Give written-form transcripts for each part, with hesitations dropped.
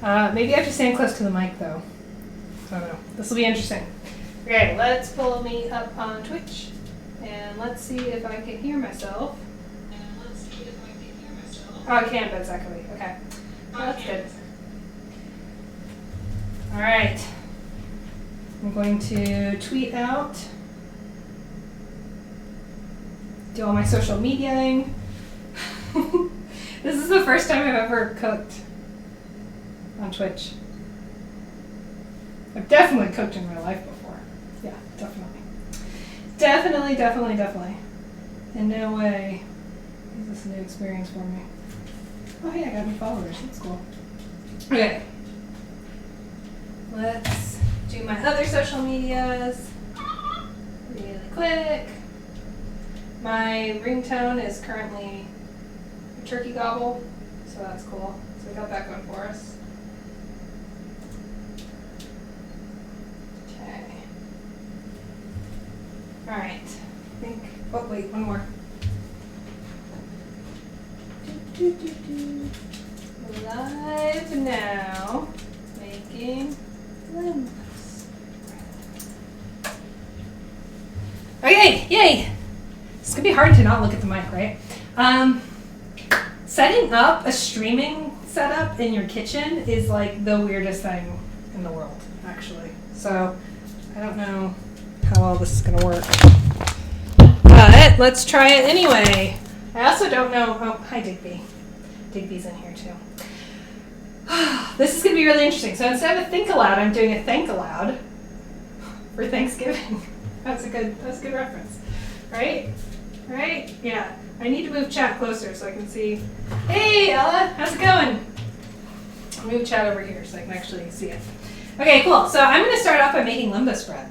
Maybe I have to stand close to the mic though. I don't know. This will be interesting. Okay, let's pull me up on Twitch and let's see if I can hear myself. Oh, I can, but it's echoey. Okay. Well, that's good. All right. I'm going to tweet out, do all my social mediaing. This is the first time I've ever cooked on Twitch. I've definitely cooked in real life before. Yeah, definitely. Definitely. In no way is this a new experience for me. Oh hey, I got new followers. That's cool. Okay. Let's do my other social medias really quick. My ringtone is currently a turkey gobble, so that's cool. So we got that going for us. Okay. All right. I think. Oh wait, one more. Live now, making limbs. Okay, yay! It's gonna be hard to not look at the mic, right? Setting up a streaming setup in your kitchen is like the weirdest thing in the world, actually. So I don't know how all this is gonna work, but let's try it anyway. I also don't know. Oh, hi Digby. Digby's in here too. This is going to be really interesting. So instead of a think aloud, I'm doing a thank aloud for Thanksgiving. That's a good reference, right? Right? Yeah. I need to move chat closer so I can see. Hey Ella, how's it going? I'll move chat over here so I can actually see it. Okay, cool. So I'm going to start off by making limbus bread.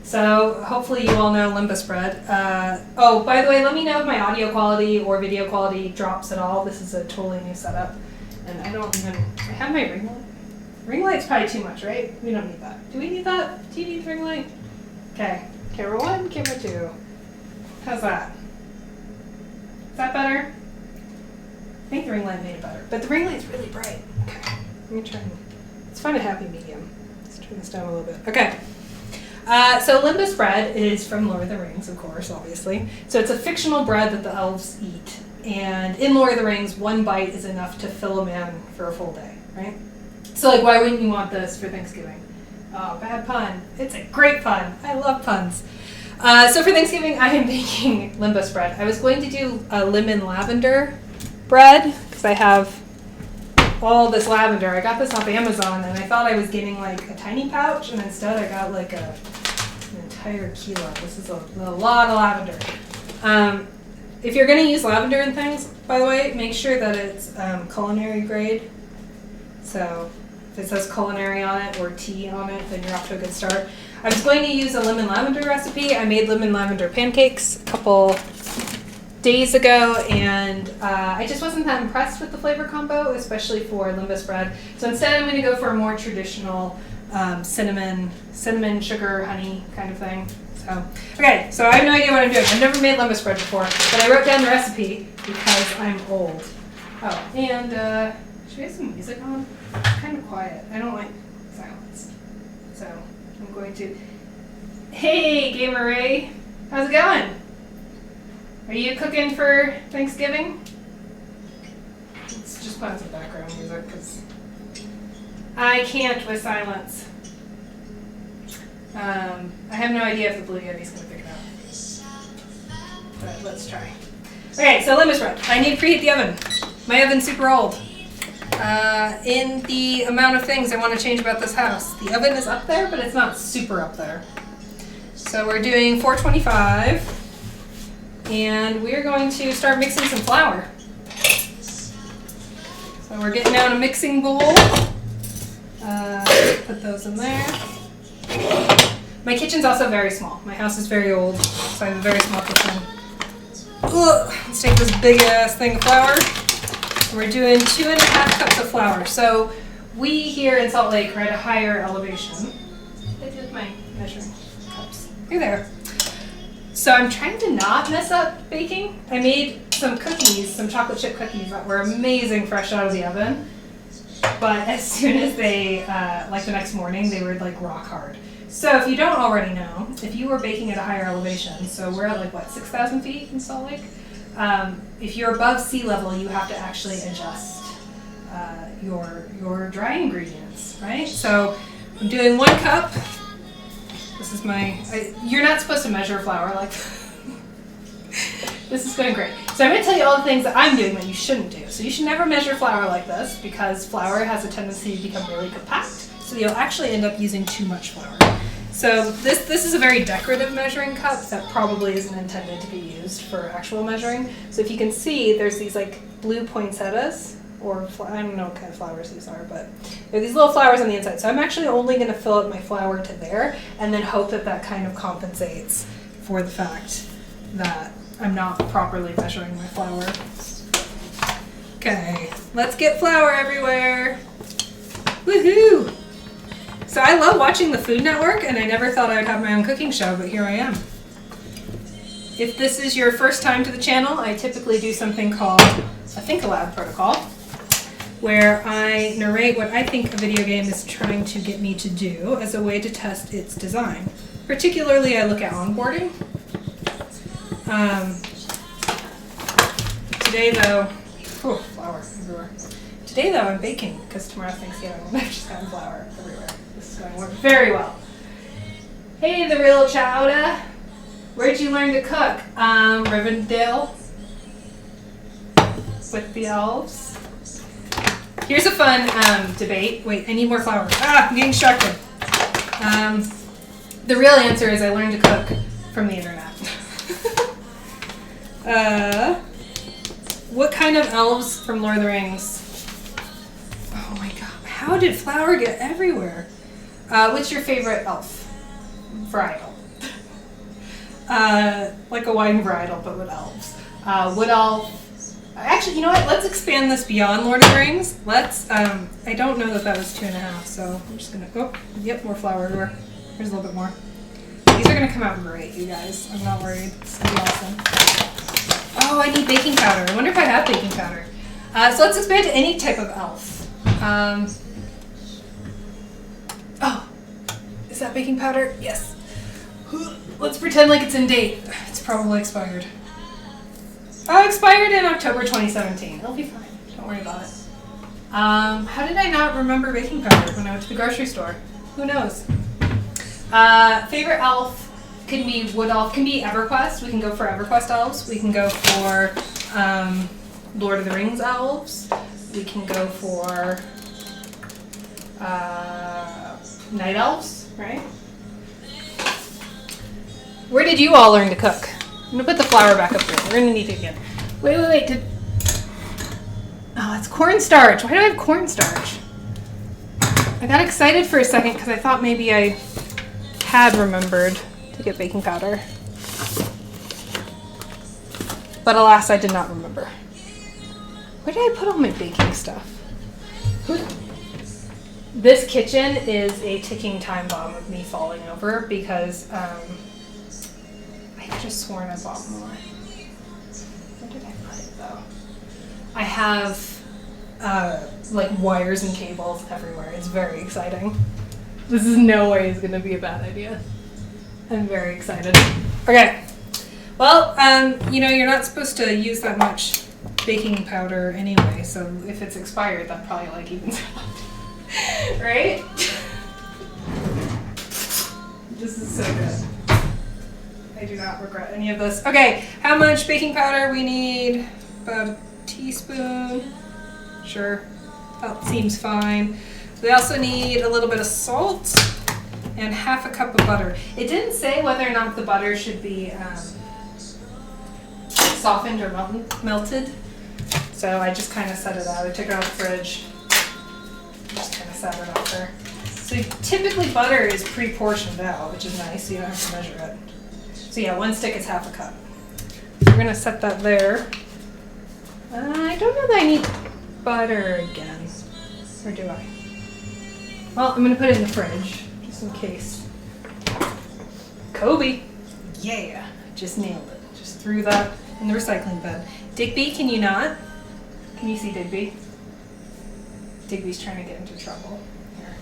So hopefully you all know limbus bread. Oh, by the way, let me know if my audio quality or video quality drops at all. This is a totally new setup. And I have my ring light. Ring light's probably too much, right? We don't need that. Do we need that? Do you need ring light? Okay. Camera 1, camera 2. How's that? Is that better? I think the ring light made it better. But the ring light's really bright. Okay. Let me try. Let's find a happy medium. Let's turn this down a little bit. Okay. So limbus bread is from Lord of the Rings, of course, obviously. So it's a fictional bread that the elves eat. And in Lord of the Rings, one bite is enough to fill a man for a full day, right? So like, why wouldn't you want this for Thanksgiving? Oh, bad pun. It's a great pun. I love puns. So for Thanksgiving, I am making limbus bread. I was going to do a lemon lavender bread because I have all this lavender. I got this off Amazon and I thought I was getting like a tiny pouch and instead I got like an entire kilo. This is a lot of lavender. If you're going to use lavender in things, by the way, make sure that it's culinary grade. So if it says culinary on it or tea on it, then you're off to a good start. I was going to use a lemon lavender recipe. I made lemon lavender pancakes a couple days ago, and I just wasn't that impressed with the flavor combo, especially for limbus bread. So instead I'm going to go for a more traditional cinnamon, sugar, honey kind of thing. So, okay, so I have no idea what I'm doing. I've never made limbus bread before, but I wrote down the recipe because I'm old. Oh, and should we have some music on? It's kind of quiet. I don't like silence. So I'm going to... Hey, Gamer Ray. How's it going? Are you cooking for Thanksgiving? Let's just put on some background music because I can't with silence. I have no idea if the Blue Yeti's going to pick it up. But let's try. Okay, so limbus bread. I need to preheat the oven. My oven's super old. In the amount of things I want to change about this house. The oven is up there, but it's not super up there. So we're doing 425. And we're going to start mixing some flour. So we're getting out a mixing bowl. Put those in there. My kitchen's also very small. My house is very old, so I have a very small kitchen. Let's take this big ass thing of flour. We're doing 2.5 cups of flour. So we here in Salt Lake are at a higher elevation. I did my measuring cups. You're there. So I'm trying to not mess up baking. I made some cookies, some chocolate chip cookies that were amazing fresh out of the oven. but as soon as they, like the next morning, they were like rock hard. So if you don't already know, if you were baking at a higher elevation, so we're at like what, 6,000 feet in Salt Lake? If you're above sea level, you have to actually adjust your dry ingredients, right? So I'm doing 1 cup. This is you're not supposed to measure flour like this is going great. So I'm going to tell you all the things that I'm doing that you shouldn't do. So you should never measure flour like this because flour has a tendency to become really compact. So you'll actually end up using too much flour. So this is a very decorative measuring cup that probably isn't intended to be used for actual measuring. So if you can see, there's these like blue poinsettias, or I don't know what kind of flowers these are, but there are these little flowers on the inside. So I'm actually only going to fill up my flour to there and then hope that that kind of compensates for the fact that I'm not properly measuring my flour. Okay, let's get flour everywhere. Woohoo! So I love watching the Food Network, and I never thought I'd have my own cooking show, but here I am. If this is your first time to the channel, I typically do something called a Think Aloud protocol, where I narrate what I think a video game is trying to get me to do as a way to test its design. Particularly, I look at onboarding. Today though, flour everywhere. Today though, I'm baking because tomorrow's Thanksgiving and I've just gotten flour everywhere. This is going to work very well. Hey, the real chowder. Where'd you learn to cook? Rivendell with the elves. Here's a fun debate. Wait, I need more flour. I'm getting distracted. The real answer is I learned to cook from the internet. What kind of elves from Lord of the Rings? Oh my god, how did flour get everywhere? What's your favorite elf? Varietal. Like a wine varietal, but with elves. Wood elf. Actually, you know what? Let's expand this beyond Lord of the Rings. Let's, I don't know that was 2.5, so I'm just gonna, yep, more flour everywhere. Here's a little bit more. These are gonna come out great, you guys. I'm not worried. It's gonna be awesome. Oh, I need baking powder. I wonder if I have baking powder. So let's expand to any type of elf. Oh, is that baking powder? Yes. Let's pretend like it's in date. It's probably expired. Oh, expired in October 2017. It'll be fine. Don't worry about it. How did I not remember baking powder when I went to the grocery store? Who knows? Favorite elf can be wood elf, can be EverQuest. We can go for EverQuest elves. We can go for Lord of the Rings elves. We can go for night elves, right? Where did you all learn to cook? I'm gonna put the flour back up there. We're gonna need it again. Wait. Oh, it's cornstarch. Why do I have cornstarch? I got excited for a second because I thought maybe I had remembered to get baking powder. But alas, I did not remember. Where did I put all my baking stuff? This kitchen is a ticking time bomb of me falling over because I could have sworn I bought more. Where did I put it though? I have like wires and cables everywhere. It's very exciting. This is no way is going to be a bad idea. I'm very excited. Okay. Well, you know, you're not supposed to use that much baking powder anyway, so if it's expired, that probably like evens out. Right? This is so good. I do not regret any of this. Okay, how much baking powder? We need about a teaspoon. Sure, that seems fine. We also need a little bit of salt and half a cup of butter. It didn't say whether or not the butter should be softened or melted. So I just kind of set it out. I took it out of the fridge. Just kind of set it out there. So typically butter is pre-portioned out, which is nice, so you don't have to measure it. So yeah, 1 stick is half a cup. We're gonna set that there. I don't know that I need butter again. Or do I? Well, I'm gonna put it in the fridge, just in case. Kobe! Yeah! Just nailed it. Just threw that in the recycling bin. Digby, can you not? Can you see Digby? Digby's trying to get into trouble. Here,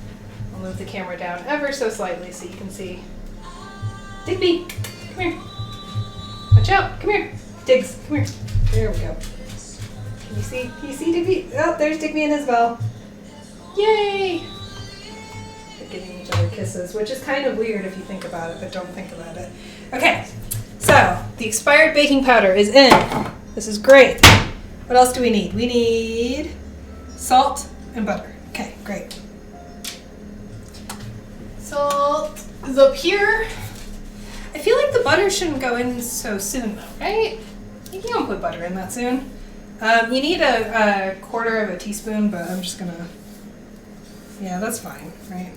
I'll move the camera down ever so slightly so you can see. Digby, come here. Watch out, come here. Diggs, come here. There we go. Can you see? Can you see Digby? Oh, there's Digby and Isabel. Yay! They're giving each other kisses, which is kind of weird if you think about it, but don't think about it. Okay, so the expired baking powder is in. This is great. What else do we need? We need salt and butter. Okay, great. Salt is up here. I feel like the butter shouldn't go in so soon though, right? You don't put butter in that soon. You need a quarter of a teaspoon, but I'm just gonna, yeah, that's fine, right?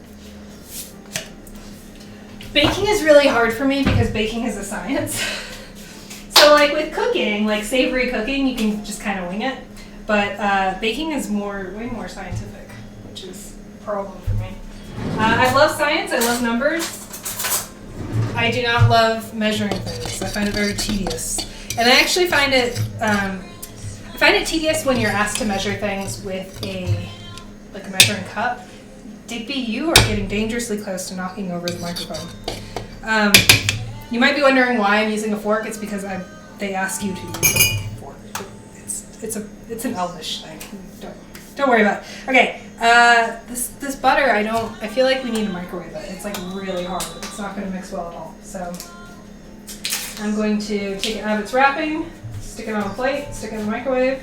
Baking is really hard for me because baking is a science. So like with cooking, like savory cooking, you can just kind of wing it. But baking is way more scientific, which is a problem for me. I love science, I love numbers. I do not love measuring things. I find it very tedious. And I actually find it, tedious when you're asked to measure things with a measuring cup. Digby, you are getting dangerously close to knocking over the microphone. You might be wondering why I'm using a fork. It's because they ask you to use a fork. It's an elvish thing. Don't worry about it. Okay, this butter, I feel like we need to microwave it. It's like really hard. It's not going to mix well at all. So I'm going to take it out of its wrapping, stick it on a plate, stick it in the microwave,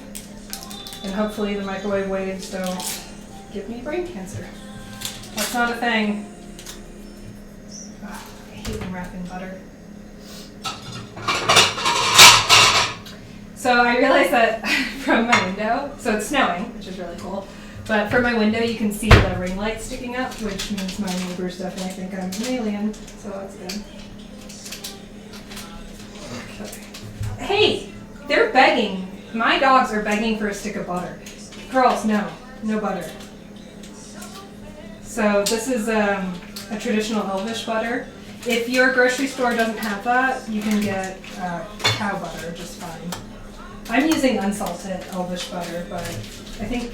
and hopefully the microwave waves don't give me brain cancer. That's not a thing. Oh, I hate unwrapping butter. So I realized that from my window, so it's snowing, which is really cool, but from my window you can see the ring light sticking up, which means my neighbors definitely think I'm an alien, so that's good. Okay. Hey, they're begging. My dogs are begging for a stick of butter. Girls, no butter. So this is a traditional elvish butter. If your grocery store doesn't have that, you can get cow butter just fine. I'm using unsalted elvish butter, but I think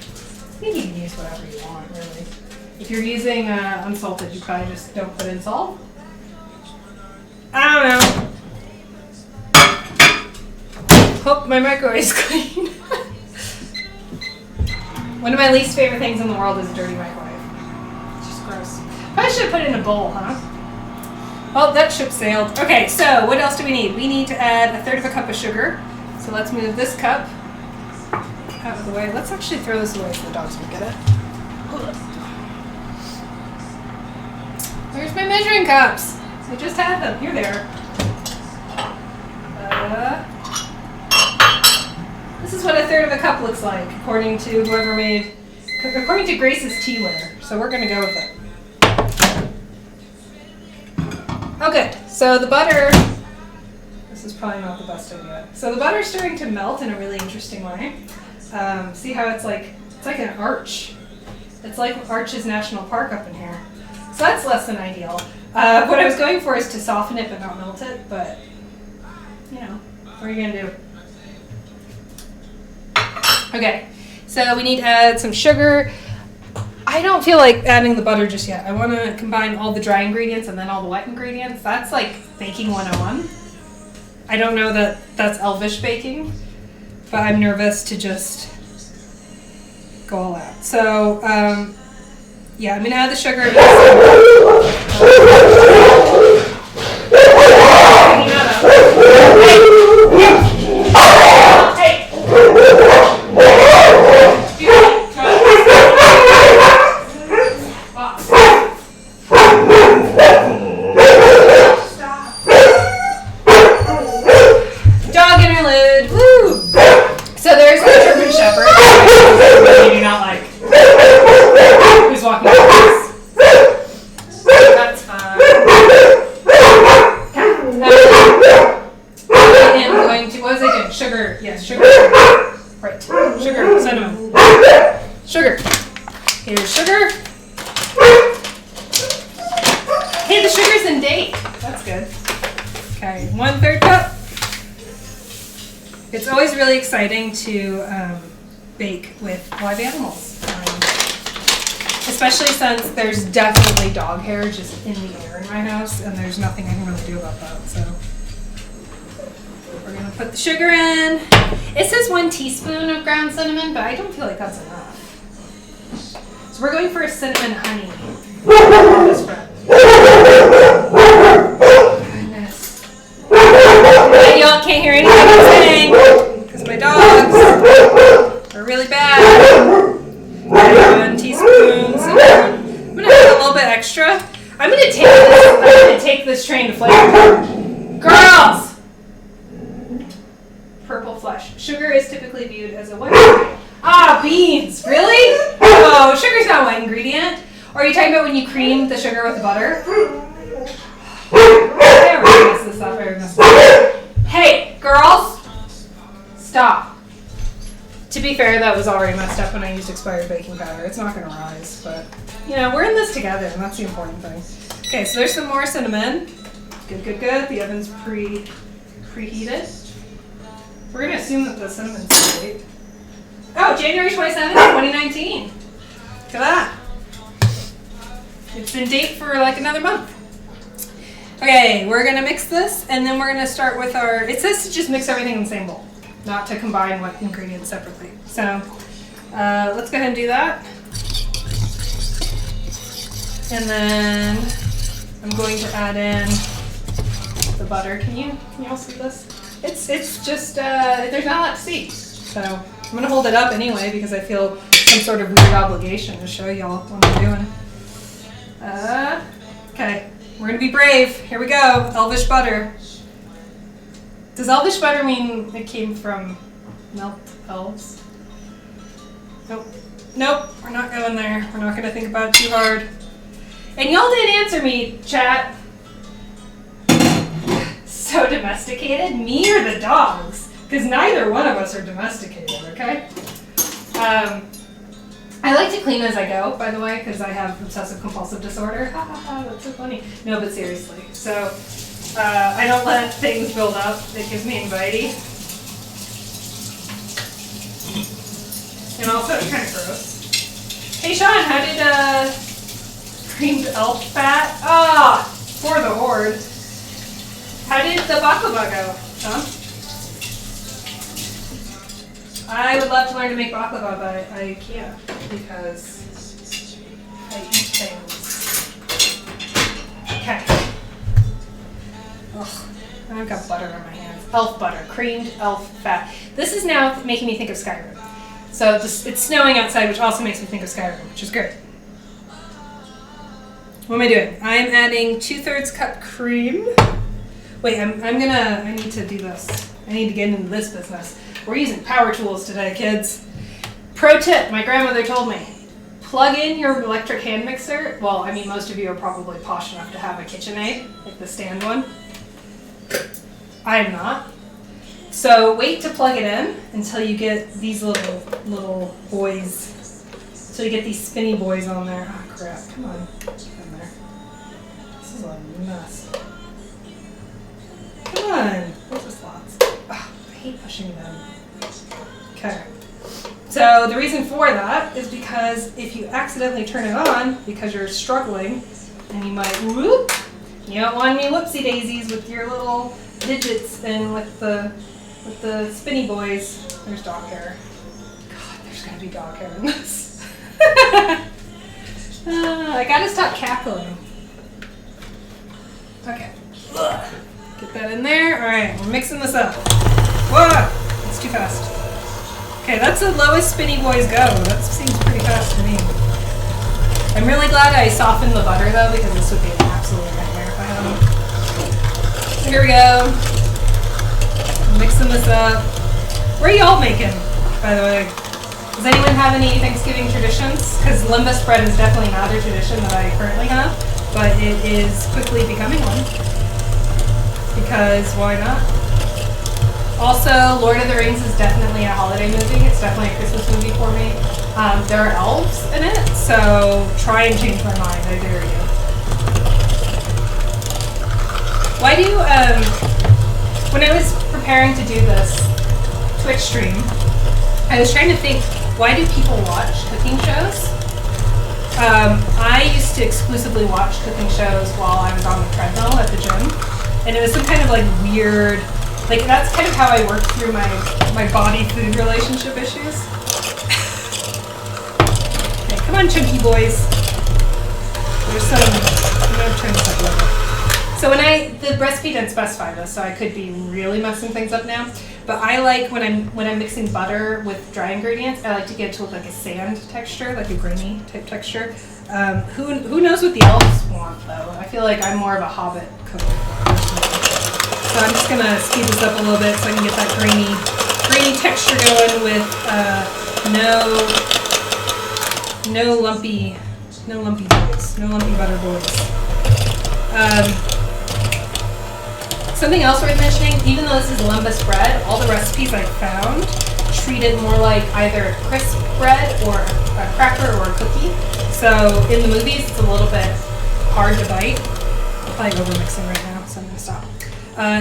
you can use whatever you want, really. If you're using unsalted, you probably just don't put in salt. I don't know. Hope my microwave is clean. One of my least favorite things in the world is a dirty microwave. It's just gross. Probably should have put it in a bowl, huh? Well, that ship sailed. Okay, so what else do we need? We need to add 1/3 of a cup of sugar. So let's move this cup out of the way. Let's actually throw this away so the dogs won't get it. Where's my measuring cups? I just had them. Here they are. This is what 1/3 of a cup looks like, according to according to Grace's Teaware. So we're going to go with it. Oh, good. So the butter, this is probably not the best idea. So the butter's starting to melt in a really interesting way. See how it's like an arch. It's like Arches National Park up in here. So that's less than ideal. What I was going for is to soften it but not melt it, but you know, what are you gonna do? Okay, so we need to add some sugar. I don't feel like adding the butter just yet. I want to combine all the dry ingredients and then all the wet ingredients. That's like baking 101. I don't know that that's elvish baking, but I'm nervous to just go all out. So, yeah, I'm going to add the sugar. It's always really exciting to bake with live animals. Especially since there's definitely dog hair just in the air in my house, and there's nothing I can really do about that. So we're gonna put the sugar in. It says 1 teaspoon of ground cinnamon, but I don't feel like that's enough. So we're going for a cinnamon honey spread. Goodness. Y'all can't hear anything I'm saying because my dogs are really bad. 1 teaspoon cinnamon. I'm gonna add a little bit extra. I'm gonna take this train to flavor. Girls! Purple flesh. Sugar is typically viewed as a white ingredient. Ah, beans! Really? Oh, sugar's not a white ingredient. Or are you talking about when you cream the sugar with butter? I already messed this up. Hey, girls! Stop. To be fair, that was already messed up when I used expired baking powder. It's not going to rise, but, you know, we're in this together, and that's the important thing. Okay, so there's some more cinnamon. Good, good, good. The oven's preheated. We're going to assume that the cinnamon's great. Oh, January 27th, 2019. Look at that. It's in date for like another month. Okay, we're going to mix this, and then we're going to start with our... It says to just mix everything in the same bowl, not to combine what ingredients separately. So let's go ahead and do that. And then I'm going to add in the butter. Can you all see this? It's just, there's not a lot to see. So I'm going to hold it up anyway because I feel some sort of weird obligation to show y'all what I'm doing. Okay, we're going to be brave. Here we go. Elvish butter. Does elvish butter mean it came from milked elves? Nope. Nope, we're not going there. We're not going to think about it too hard. And y'all did answer me, chat. So domesticated? Me or the dogs? Because neither one of us are domesticated, okay? I like to clean as I go, by the way, because I have obsessive compulsive disorder. Ha ha ha, that's so funny. No, but seriously. So, I don't let things build up. It gives me anxiety. And also, it's kind of gross. Hey, Sean, how did, creamed elk fat? Ah, for the horde. How did the baklava go, Sean? I would love to learn to make baklava, but I can't because I eat things. Okay. Ugh, I've got butter on my hands. Elf butter, creamed elf fat. This is now making me think of Skyrim. So it's snowing outside, which also makes me think of Skyrim, which is great. What am I doing? I'm adding 2/3 cup cream. Wait, I need to do this. I need to get into this business. We're using power tools today, kids. Pro tip, my grandmother told me, plug in your electric hand mixer. Well, I mean, most of you are probably posh enough to have a KitchenAid, like the stand one. I am not. So wait to plug it in until you get these little boys. So you get these spinny boys on there. Oh crap, come on. Get in there. This is a mess. Come on. Where's the slots? Oh, I hate pushing them. Okay. So the reason for that is because if you accidentally turn it on because you're struggling and you might whoop, you don't want any whoopsie daisies with your little digits and with the spinny boys. There's dog hair. God, there's gonna be dog hair in this. I gotta stop cackling. Okay. Get that in there. All right, we're mixing this up. Whoa, it's too fast. Okay, that's the lowest spinny boys go. That seems pretty fast to me. I'm really glad I softened the butter though, because this would be an absolute nightmare if I hadn't. So here we go. I'm mixing this up. Where are y'all making, by the way? Does anyone have any Thanksgiving traditions? Because limbus bread is definitely not a tradition that I currently have, but it is quickly becoming one. Because why not? Also, Lord of the Rings is definitely a holiday movie. It's definitely a Christmas movie for me. There are elves in it, so try and change my mind, I dare you. Why do, when I was preparing to do this Twitch stream, I was trying to think, why do people watch cooking shows? I used to exclusively watch cooking shows while I was on the treadmill at the gym, and it was some kind of like weird, like that's kind of how I worked through my body-food relationship issues. Okay, come on, chunky boys. There's some. I'm gonna turn this up a little bit. So the recipe didn't specify this, so I could be really messing things up now. But I like when I'm mixing butter with dry ingredients, I like to get it to look like a sand texture, like a grainy type texture. Who knows what the elves want though? I feel like I'm more of a Hobbit cook. So I'm just gonna speed this up a little bit so I can get that grainy texture going with no lumpy boys, no lumpy butter boys. Something else worth mentioning, even though this is lumbus bread, all the recipes I found treat it more like either crisp bread or a cracker or a cookie. So in the movies, it's a little bit hard to bite. I'm probably over-mixing right now, so I'm going to stop.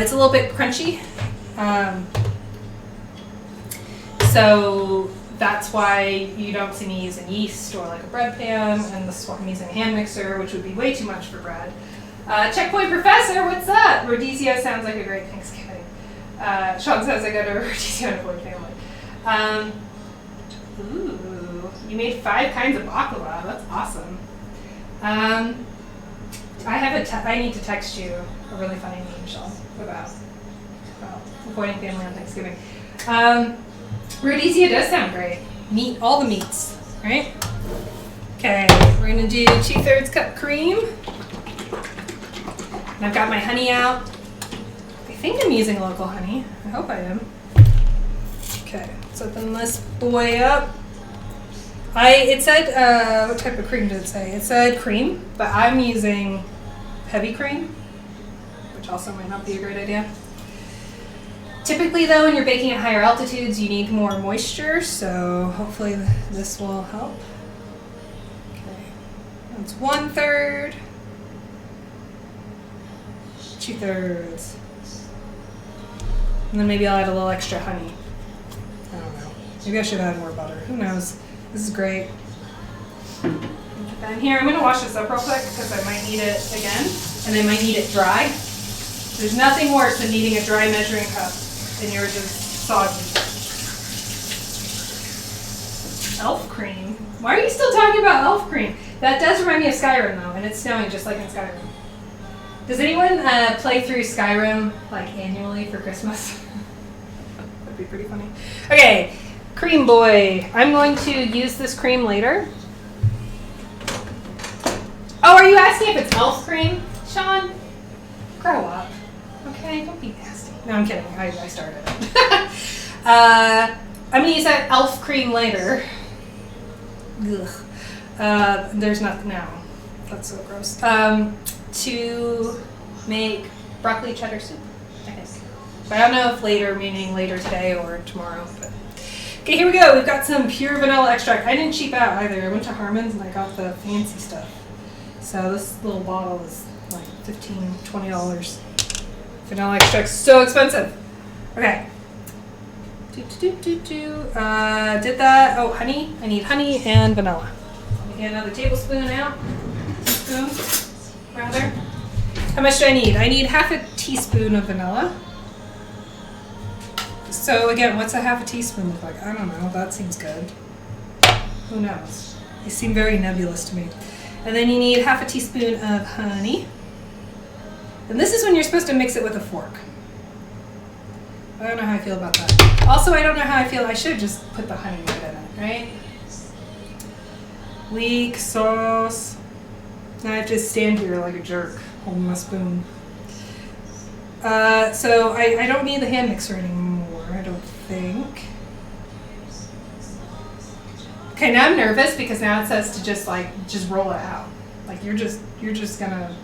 It's a little bit crunchy. So that's why you don't see me using yeast or like a bread pan, and this is why I'm using a hand mixer, which would be way too much for bread. Checkpoint Professor, what's up? Rodizio sounds like a great Thanksgiving. Sean says I go to Rodizio and avoid family. Ooh, you made 5 kinds of baklava. That's awesome. I need to text you a really funny meme, Sean, about avoiding family on Thanksgiving. Rodizio does sound great. Meat, all the meats, right? Okay, we're gonna do 2/3 cup cream. And I've got my honey out. I think I'm using local honey. I hope I am. Okay, let's open this boy up. It said, what type of cream did it say? It said cream, but I'm using heavy cream, which also might not be a great idea. Typically though, when you're baking at higher altitudes, you need more moisture, so hopefully this will help. Okay, that's 1/3. 2/3. And then maybe I'll add a little extra honey. I don't know. Maybe I should add more butter. Who knows? This is great. Put that in here. I'm going to wash this up real quick because I might need it again. And I might need it dry. There's nothing worse than needing a dry measuring cup and you're just soggy. Elf cream? Why are you still talking about elf cream? That does remind me of Skyrim though, and it's snowing just like in Skyrim. Does anyone play through Skyrim like annually for Christmas? That'd be pretty funny. Okay, cream boy. I'm going to use this cream later. Oh, are you asking if it's elf cream? Sean, grow up. Okay, don't be nasty. No, I'm kidding. I started it. I'm going to use that elf cream later. Ugh. There's nothing now. That's so gross. To make broccoli cheddar soup, I think. But I don't know if later meaning later today or tomorrow. But okay, here we go. We've got some pure vanilla extract. I didn't cheap out either. I went to Harmon's and I got the fancy stuff. So this little bottle is like $15, $20. Vanilla extract's so expensive. Okay. Did that. Oh, honey. I need honey and vanilla. Let me get another tablespoon out. Teaspoon, rather. How much do I need? I need half a teaspoon of vanilla. So again, what's a half a teaspoon look like? I don't know. That seems good. Who knows? They seem very nebulous to me. And then you need half a teaspoon of honey. And this is when you're supposed to mix it with a fork. I don't know how I feel about that. Also, I don't know how I feel. I should just put the honey right in it, right? Leek sauce. Now I have to stand here like a jerk, holding my spoon. So I don't need the hand mixer anymore, I don't think. Okay, now I'm nervous because now it says to just roll it out. Like you're just gonna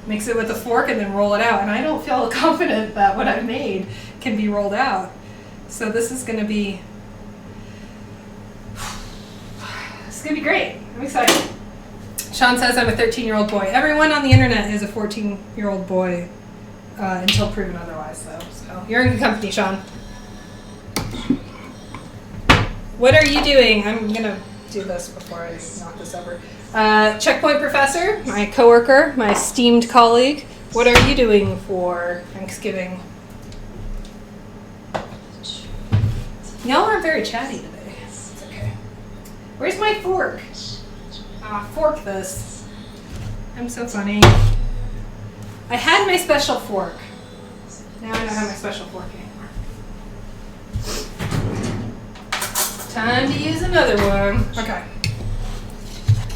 mix it with a fork and then roll it out. And I don't feel confident that what I've made can be rolled out. So this is gonna be great. I'm excited. Sean says I'm a 13-year-old boy. Everyone on the internet is a 14-year-old boy until proven otherwise, though. So you're in good company, Sean. What are you doing? I'm going to do this before I knock this over. Checkpoint professor, my coworker, my esteemed colleague, what are you doing for Thanksgiving? Y'all aren't very chatty today. It's okay. Where's my fork? Fork this. I'm so funny. I had my special fork. Now I don't have my special fork anymore. Time to use another one. Okay.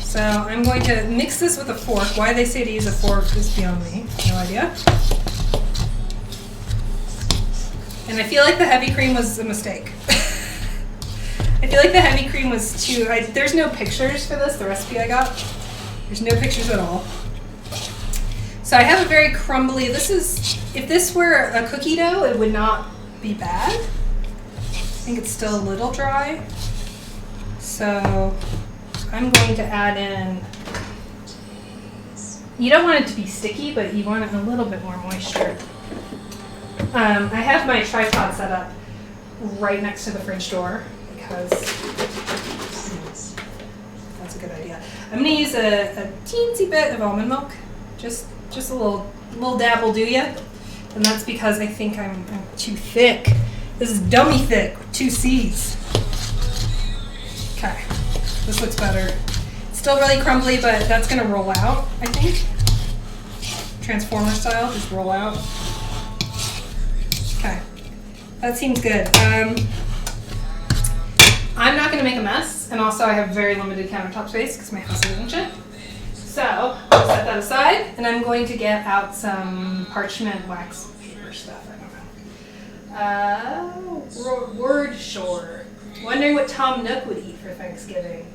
So I'm going to mix this with a fork. Why they say to use a fork is beyond me. No idea. And I feel like the heavy cream was a mistake. I feel like the heavy cream was too... there's no pictures for this, the recipe I got. There's no pictures at all. So I have a very crumbly... if this were a cookie dough, it would not be bad. I think it's still a little dry. So I'm going to add in... You don't want it to be sticky, but you want it a little bit more moisture. I have my tripod set up right next to the fridge door because that's a good idea. I'm going to use a teensy bit of almond milk, just a little dab will do ya. And that's because I think I'm too thick. This is dummy thick with 2 C's. Okay, this looks better. It's still really crumbly, but that's going to roll out, I think. Transformer style, just roll out. Okay, that seems good. I'm not going to make a mess, and also I have very limited countertop space because my house is ancient. So I'll set that aside, and I'm going to get out some parchment wax paper stuff. I don't know. Word shore. Wondering what Tom Nook would eat for Thanksgiving.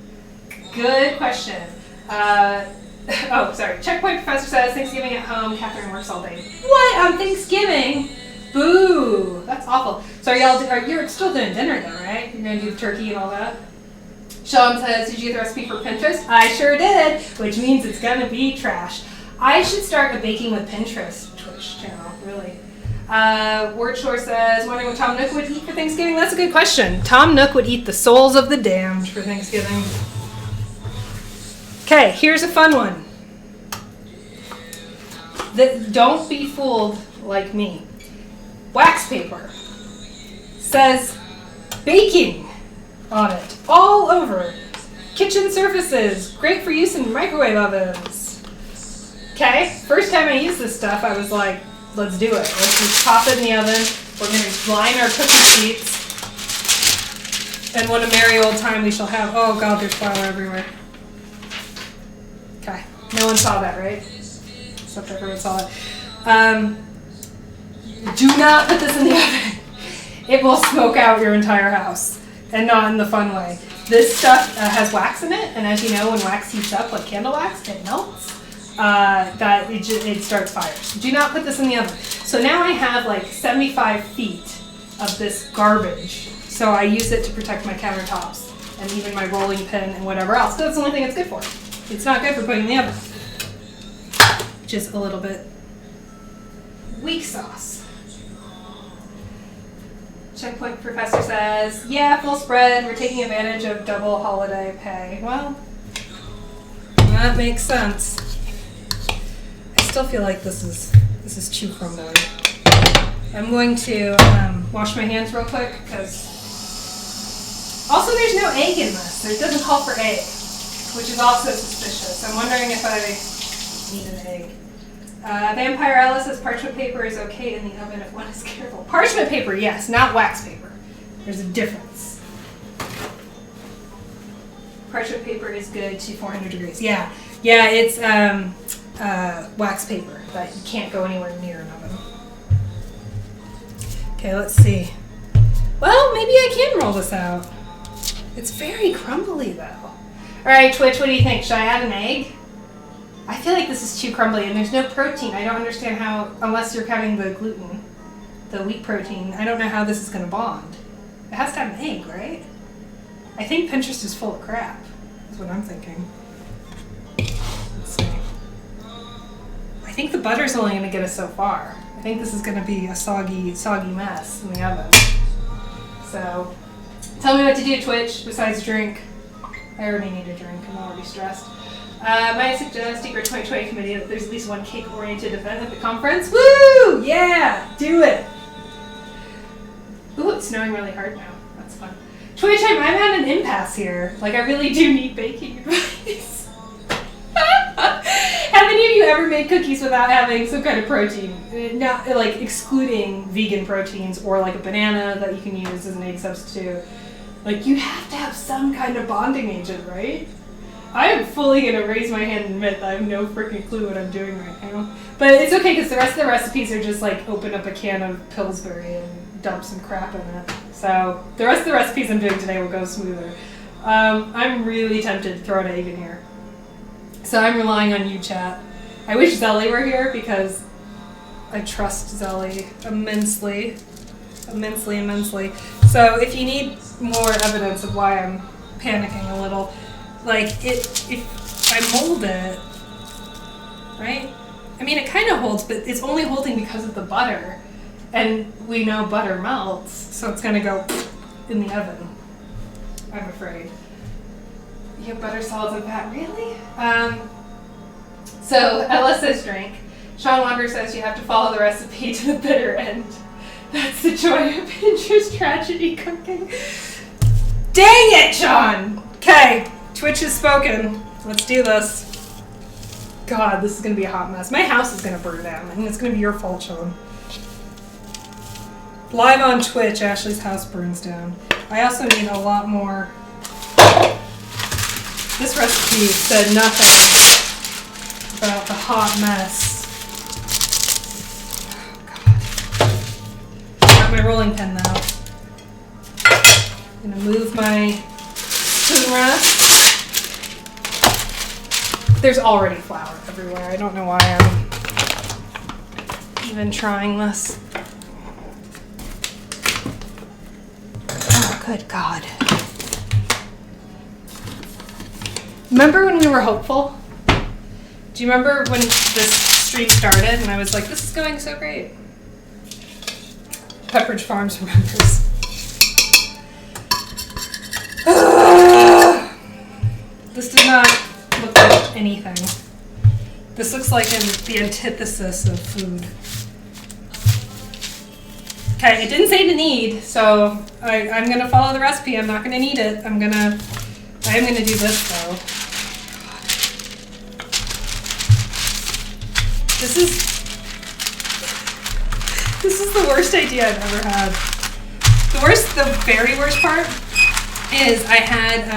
Good question. Oh, sorry. Checkpoint professor says Thanksgiving at home. Catherine works all day. What on Thanksgiving? Boo! That's awful. So you're still doing dinner though, right? You're gonna do the turkey and all that. Sean says, did you get the recipe for Pinterest? I sure did, which means it's gonna be trash. I should start a baking with Pinterest Twitch channel, really. Wordshore says, wondering what Tom Nook would eat for Thanksgiving? That's a good question. Tom Nook would eat the souls of the damned for Thanksgiving. Okay, here's a fun one. Don't be fooled like me. Wax paper says baking on it all over. Kitchen surfaces, great for use in microwave ovens. Okay, first time I used this stuff, I was like, let's do it. Let's just pop it in the oven. We're going to line our cookie sheets. And what a merry old time we shall have. Oh God, there's flour everywhere. Okay, no one saw that, right? Except everyone saw it. Do not put this in the oven. It will smoke out your entire house, and not in the fun way. This stuff has wax in it, and as you know, when wax heats up, like candle wax, it melts. It starts fires. Do not put this in the oven. So now I have like 75 feet of this garbage. So I use it to protect my countertops and even my rolling pin and whatever else. That's the only thing it's good for. It's not good for putting in the oven. Just a little bit weak sauce. Checkpoint professor says, yeah, full spread. We're taking advantage of double holiday pay. Well, that makes sense. I still feel like this is too crumbly. I'm going to wash my hands real quick because also there's no egg in this. It doesn't call for egg, which is also suspicious. I'm wondering if I need an egg. Vampire Alice says parchment paper is okay in the oven if one is careful. Parchment paper, yes, not wax paper. There's a difference. Parchment paper is good to 400 degrees. Yeah, it's wax paper, but you can't go anywhere near an oven. Okay, let's see. Well, maybe I can roll this out. It's very crumbly though. All right, Twitch, what do you think? Should I add an egg? I feel like this is too crumbly and there's no protein. I don't understand how, unless you're counting the gluten, the wheat protein, I don't know how this is going to bond. It has to have an egg, right? I think Pinterest is full of crap, is what I'm thinking. Let's see. I think the butter's only going to get us so far. I think this is going to be a soggy mess in the oven. So, tell me what to do, Twitch, besides drink. I already need a drink. I'm already stressed. Might suggest Secret 2020 committee that there's at least one cake-oriented event at the conference. Woo! Yeah! Do it! Ooh, it's snowing really hard now. That's fun. Twitch, I'm at an impasse here. Like, I really do need baking advice. Have any of you ever made cookies without having some kind of protein? Not, like, excluding vegan proteins or, like, a banana that you can use as an egg substitute. Like, you have to have some kind of bonding agent, right? I am fully going to raise my hand and admit that I have no freaking clue what I'm doing right now. But it's okay, because the rest of the recipes are just, like, open up a can of Pillsbury and dump some crap in it. So the rest of the recipes I'm doing today will go smoother. I'm really tempted to throw an egg in here. So I'm relying on you, chat. I wish Zelly were here because I trust Zelly immensely. Immensely. So if you need more evidence of why I'm panicking a little, like if I mold it, right? I mean, it kind of holds, but it's only holding because of the butter. And we know butter melts, so it's gonna go in the oven, I'm afraid. You have butter, solids, and fat, really? So Ella says drink. Sean Walker says you have to follow the recipe to the bitter end. That's the joy of Pinterest tragedy cooking. Dang it, Sean! Okay, Twitch has spoken. Let's do this. God, this is gonna be a hot mess. My house is gonna burn down, and it's gonna be your fault, Sean. Live on Twitch, Ashley's house burns down. I also need a lot more. This recipe said nothing about the hot mess. Oh, God. Got my rolling pin now. I'm gonna move my spoon rest. There's already flour everywhere. I don't know why I'm even trying this. Oh, good God. Remember when we were hopeful? Do you remember when this streak started and I was like, this is going so great? Pepperidge Farms remembers. This does not look like anything. This looks like the antithesis of food. Okay, it didn't say to knead, so I'm going to follow the recipe. I'm not going to knead it. I am going to do this, though. This is the worst idea I've ever had. The very worst part is I had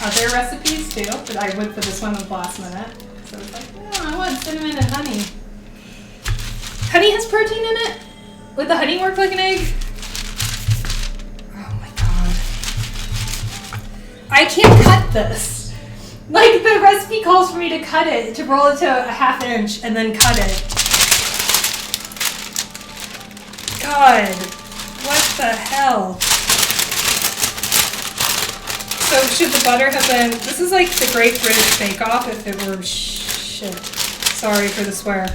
other recipes, too, that I went for this one at the last minute. So it's like, no, I want cinnamon and honey. Honey has protein in it? Would the honey work like an egg? Oh my God. I can't cut this. Like, the recipe calls for me to cut it, to roll it to a 1/2 inch and then cut it. God, what the hell? So should the butter have been, this is like the Great British Bake Off if it were shit. Sorry for the swear.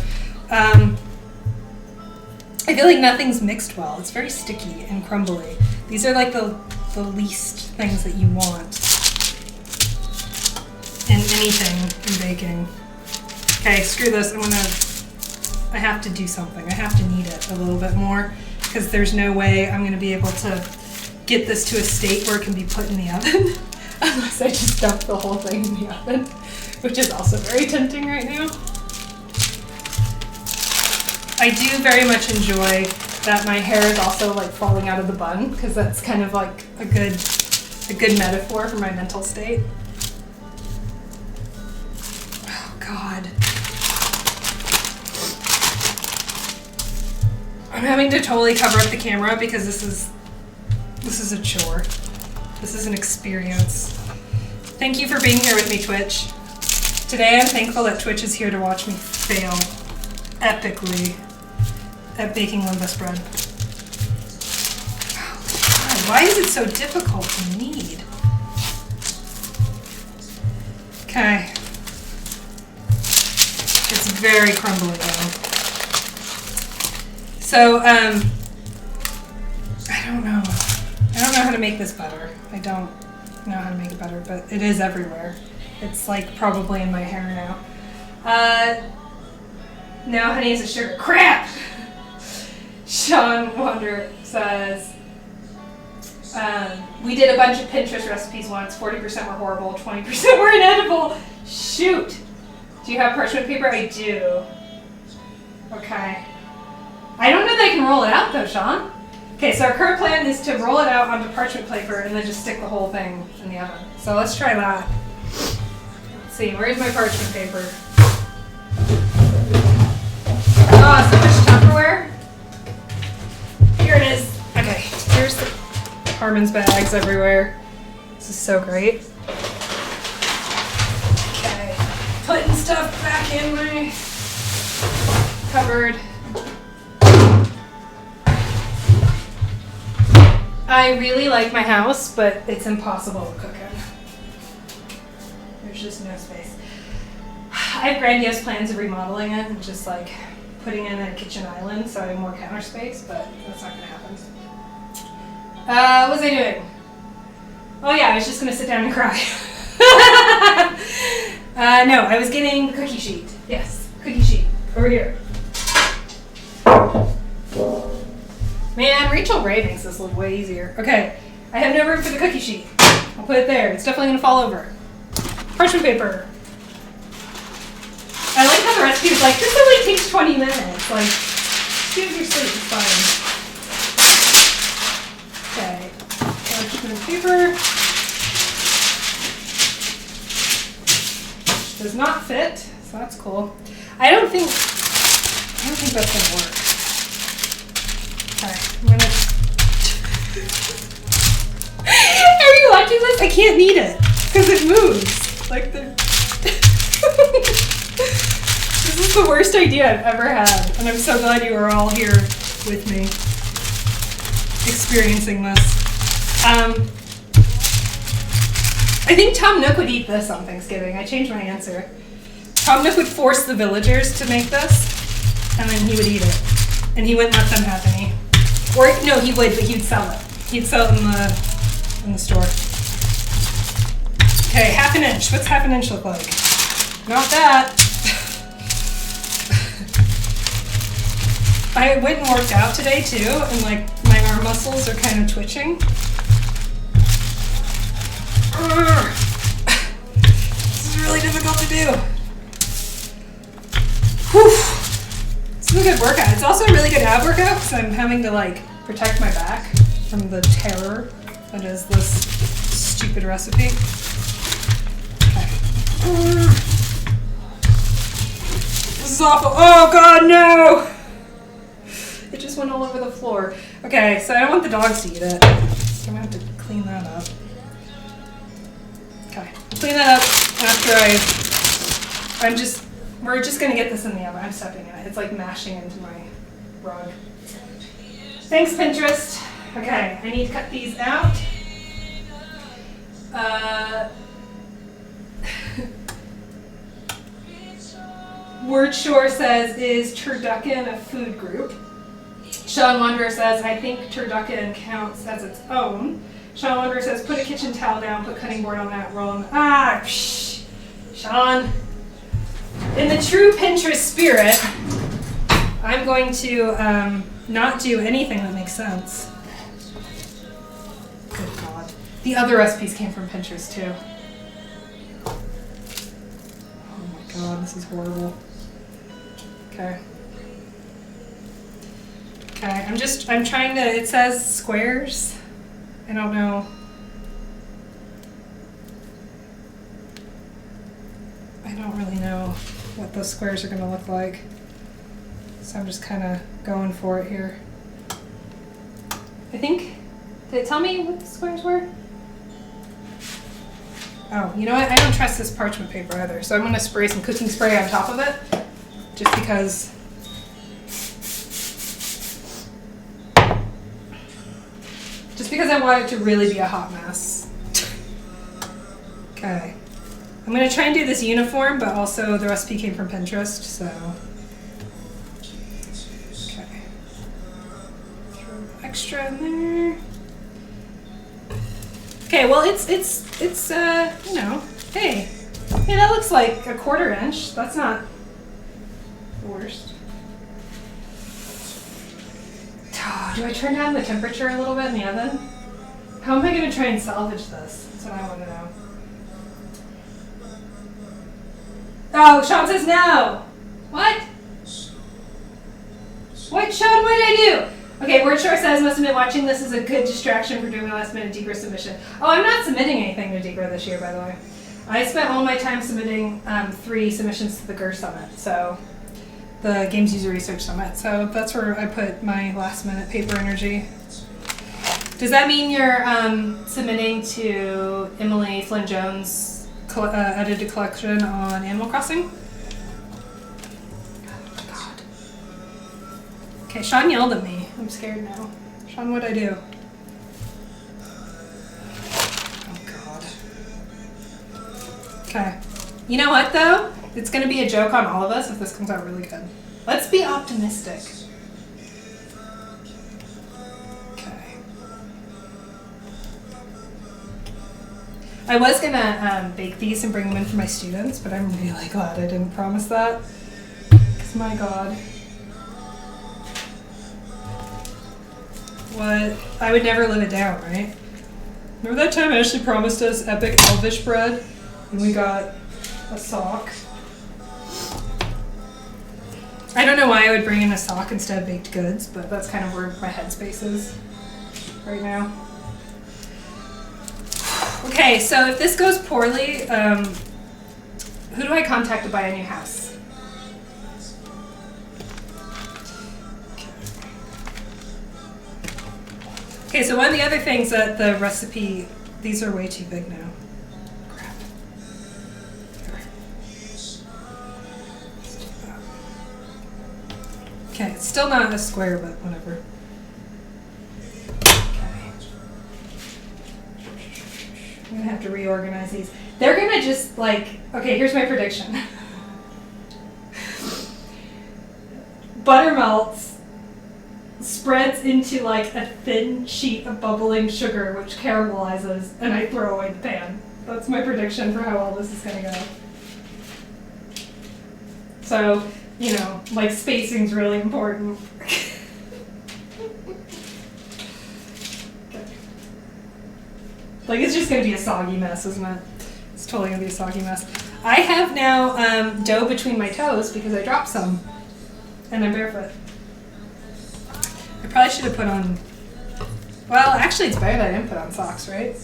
I feel like nothing's mixed well. It's very sticky and crumbly. These are like the least things that you want in anything in baking. Okay, screw this. I have to do something. I have to knead it a little bit more because there's no way I'm going to be able to get this to a state where it can be put in the oven unless I just dump the whole thing in the oven, which is also very tempting right now. I do very much enjoy that my hair is also like falling out of the bun because that's kind of like a good metaphor for my mental state. Oh God. I'm having to totally cover up the camera because this is a chore. This is an experience. Thank you for being here with me, Twitch. Today I'm thankful that Twitch is here to watch me fail epically at baking lembas bread. Oh, God, why is it so difficult to knead? Okay. It's very crumbly though. So, I don't know. I don't know how to make this butter. I don't know how to make it better, but it is everywhere. It's like probably in my hair now. No, honey is a sugar. Crap! Sean Wander says, we did a bunch of Pinterest recipes once. 40% were horrible, 20% were inedible. Shoot! Do you have parchment paper? I do. Okay. I don't know that I can roll it out though, Sean. Okay, so our current plan is to roll it out onto parchment paper and then just stick the whole thing in the oven. So let's try that. Let's see, where's my parchment paper? Oh, so much Tupperware. Here it is. Okay, here's the Harmon's bags everywhere. This is so great. Okay, putting stuff back in my cupboard. I really like my house, but it's impossible to cook in. There's just no space. I have grandiose plans of remodeling it and just like putting in a kitchen island so I have more counter space, but that's not gonna happen. What was I doing? Oh yeah, I was just gonna sit down and cry. No, I was getting the cookie sheet. Yes, cookie sheet. Over here. Man, Rachel Ray makes this look way easier. Okay, I have no room for the cookie sheet. I'll put it there. It's definitely gonna fall over. Parchment paper. I like how the recipe is like, this only takes 20 minutes. Like, do it your sleep, it's fine. Okay, parchment paper. Does not fit, so that's cool. I don't think that's gonna work. Okay, I'm gonna. Are you watching this? I can't knead it because it moves. Like the. This is the worst idea I've ever had, and I'm so glad you are all here with me, experiencing this. I think Tom Nook would eat this on Thanksgiving. I changed my answer. Tom Nook would force the villagers to make this, and then he would eat it, and he wouldn't let them have any. Or no, he would, but he'd sell it. He'd sell it in the store. Okay, half an inch. What's half an inch look like? Not that. I went and worked out today too, and like my arm muscles are kind of twitching. This is really difficult to do. Whew. This is a good workout. It's also a really good ab workout because I'm having to like protect my back from the terror that is this stupid recipe. Okay. This is awful. Oh God, no! It just went all over the floor. Okay, so I don't want the dogs to eat it. So I'm gonna have to clean that up. Okay, clean that up after we're just gonna get this in the oven. I'm stepping in it. It's like mashing into my rug. Thanks, Pinterest. Okay, I need to cut these out. Wordshore says, is turducken a food group? Sean Wanderer says, I think turducken counts as its own. Sean Wanderer says, put a kitchen towel down, put cutting board on that, roll on. Psh, Sean. In the true Pinterest spirit, I'm going to not do anything that makes sense. Good God. The other recipes came from Pinterest too. Oh my God, this is horrible. Okay. Okay, I'm trying to, it says squares. I don't know. I don't really know what those squares are going to look like. So I'm just kind of going for it here. I think, did it tell me what the squares were? Oh, you know what? I don't trust this parchment paper either. So I'm going to spray some cooking spray on top of it. Just because. Just because I want it to really be a hot mess. Okay. I'm going to try and do this uniform, but also the recipe came from Pinterest, so. Okay. Throw extra in there. Okay, well, it's you know, hey, Hey, that looks like a 1/4 inch. That's not the worst. Oh, do I turn down the temperature a little bit in the oven? How am I going to try and salvage this? That's what I want to know. Oh, Sean says no. What? What, Sean? What did I do? Okay, Word Shore says, must admit watching this is a good distraction for doing my last minute Deeper submission. Oh, I'm not submitting anything to Deeper this year, by the way. I spent all my time submitting 3 submissions to the GER Summit, so the Games User Research Summit. So that's where I put my last minute paper energy. Does that mean you're submitting to Emily Flynn Jones' edited collection on Animal Crossing? Oh God. Okay, Sean yelled at me. I'm scared now. Sean, what'd I do? Oh God. Okay. You know what though? It's gonna be a joke on all of us if this comes out really good. Let's be optimistic. I was gonna bake these and bring them in for my students, but I'm really glad I didn't promise that. Because my God. What? I would never live it down, right? Remember that time Ashley promised us epic elvish bread and we got a sock? I don't know why I would bring in a sock instead of baked goods, but that's kind of where my headspace is right now. Okay, so if this goes poorly, who do I contact to buy a new house? Okay, so one of the other things that the recipe, these are way too big now. Crap. Okay, it's still not a square, but whatever. I'm gonna have to reorganize these. They're gonna just okay, here's my prediction. Butter melts, spreads into a thin sheet of bubbling sugar, which caramelizes, and I throw away the pan. That's my prediction for how all this is gonna go. So, spacing's really important. It's just going to be a soggy mess, isn't it? It's totally going to be a soggy mess. I have now dough between my toes because I dropped some. And I'm barefoot. I probably should have put on... Well, actually it's better that I didn't put on socks, right?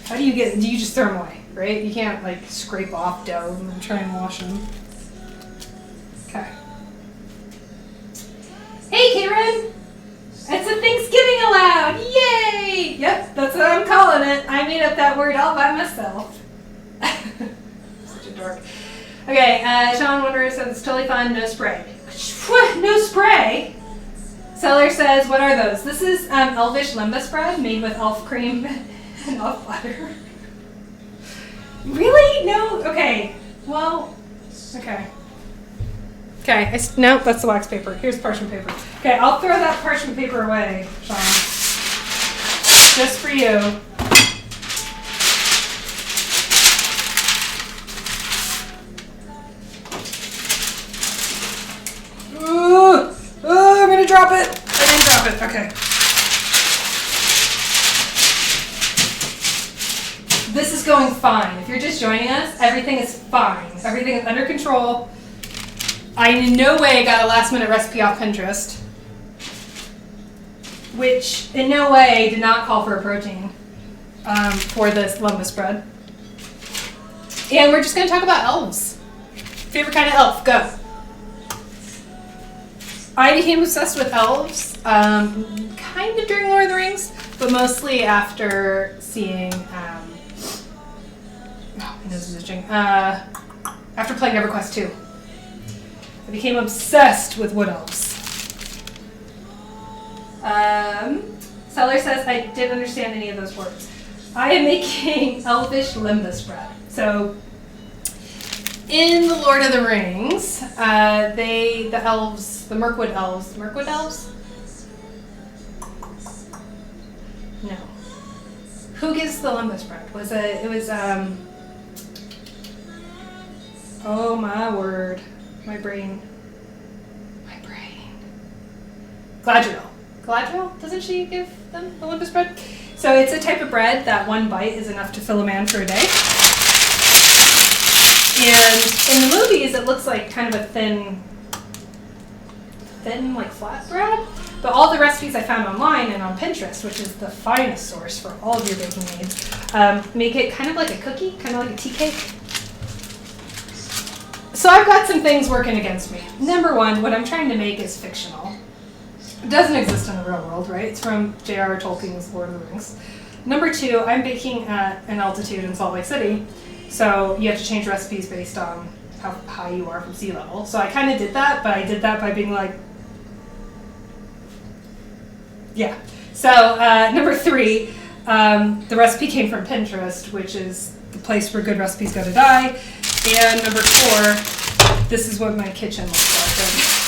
How do you just throw them away, right? You can't, scrape off dough and then try and wash them. Okay. Hey, Karen! It's a Thanksgiving aloud! Yay! Yep, that's what I'm calling it. I made up that word all by myself. Such a dork. Okay, Sean Wonderer says it's totally fun, no spray. No spray? Seller says, what are those? This is Elvish Limbus bread made with elf cream and elf butter. Really? No? Okay. Well, okay. Okay, no, that's the wax paper. Here's parchment paper. Okay, I'll throw that parchment paper away, Sean. Just for you. Ooh, I'm gonna drop it. I didn't drop it, okay. This is going fine. If you're just joining us, everything is fine. Everything is under control. I in no way got a last minute recipe off Pinterest, which in no way did not call for a protein for this Lumbus bread. And we're just going to talk about elves. Favorite kind of elf, go. I became obsessed with elves kind of during Lord of the Rings, but mostly after seeing, after playing EverQuest 2. I became obsessed with wood elves. Seller says I didn't understand any of those words. I am making elvish limbus bread. So, in the Lord of the Rings, the elves, the Mirkwood elves, No. Who gives the limbus bread? Oh my word. My brain. Gladriel. Gladriel? Doesn't she give them Olympus bread? So it's a type of bread that one bite is enough to fill a man for a day. And in the movies, it looks like kind of a thin, like flat bread. But all the recipes I found online and on Pinterest, which is the finest source for all of your baking needs, make it kind of like a cookie, kind of like a tea cake. So I've got some things working against me. Number one, what I'm trying to make is fictional. It doesn't exist in the real world, right? It's from J.R.R. Tolkien's Lord of the Rings. Number two, I'm baking at an altitude in Salt Lake City, so you have to change recipes based on how high you are from sea level. So I kind of did that, but I did that by being like, yeah. So number three, the recipe came from Pinterest, which is the place where good recipes go to die. And number four, this is what my kitchen looks like.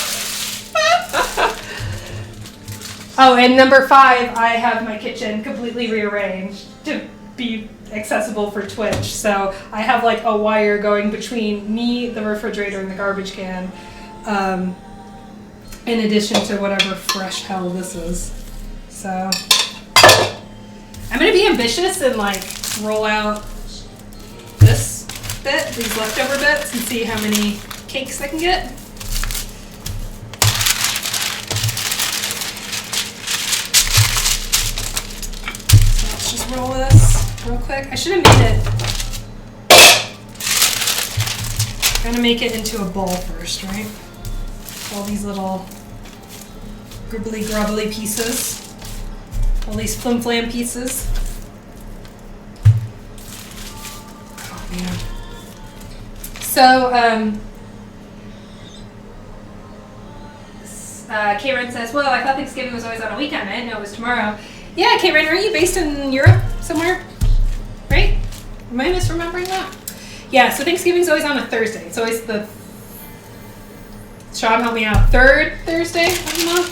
Oh, and number five, I have my kitchen completely rearranged to be accessible for Twitch. So I have like a wire going between me, the refrigerator, and the garbage can, in addition to whatever fresh hell this is. So I'm going to be ambitious and like roll out this bit, these leftover bits, and see how many cakes I can get. Roll this real quick. I should have made it. I'm gonna make it into a ball first, right? All these little gribbly grubbly pieces. All these flim flam pieces. Oh man. So, Karen says, "Whoa, I thought Thanksgiving was always on a weekend. I didn't know it was tomorrow." Yeah, Karen, aren't you based in Europe somewhere? Right? Am I misremembering that? Yeah, so Thanksgiving's always on a Thursday. It's always the, Sean, help me out, third Thursday of the month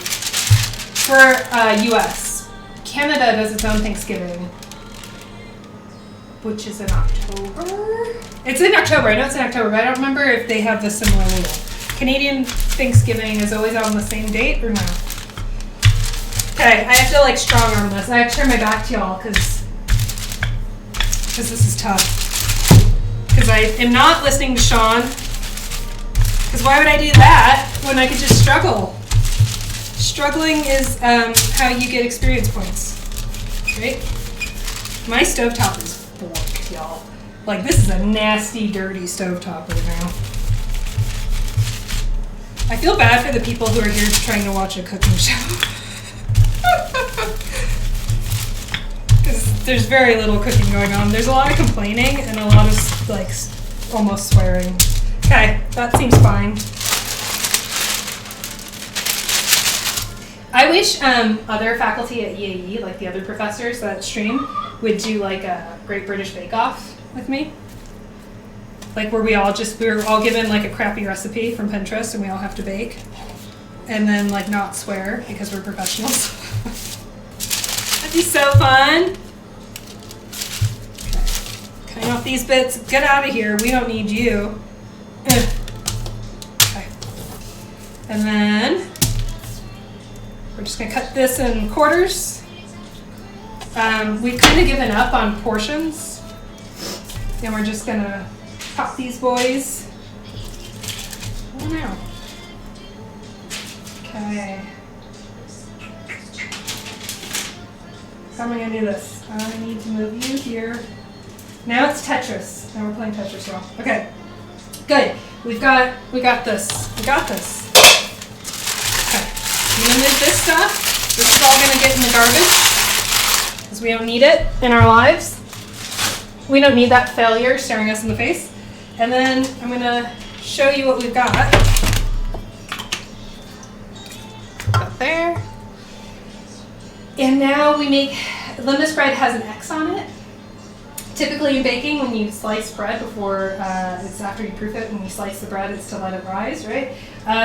for US. Canada does its own Thanksgiving, which is in October. It's in October. I know it's in October, but I don't remember if they have the similar rule. Canadian Thanksgiving is always on the same date or no? Okay, I have to like strong arm this. I have to turn my back to y'all because this is tough. Because I am not listening to Sean. Because why would I do that when I could just struggle? Struggling is how you get experience points, right? My stovetop is forked, y'all. Like this is a nasty, dirty stovetop right now. I feel bad for the people who are here trying to watch a cooking show. Because there's very little cooking going on. There's a lot of complaining and a lot of like almost swearing. Okay, that seems fine. I wish other faculty at EAE, like the other professors that stream, would do like a Great British Bake Off with me. Like where we're all given like a crappy recipe from Pinterest and we all have to bake. And then like not swear because we're professionals. That'd be so fun. Okay. Cutting off these bits. Get out of here. We don't need you. Okay. And then we're just gonna cut this in quarters. We've kind of given up on portions. And we're just gonna pop these boys. Oh no. Okay. How am I gonna do this? I need to move you here. Now it's Tetris. Now we're playing Tetris, y'all. Okay. Good. We got this. We got this. Okay. I'm gonna move this stuff. This is all gonna get in the garbage because we don't need it in our lives. We don't need that failure staring us in the face. And then I'm gonna show you what we've got. Up there. And now we make, limburger bread has an X on it. Typically in baking, when you slice bread before, it's after you proof it, when you slice the bread, it's to let it rise, right?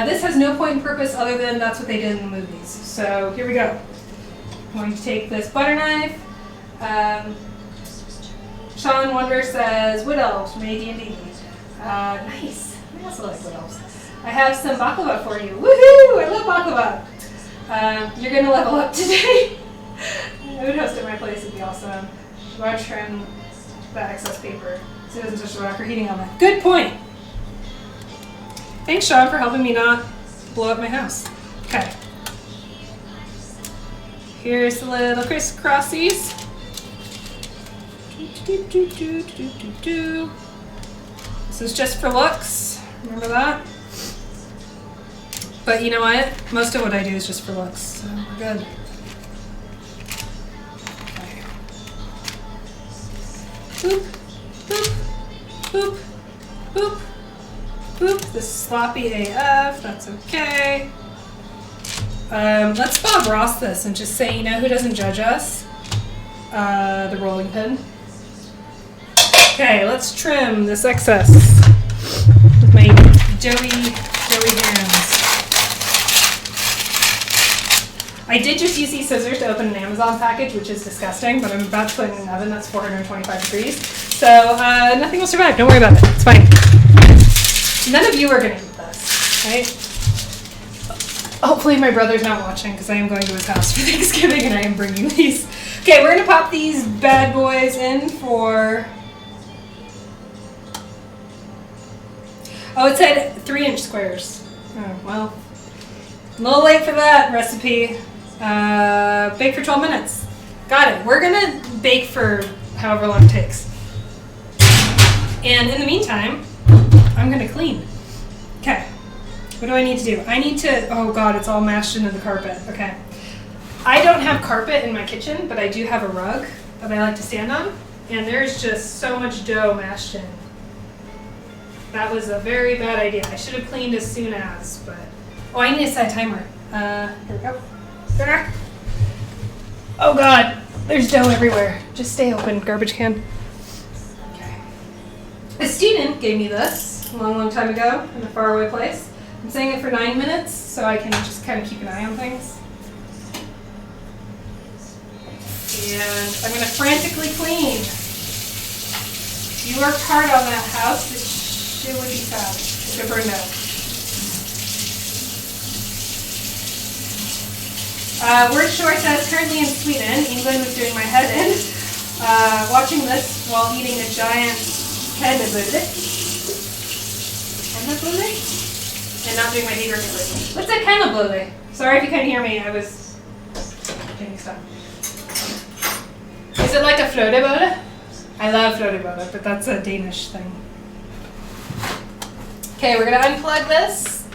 This has no point and purpose other than that's what they did in the movies. So here we go. I'm going to take this butter knife. Sean Wonder says, Wood Elves from AD&D. Nice. I also like wood elves. I have some baklava for you. Woohoo! I love baklava. You're gonna level up today. I would host at my place. It'd be awesome. You want to trim the excess paper so it doesn't touch the rock or heating element. Good point. Thanks, Sean, for helping me not blow up my house. Okay. Here's the little crisscrossies. This is just for looks. Remember that? But you know what? Most of what I do is just for looks, so we're good. Okay. Boop, boop, boop, boop, boop. This is sloppy AF. That's okay. Let's Bob Ross this and just say, you know who doesn't judge us? The rolling pin. Okay, let's trim this excess with my doughy hands. I did just use these scissors to open an Amazon package, which is disgusting, but I'm about to put it in an oven that's 425 degrees. So nothing will survive. Don't worry about it. It's fine. None of you are going to eat this, right? Hopefully my brother's not watching because I am going to his house for Thanksgiving and I am bringing these. Okay, we're going to pop these bad boys in for... Oh, it said 3-inch squares. Oh, well, a little late for that recipe. Bake for 12 minutes. Got it. We're going to bake for however long it takes. And in the meantime, I'm going to clean. Okay. What do I need to do? I need to, oh God, it's all mashed into the carpet. Okay. I don't have carpet in my kitchen, but I do have a rug that I like to stand on. And there's just so much dough mashed in. That was a very bad idea. I should have cleaned as soon as, but... Oh, I need to set a timer. Here we go. There. Oh God, there's dough everywhere. Just stay open, garbage can. Okay. A student gave me this a long time ago in a faraway place. I'm saying it for 9 minutes so I can just kind of keep an eye on things. And I'm going to frantically clean. You worked hard on that house. It would be sad if it burned out. Word Shore says, currently in Sweden, England was doing my head in. Watching this while eating a giant kanelbulle. And not doing my favorite kanelbulle. What's a kanelbulle? Sorry if you couldn't hear me, I was getting stuff. Is it like a flødebolle? I love flødebolle, but that's a Danish thing. Okay, we're going to unplug this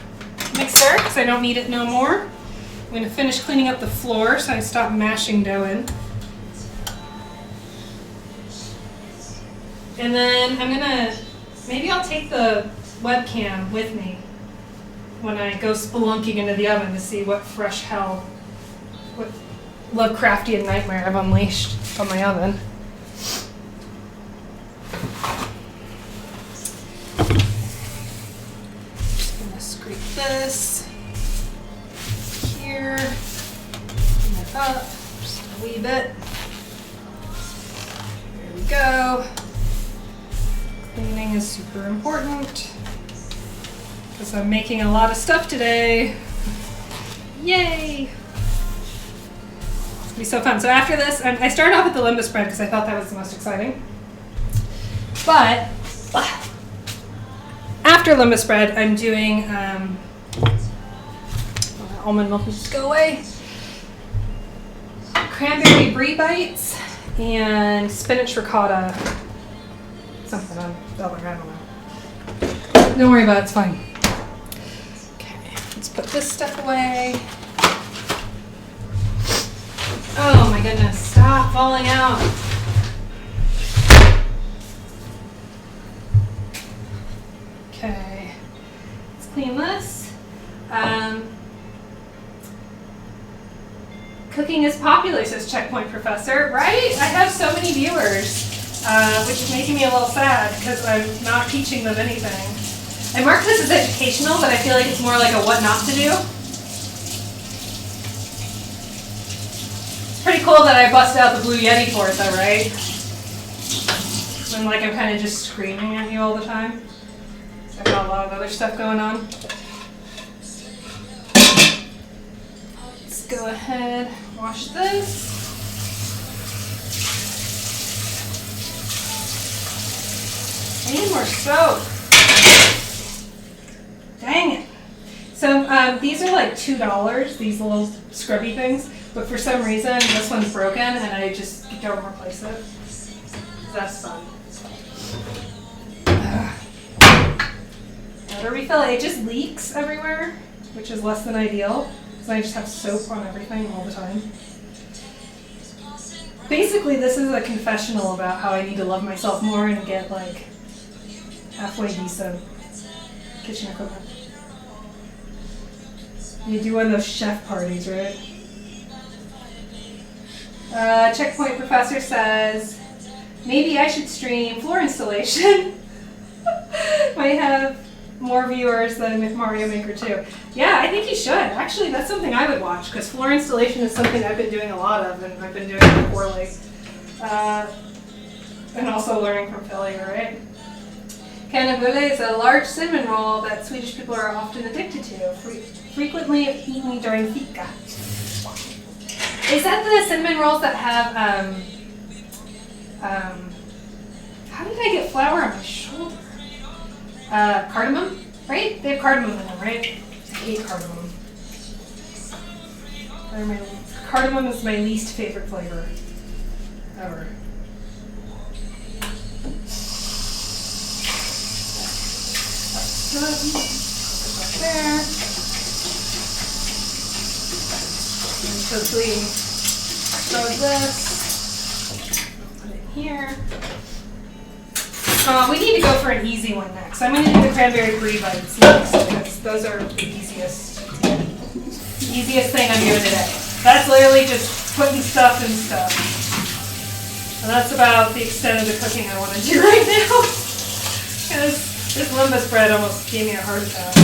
mixer because I don't need it no more. I'm going to finish cleaning up the floor so I stop mashing dough in. And then I'm going to, maybe I'll take the webcam with me when I go spelunking into the oven to see what fresh hell, what Lovecraftian nightmare I've unleashed on my oven. Just gonna scrape this here, bring it up just a wee bit. There we go. Cleaning is super important because I'm making a lot of stuff today. Yay! It's gonna be so fun. So after this, I started off with the limbus spread because I thought that was the most exciting. But after limbus spread, I'm doing almond milk needs to go away. Cranberry brie bites and spinach ricotta. Something on other, I don't know. Don't worry about it, it's fine. Okay, let's put this stuff away. Oh my goodness, stop falling out. Okay, let's clean this. Cooking is popular, says Checkpoint Professor, right? I have so many viewers. Which is making me a little sad because I'm not teaching them anything. I mark this as educational, but I feel like it's more like a what not to do. It's pretty cool that I busted out the Blue Yeti for it though, right? When like I'm kind of just screaming at you all the time. I've got a lot of other stuff going on. Let's go ahead, wash this. I need more soap. Dang it. So these are like $2, these little scrubby things, but for some reason this one's broken and I just don't replace it. That's fun. Water refill, it just leaks everywhere, which is less than ideal, because I just have soap on everything all the time. Basically, this is a confessional about how I need to love myself more and get like halfway decent kitchen equipment. You do one of those chef parties, right? Checkpoint Professor says, maybe I should stream floor installation. Might have more viewers than Mario Maker 2. Yeah, I think you should. Actually, that's something I would watch, because floor installation is something I've been doing a lot of, and I've been doing it poorly. And also learning from failure, right? Cannavule is a large cinnamon roll that Swedish people are often addicted to, frequently eaten during fika. Is that the cinnamon rolls that have, how did I get flour on my shoulder? Cardamom, right? They have cardamom in them, right? I hate cardamom. Cardamom is my least favorite flavor ever. Put it up there. And quickly throw this. Put it here. We need to go for an easy one next. I'm going to do the cranberry brie bites next, because those are the easiest thing I'm doing today. That's literally just putting stuff in stuff. And that's about the extent of the cooking I want to do right now. Because this limbus bread almost gave me a heart attack.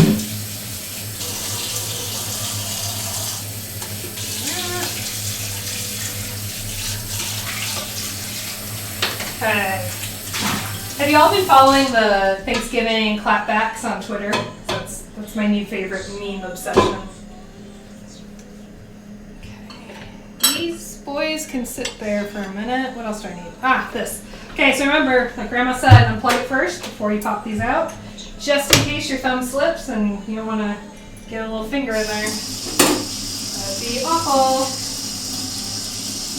Okay. Have you all been following the Thanksgiving clapbacks on Twitter? That's my new favorite meme obsession. Okay. These boys can sit there for a minute. What else do I need? This. Okay, so remember, like Grandma said, unplug it first before you pop these out, just in case your thumb slips and you don't want to get a little finger in there. That'd be awful.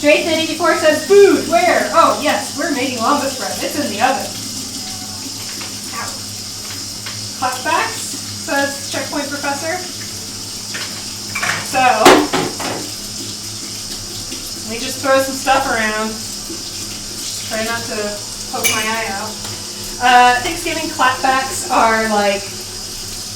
Drake94 says, food, where? Oh, yes, we're making lambus bread. It's in the oven. Ow. Clapbacks, says Checkpoint Professor. So, let me just throw some stuff around. Try not to poke my eye out. Thanksgiving clapbacks are like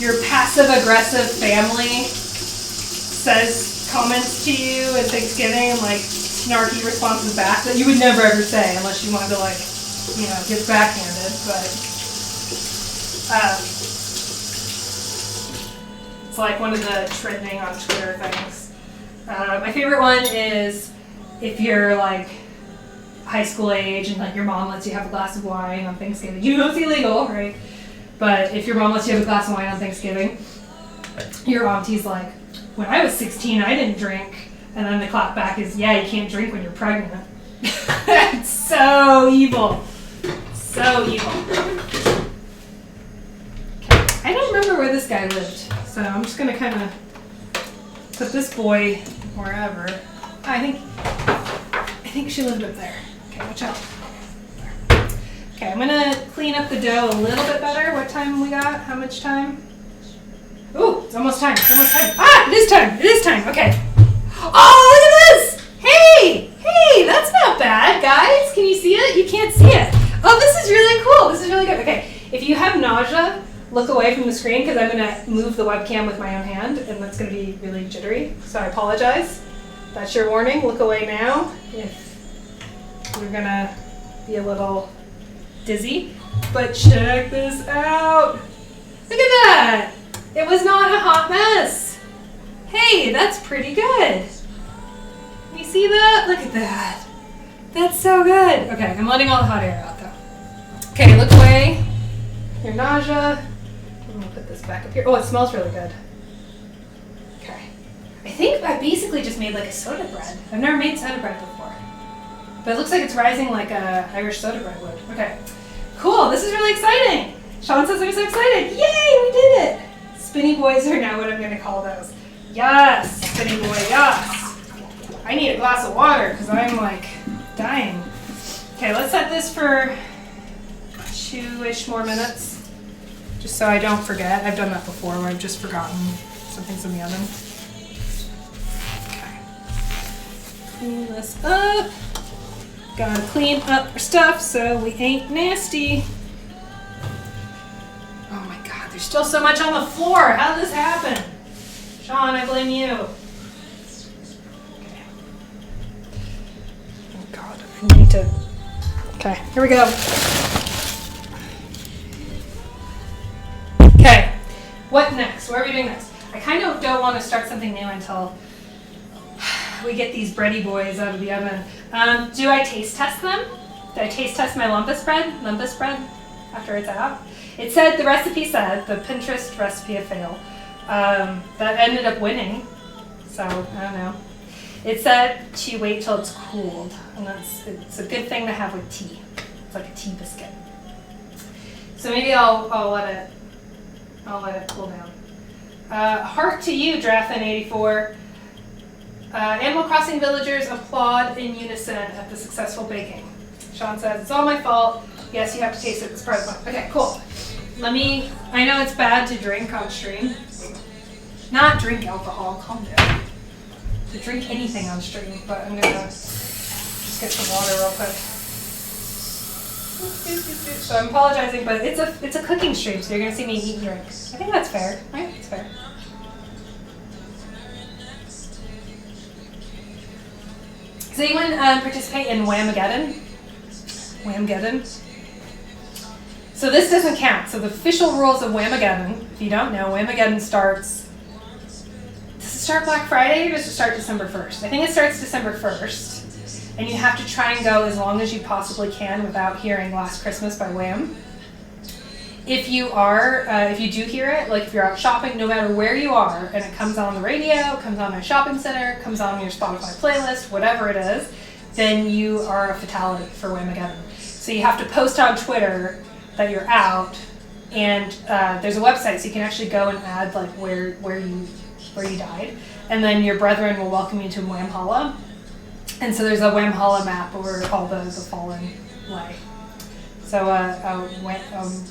your passive-aggressive family says comments to you at Thanksgiving and like snarky responses back that you would never ever say unless you wanted to like, you know, get backhanded. But it's like one of the trending on Twitter things. My favorite one is if you're like high school age and like your mom lets you have a glass of wine on Thanksgiving. You know it's illegal, right? But if your mom lets you have a glass of wine on Thanksgiving, your auntie's like, when I was 16, I didn't drink. And then the clap back is, yeah, you can't drink when you're pregnant. It's so evil. So evil. Okay. I don't remember where this guy lived, so I'm just going to kind of put this boy wherever. I think she lived up there. Okay, watch out. There. Okay, I'm going to clean up the dough a little bit better. What time we got? How much time? Ooh, it's almost time. It's almost time. It is time. It is time. Okay. Oh, look at this! Hey! Hey, that's not bad, guys. Can you see it? You can't see it. Oh, this is really cool. This is really good. Okay, if you have nausea, look away from the screen because I'm going to move the webcam with my own hand, and that's going to be really jittery. So I apologize. That's your warning. Look away now if you're going to be a little dizzy. But check this out. Look at that. It was not a hot mess. Hey, that's pretty good. You see that? Look at that. That's so good. Okay, I'm letting all the hot air out though. Okay, look away. Your nausea. I'm gonna put this back up here. Oh, it smells really good. Okay. I think I basically just made like a soda bread. I've never made soda bread before. But it looks like it's rising like a Irish soda bread would. Okay. Cool, this is really exciting. Sean says I'm so excited. Yay, we did it. Spinny boys are now what I'm gonna call those. Yes, spinny boy, yes. I need a glass of water because I'm like dying. Okay, let's set this for 2-ish more minutes. Just so I don't forget. I've done that before where I've just forgotten something's in the oven. Okay. Clean this up. Gotta clean up our stuff so we ain't nasty. Oh my God, there's still so much on the floor. How did this happen? Sean, I blame you. Okay. Oh God, I need to. Okay, here we go. Okay, what next? What are we doing next? I kind of don't want to start something new until we get these bready boys out of the oven. Do I taste test them? Do I taste test my lumpus bread after it's out? It said, the recipe said, the Pinterest recipe of fail, that ended up winning. So, I don't know. It said to wait till it's cooled, and it's a good thing to have with tea. It's like a tea biscuit. So maybe I'll let it cool down. Heart to you, Draftin84. Animal Crossing villagers applaud in unison at the successful baking. Sean says, it's all my fault. Yes, you have to taste it. It's part of the fun. Okay, cool. I know it's bad to drink on stream. Not drink alcohol, calm down. To drink anything on stream, but I'm gonna just get some water real quick. So I'm apologizing, but it's a cooking stream, so you're gonna see me eat and drink. I think that's fair, right? It's fair. Does anyone participate in Whamageddon? Whamageddon? So this doesn't count. So the official rules of Whamageddon, if you don't know, Whamageddon starts, does it start Black Friday or does it start December 1st? I think it starts December 1st. And you have to try and go as long as you possibly can without hearing Last Christmas by Wham. If you do hear it, like if you're out shopping, no matter where you are, and it comes on the radio, comes on a shopping center, comes on your Spotify playlist, whatever it is, then you are a fatality for Whamageddon. So you have to post on Twitter that you're out, and there's a website so you can actually go and add like where you died, and then your brethren will welcome you to Whamhalla. And so there's a Whamhalla map where all the fallen lay. So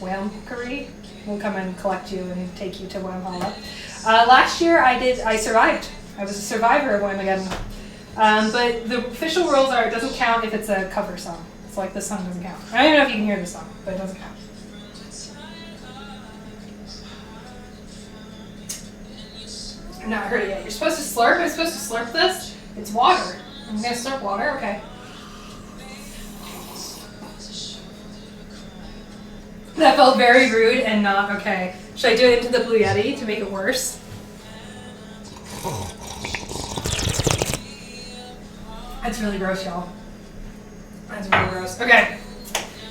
Whamkery will come and collect you and take you to Whamhalla. Last year I survived. I was a survivor of Whamageddon. But the official rules are it doesn't count if it's a cover song. It's like this song doesn't count. I don't even know if you can hear this song, but it doesn't count. I've not heard it yet. You're supposed to slurp? I'm supposed to slurp this? It's water. I'm gonna slurp water? Okay. That felt very rude and not okay. Should I do it into the Blue Yeti to make it worse? That's really gross, y'all. That's really gross. Okay.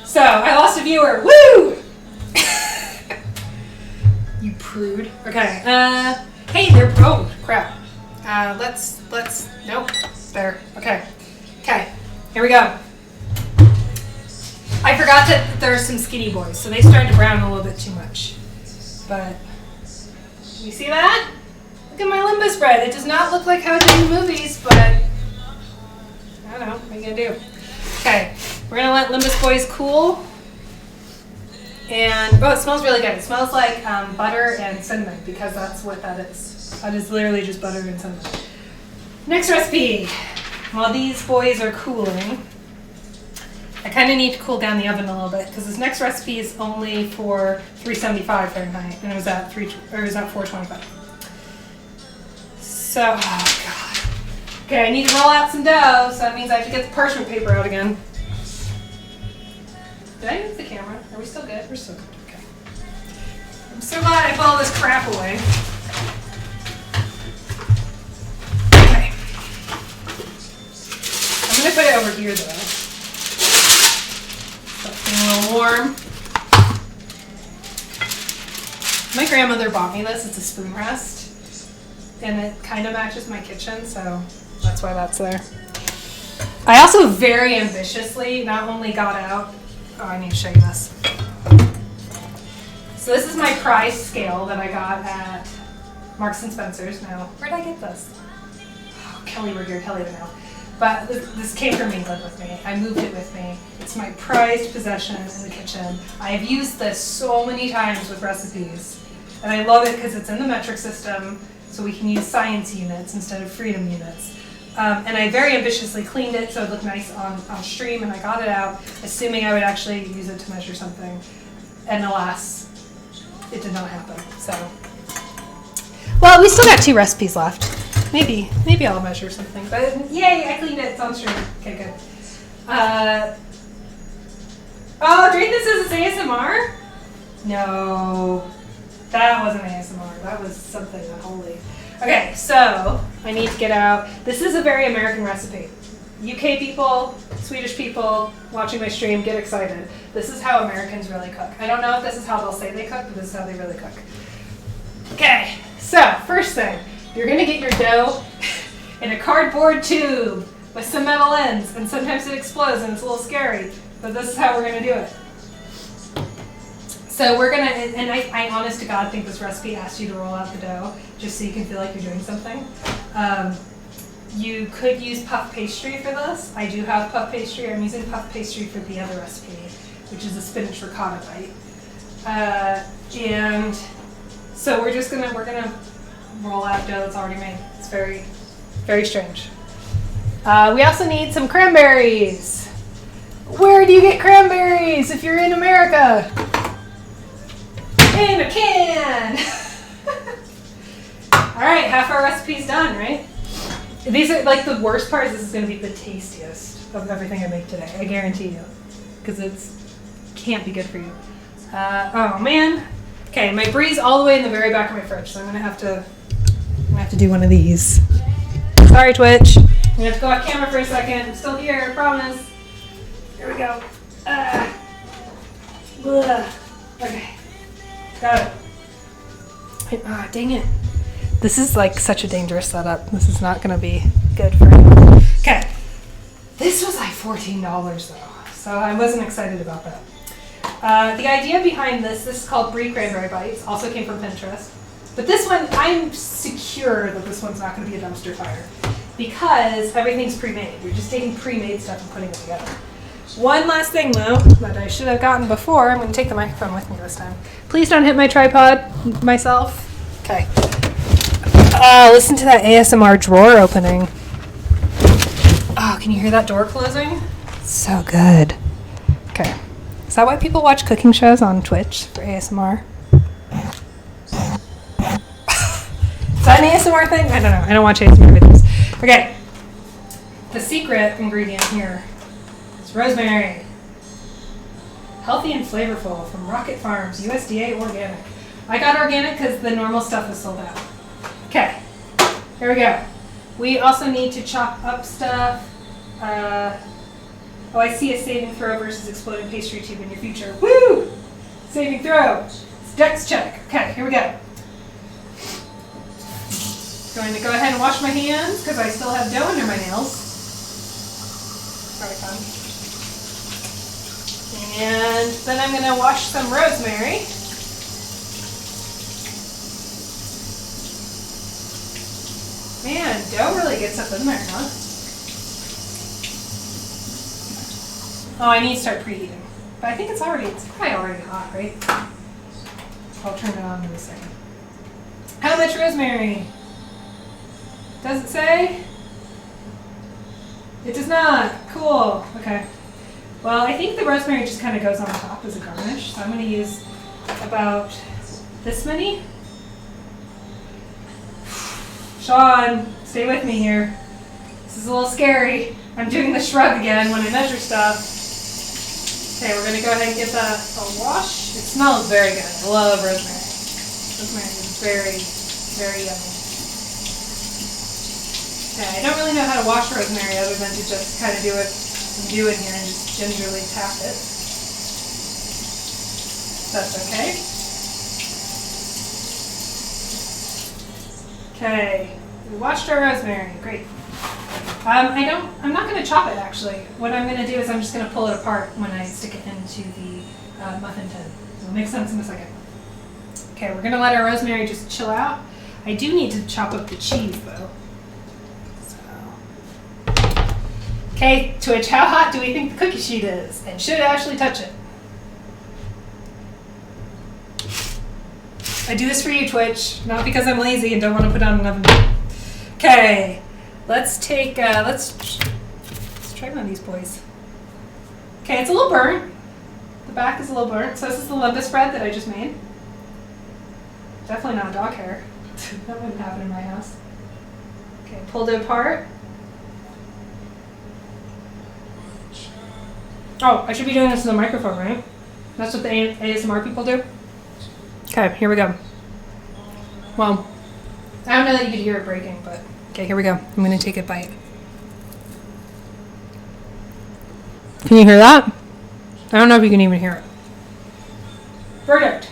So, I lost a viewer. Woo! You prude. Okay. Hey, they're, oh, crap. Nope. There. Okay. Okay. Here we go. I forgot that there are some skinny boys, so they started to brown a little bit too much. But, you see that? Look at my limbus bread. It does not look like how it did in the movies, but I don't know. What are you gonna do? Okay. We're gonna let limbus boys cool. And, oh, it smells really good. It smells like butter and cinnamon, because that's what that is. That is literally just butter and cinnamon. Next recipe. While these boys are cooling, I kind of need to cool down the oven a little bit because this next recipe is only for 375 Fahrenheit, and it was at 425. So, oh God. Okay, I need to roll out some dough, so that means I have to get the parchment paper out again. Did I move the camera? Are we still good? We're still good. Okay. I'm so glad I put all this crap away. Okay. I'm gonna put it over here though. It's getting a little warm. My grandmother bought me this. It's a spoon rest. And it kind of matches my kitchen, so that's why that's there. I also very ambitiously not only got out, I need to show you this. So this is my prize scale that I got at Marks and Spencer's. Now, where'd I get this? Oh, Kelly were here, Kelly would know. But this came from England with me. I moved it with me. It's my prized possession in the kitchen. I have used this so many times with recipes. And I love it because it's in the metric system, so we can use science units instead of freedom units. And I very ambitiously cleaned it so it looked nice on stream, and I got it out, assuming I would actually use it to measure something. And alas, it did not happen. So, well, we still got 2 recipes left. Maybe I'll measure something. But yay, I cleaned it. It's on stream. Okay, good. Oh, Drayton says it's ASMR? No, that wasn't ASMR. That was something unholy. Okay, so I need to get out. This is a very American recipe. UK people, Swedish people watching my stream, get excited. This is how Americans really cook. I don't know if this is how they'll say they cook, but this is how they really cook. Okay, so first thing, you're gonna get your dough in a cardboard tube with some metal ends, and sometimes it explodes and it's a little scary, but this is how we're gonna do it. So we're gonna, and I honest to God think this recipe asks you to roll out the dough just so you can feel like you're doing something. You could use puff pastry for this. I do have puff pastry. I'm using puff pastry for the other recipe, which is a spinach ricotta bite. And so we're gonna roll out dough that's already made. It's very, very strange. We also need some cranberries. Where do you get cranberries if you're in America? In a can! Alright, half our recipe's done, right? These are, like, the worst part is this is going to be the tastiest of everything I make today. I guarantee you. Because it's can't be good for you. Oh, man. Okay, my brie's all the way in the very back of my fridge, so I'm going to have to do one of these. Sorry, Twitch. I'm going to have to go off camera for a second. I'm still here, I promise. Here we go. Okay. Got it. Ah, dang it. This is like such a dangerous setup. This is not going to be good for anyone. Okay. This was like $14 though, so I wasn't excited about that. The idea behind this is called Brie Cranberry Bites, also came from Pinterest. But this one, I'm secure that this one's not going to be a dumpster fire because everything's pre-made. You're just taking pre-made stuff and putting it together. One last thing though, that I should have gotten before. I'm going to take the microphone with me this time. Please don't hit my tripod myself. Okay. Listen to that ASMR drawer opening. Oh, can you hear that door closing? So good. Okay. Is that why people watch cooking shows on Twitch for ASMR? Is that an ASMR thing? I don't know. I don't watch ASMR videos. Okay. The secret ingredient here is rosemary. Healthy and flavorful from Rocket Farms, USDA organic. I got organic because the normal stuff was sold out. Okay, here we go. We also need to chop up stuff. Oh, I see a saving throw versus exploding pastry tube in your future. Woo! Saving throw. It's Dex check. Okay, here we go. Going to go ahead and wash my hands because I still have dough under my nails. Probably fun. And then I'm going to wash some rosemary. Man, dough really gets up in there, huh? Oh, I need to start preheating. But I think it's probably already hot, right? I'll turn it on in a second. How much rosemary? Does it say? It does not. Cool. Okay. Well, I think the rosemary just kind of goes on top as a garnish. So I'm going to use about this many. Sean, stay with me here. This is a little scary. I'm doing the shrug again when I measure stuff. Okay, we're going to go ahead and give that a wash. It smells very good. I love rosemary. Rosemary is very, very yummy. Okay, I don't really know how to wash rosemary other than to just kind of do it here and just gingerly tap it. That's okay. Okay, we washed our rosemary. Great. I'm not going to chop it actually. What I'm going to do is I'm just going to pull it apart when I stick it into the muffin tin. It'll make sense in a second. Okay, we're going to let our rosemary just chill out. I do need to chop up the cheese though. So. Okay, Twitch, how hot do we think the cookie sheet is? And should Ashley touch it? I do this for you, Twitch, not because I'm lazy and don't want to put on an oven. Okay, let's take, let's try one of these boys. Okay, it's a little burnt. The back is a little burnt. So this is the lembas bread that I just made. Definitely not dog hair. That wouldn't happen in my house. Okay, pulled it apart. Oh, I should be doing this in the microphone, right? That's what the ASMR people do? Okay, here we go. Well, I don't know that you could hear it breaking, but okay, here we go. I'm going to take a bite. Can you hear that? I don't know if you can even hear it. Verdict.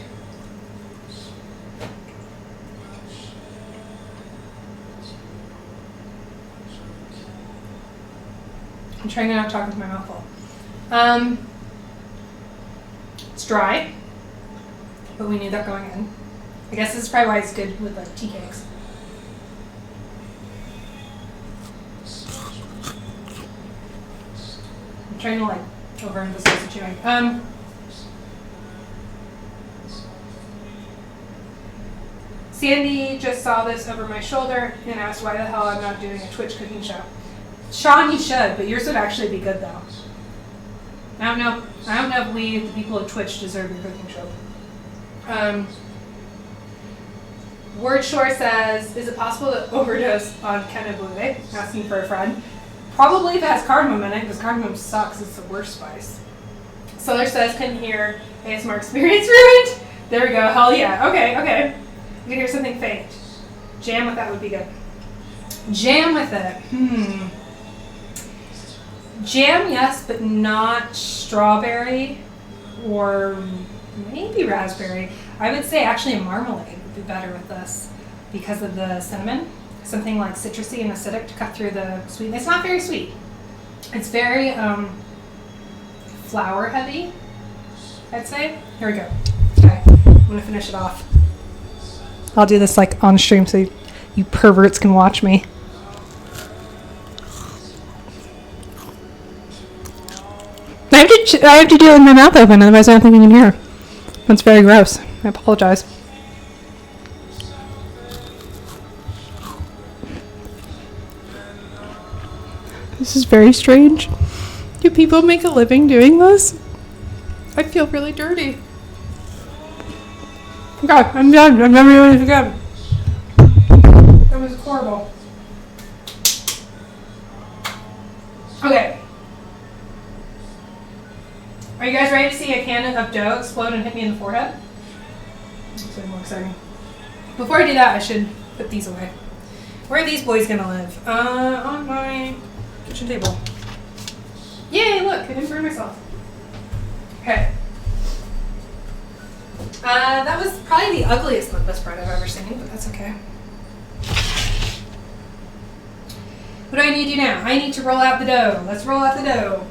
I'm trying to not talk with my mouth full. It's dry, but we knew that going in. I guess this is probably why it's good with like tea cakes. I'm trying to like overemphasize the chewing. Sandy just saw this over my shoulder and asked why the hell I'm not doing a Twitch cooking show. Sean, you should, but yours would actually be good though. I don't know if we, the people of Twitch, deserve your cooking show. Word Shore says, is it possible to overdose on Kenna Blue? Asking for a friend. Probably if it has cardamom in it, because cardamom sucks. It's the worst spice. Solar says, couldn't hear ASMR experience ruined. There we go. Hell yeah. Okay. You can hear something faint. Jam with that would be good. Jam with it. Jam, yes, but not strawberry or maybe raspberry. I would say actually a marmalade would be better with this because of the cinnamon. Something like citrusy and acidic to cut through the sweetness. It's not very sweet. It's very flour heavy, I'd say. Here we go. Okay, I'm gonna finish it off. I'll do this like on stream so you perverts can watch me. I have to do it with my mouth open, otherwise I don't think you can hear. That's very gross. I apologize. This is very strange. Do people make a living doing this? I feel really dirty. Okay, I'm done. I'm never doing it again. That was horrible. Okay. Are you guys ready to see a can of dough explode and hit me in the forehead? That's way more exciting. Before I do that, I should put these away. Where are these boys gonna live? On my kitchen table. Yay, look, I didn't burn myself. Okay. That was probably the ugliest lembas bread I've ever seen, but that's okay. What do I need to do now? I need to roll out the dough. Let's roll out the dough.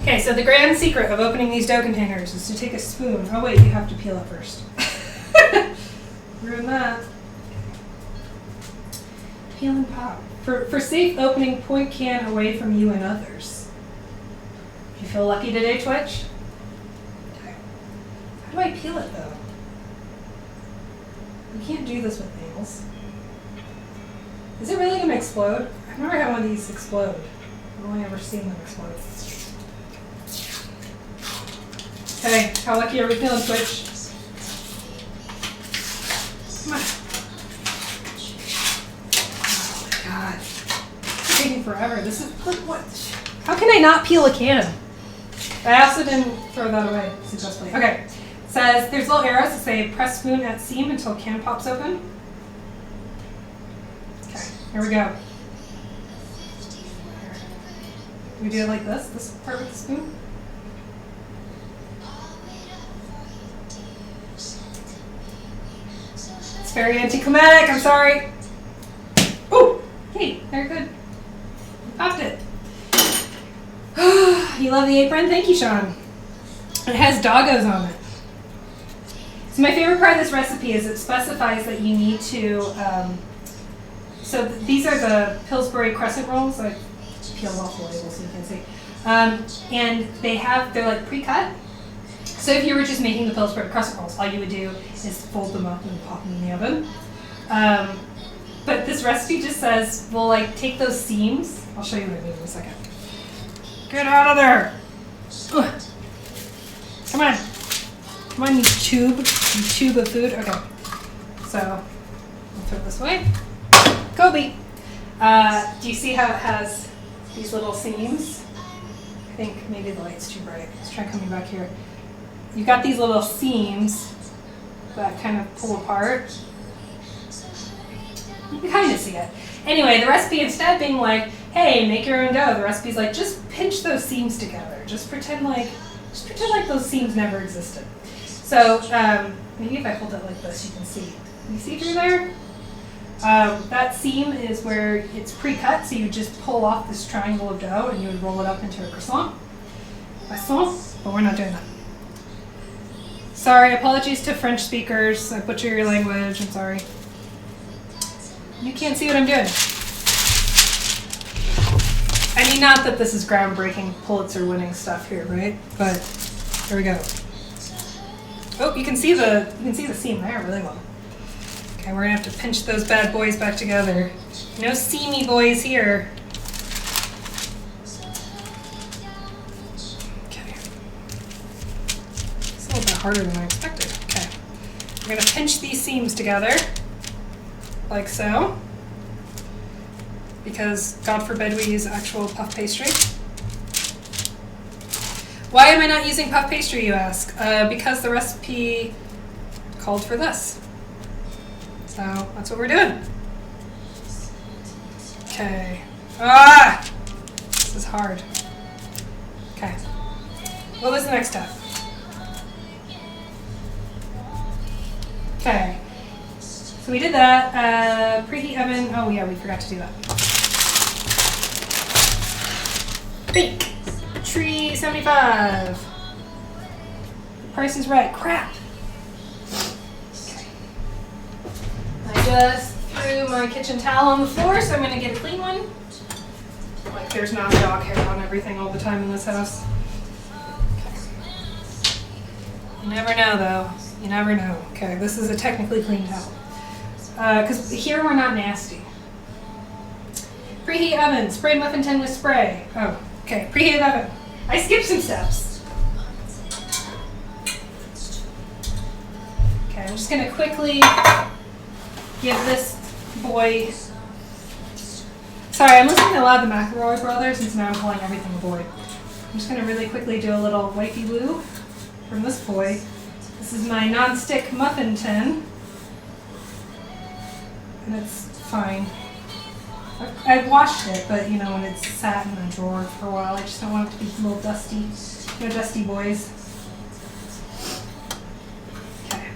Okay, so the grand secret of opening these dough containers is to take a spoon. Oh wait, you have to peel it first. Ruin that. Peel and pop. For safe opening, point can away from you and others. Do you feel lucky today, Twitch? Okay. How do I peel it though? You can't do this with nails. Is it really going to explode? I've never had one of these explode. I've only ever seen them explode. Okay, how lucky are we feeling, Twitch? Come on. Oh my god. It's taking forever. This is, look what? How can I not peel a can? I also didn't throw that away successfully. Okay, it says there's little arrows that say press spoon at seam until can pops open. Okay, here we go. We do it like this part with the spoon. It's very anticlimactic, I'm sorry. Oh, hey, very good. Popped it. You love the apron? Thank you, Sean. It has doggos on it. So my favorite part of this recipe is it specifies that you need to, these are the Pillsbury crescent rolls. I peeled off the label so you can see. And they're like pre-cut. So if you were just making the Pillsbury crescent rolls, all you would do is fold them up and pop them in the oven. But this recipe just says, we'll like take those seams. I'll show you what I mean in a second. Get out of there. Ugh. Come on. Come on, you tube of food. Okay. So, I'll throw this away. Kobe. Do you see how it has these little seams? I think maybe the light's too bright. Let's try coming back here. You've got these little seams that kind of pull apart. You can kind of see it. Anyway, the recipe, instead of being like, hey, make your own dough, the recipe's like, just pinch those seams together. Just pretend like those seams never existed. So maybe if I hold it like this, you can see. Can you see through there? That seam is where it's pre-cut, so you just pull off this triangle of dough and you would roll it up into a croissant. But we're not doing that. Sorry, apologies to French speakers. I butcher your language, I'm sorry. You can't see what I'm doing. I mean, not that this is groundbreaking Pulitzer-winning stuff here, right? But here we go. Oh, you can see the seam there really well. Okay, we're gonna have to pinch those bad boys back together. No seamy boys here. Okay. It's a little bit harder than I expected. Okay. We're gonna pinch these seams together, like so. Because, God forbid, we use actual puff pastry. Why am I not using puff pastry, you ask? Because the recipe called for this. So, that's what we're doing. Okay. Ah! This is hard. Okay. What was the next step? Okay. So we did that. Preheat oven. Oh yeah, we forgot to do that. Bake. 375. The price is right. Crap. Okay. I just threw my kitchen towel on the floor, so I'm going to get a clean one. Like there's not dog hair on everything all the time in this house. Okay. You never know, though. You never know. Okay, this is a technically clean towel. Because here we're not nasty. Preheat oven. Spray muffin tin with spray. Oh, okay. Preheated oven. I skipped some steps. Okay, I'm just going to quickly give this boy... Sorry, I'm listening to a lot of the McElroy brothers, and so now I'm calling everything a boy. I'm just going to really quickly do a little wifey woo from this boy. This is my non-stick muffin tin. And it's fine. I've washed it, but you know, when it's sat in a drawer for a while, I just don't want it to be a little dusty. No dusty boys. Okay.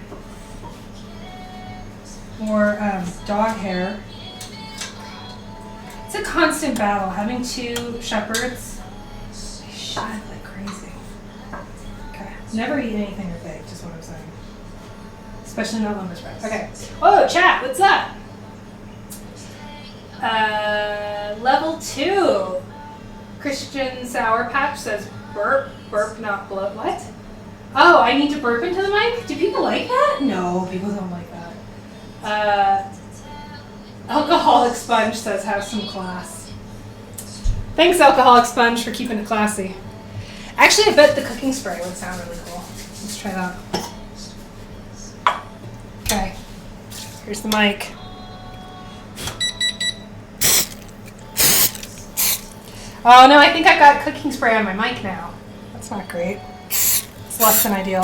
Or dog hair. It's a constant battle. Having two shepherds, they shed like crazy. Okay. Never eat anything or baked, is what I'm saying. Especially not lumber spread. Okay. Oh, chat, what's up? Level 2. Christian Sour Patch says burp, burp, not blow. What? Oh, I need to burp into the mic? Do people like that? No, people don't like that. Alcoholic Sponge says have some class. Thanks, Alcoholic Sponge, for keeping it classy. Actually, I bet the cooking spray would sound really cool. Let's try that. Okay. Here's the mic. Oh no, I think I've got cooking spray on my mic now. That's not great. It's less than ideal.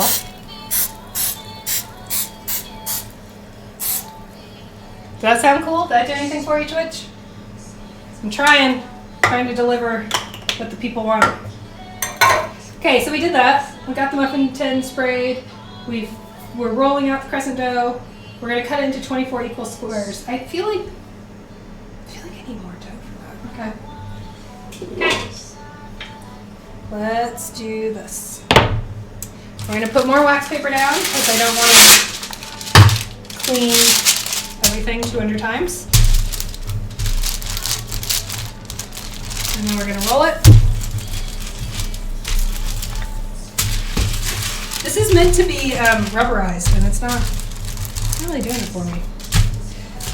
Does that sound cool? Did I do anything for you, Twitch? I'm trying to deliver what the people want. Okay, so we did that. We got the muffin tin sprayed. We're rolling out the crescent dough. We're going to cut into 24 equal squares. I feel like I need more dough for that. Okay. Let's do this. We're going to put more wax paper down because I don't want to clean everything 200 times. And then we're going to roll it. This is meant to be rubberized, and it's not really doing it for me.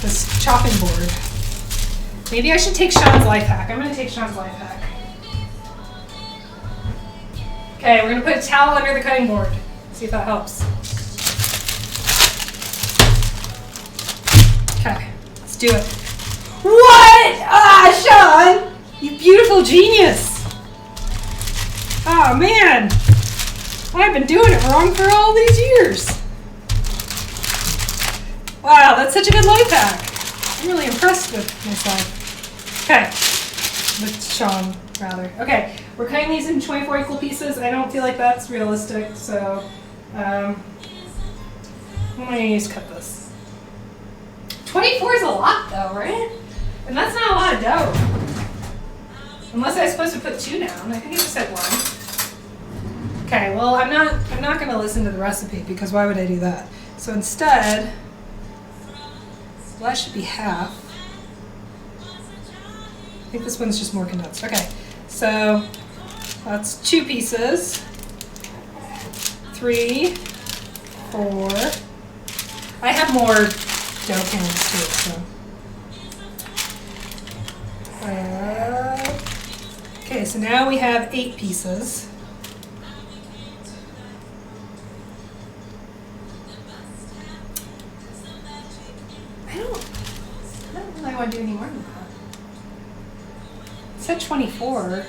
This chopping board. Maybe I should take Sean's life hack. I'm going to take Sean's life hack. Okay, we're going to put a towel under the cutting board. See if that helps. Okay, let's do it. What? Ah, Sean! You beautiful genius! Oh, man! I've been doing it wrong for all these years. Wow, that's such a good life hack. I'm really impressed with myself. Okay, with Sean, rather. Okay, we're cutting these in 24 equal pieces. I don't feel like that's realistic, so I'm going to use cut this. 24 is a lot, though, right? And that's not a lot of dough. Unless I was supposed to put 2 down. I think I just said 1. Okay, well, I'm not going to listen to the recipe because why would I do that? So instead, well, that should be half. I think this one's just more condensed. Okay, so that's 2 pieces. 3, 4. I have more dough cans too, so. Okay, so now we have 8 pieces. I don't really want to do any more than that. It said 24.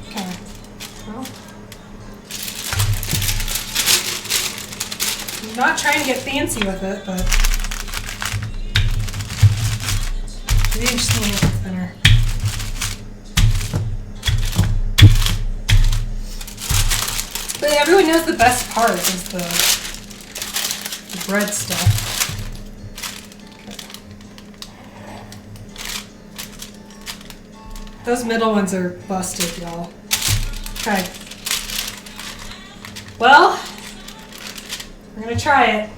Okay. Well, I'm not trying to get fancy with it, but maybe I'm just a little bit thinner. But everyone knows the best part is the bread stuff. Those middle ones are busted, y'all. Okay. Well, we're gonna try it.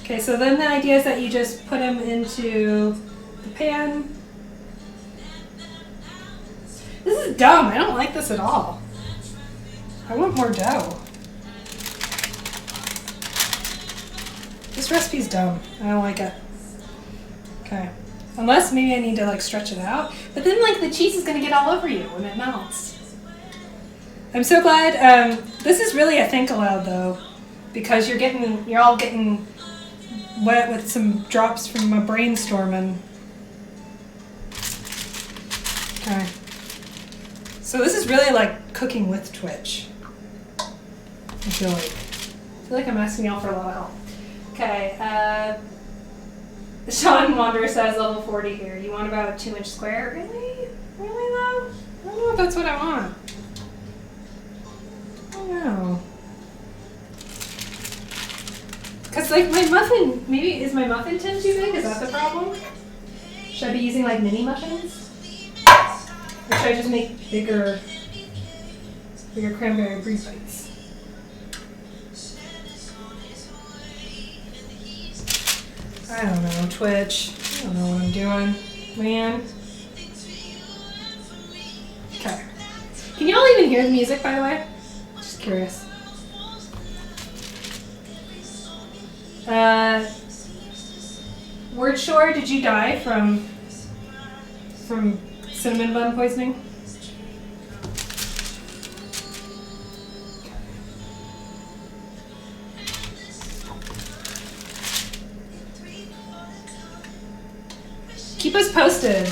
Okay, so then the idea is that you just put them into the pan. This is dumb. I don't like this at all. I want more dough. This recipe's dumb. I don't like it. Okay. Unless maybe I need to like stretch it out. But then like the cheese is gonna get all over you when it melts. I'm so glad. This is really a think aloud though, because you're all getting wet with some drops from my brainstorming. Okay. So this is really like cooking with Twitch. I feel like I'm asking y'all for a lot of help. Okay. Sean Wanderer says level 40 here. You want about a 2-inch square? Really? Really though? I don't know if that's what I want. I don't know. Cause like my muffin, maybe is my muffin tin too big? Is that the problem? Should I be using like mini muffins? Or should I just make bigger cranberry brie bites? I don't know, Twitch. I don't know what I'm doing, man. Okay. Can y'all even hear the music, by the way? Just curious. Word Shore, did you die from cinnamon bun poisoning? Keep us posted.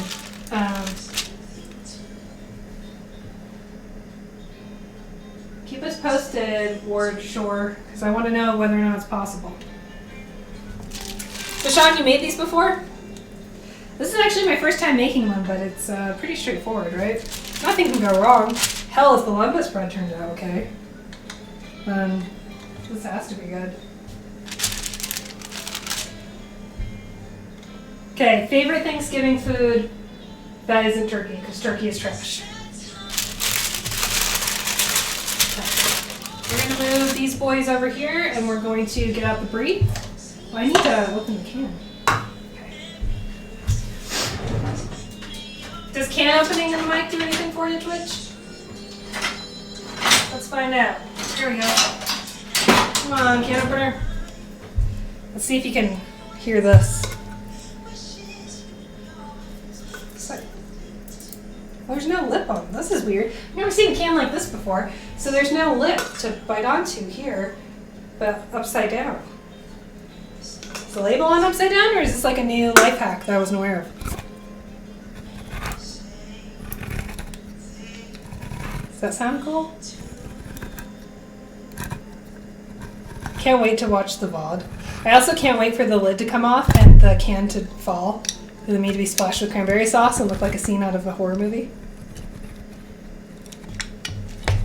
Keep us posted, Ward Shore, because I want to know whether or not it's possible. So Sean, you made these before? This is actually my first time making one, but it's pretty straightforward, right? Nothing can go wrong. Hell, if the lumpus bread turns out okay. This has to be good. Okay, favorite Thanksgiving food that isn't turkey, because turkey is trash. Okay. We're going to move these boys over here, and we're going to get out the brie. Oh, I need to open the can. Okay. Does can opening in the mic do anything for you, Twitch? Let's find out. Here we go. Come on, can opener. Let's see if you can hear this. There's no lip on. This is weird. I've never seen a can like this before. So there's no lip to bite onto here, but upside down. Is the label on upside down, or is this like a new life hack that I wasn't aware of? Does that sound cool? Can't wait to watch the VOD. I also can't wait for the lid to come off and the can to fall. And me to be splashed with cranberry sauce and look like a scene out of a horror movie.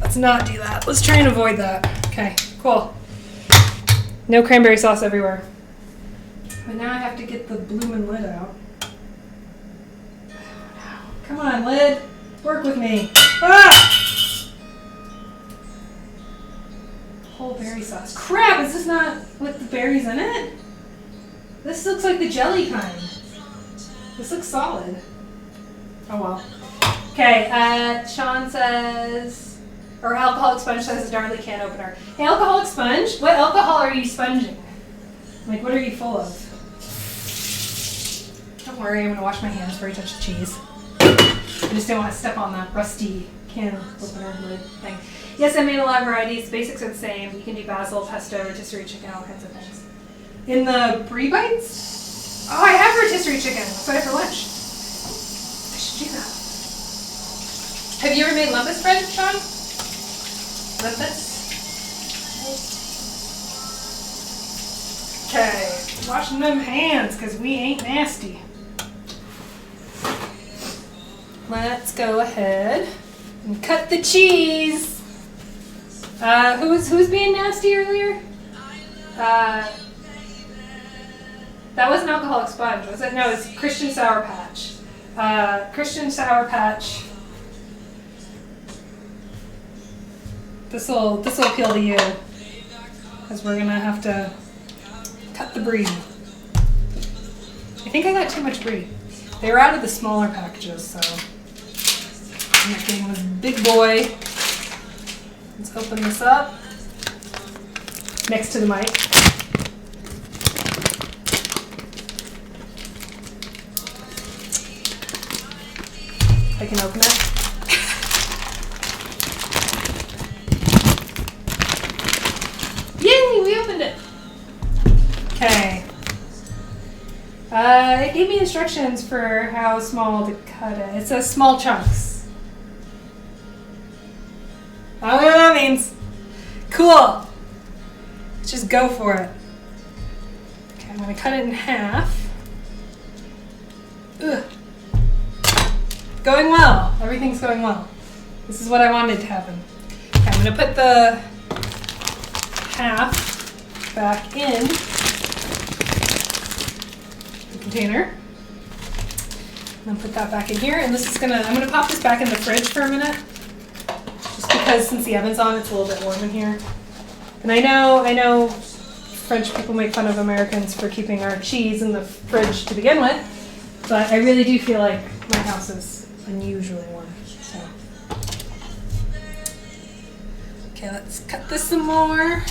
Let's not do that. Let's try and avoid that. Okay, cool. No cranberry sauce everywhere. But now I have to get the bloomin' lid out. Come on, lid. Work with me. Ah! Whole berry sauce. Crap, is this not with the berries in it? This looks like the jelly kind. This looks solid. Oh well. Okay, Sean says, or Alcoholic Sponge says a gnarly can opener. Hey, Alcoholic Sponge, what alcohol are you sponging? Like, what are you full of? Don't worry, I'm gonna wash my hands before I touch the cheese. I just don't want to step on that rusty can opener lid thing. Yes, I made a lot of varieties. The basics are the same. You can do basil, pesto, rotisserie chicken, all kinds of things. In the brie bites? Oh, I have rotisserie chicken. That's what I had for lunch. I should do that. Have you ever made lumpus bread, Sean? Lumpus? Okay. Washing them hands, because we ain't nasty. Let's go ahead and cut the cheese. Who was being nasty earlier? That wasn't Alcoholic Sponge, was it? No, it's Christian Sour Patch. Christian Sour Patch. This'll appeal to you, because we're gonna have to cut the brie. I think I got too much brie. They were out of the smaller packages, so I'm not getting this big boy. Let's open this up next to the mic. I can open it. Yay, we opened it. Okay. It gave me instructions for how small to cut it. It says small chunks. I don't know what that means. Cool. Let's just go for it. Okay, I'm going to cut it in half. Ugh. Going well. Everything's going well. This is what I wanted to happen. Okay, I'm going to put the half back in the container. And then put that back in here. And this is I'm gonna pop this back in the fridge for a minute. Just because since the oven's on, it's a little bit warm in here. And I know French people make fun of Americans for keeping our cheese in the fridge to begin with, but I really do feel like my house is unusually warm. So. Okay, let's cut this some more.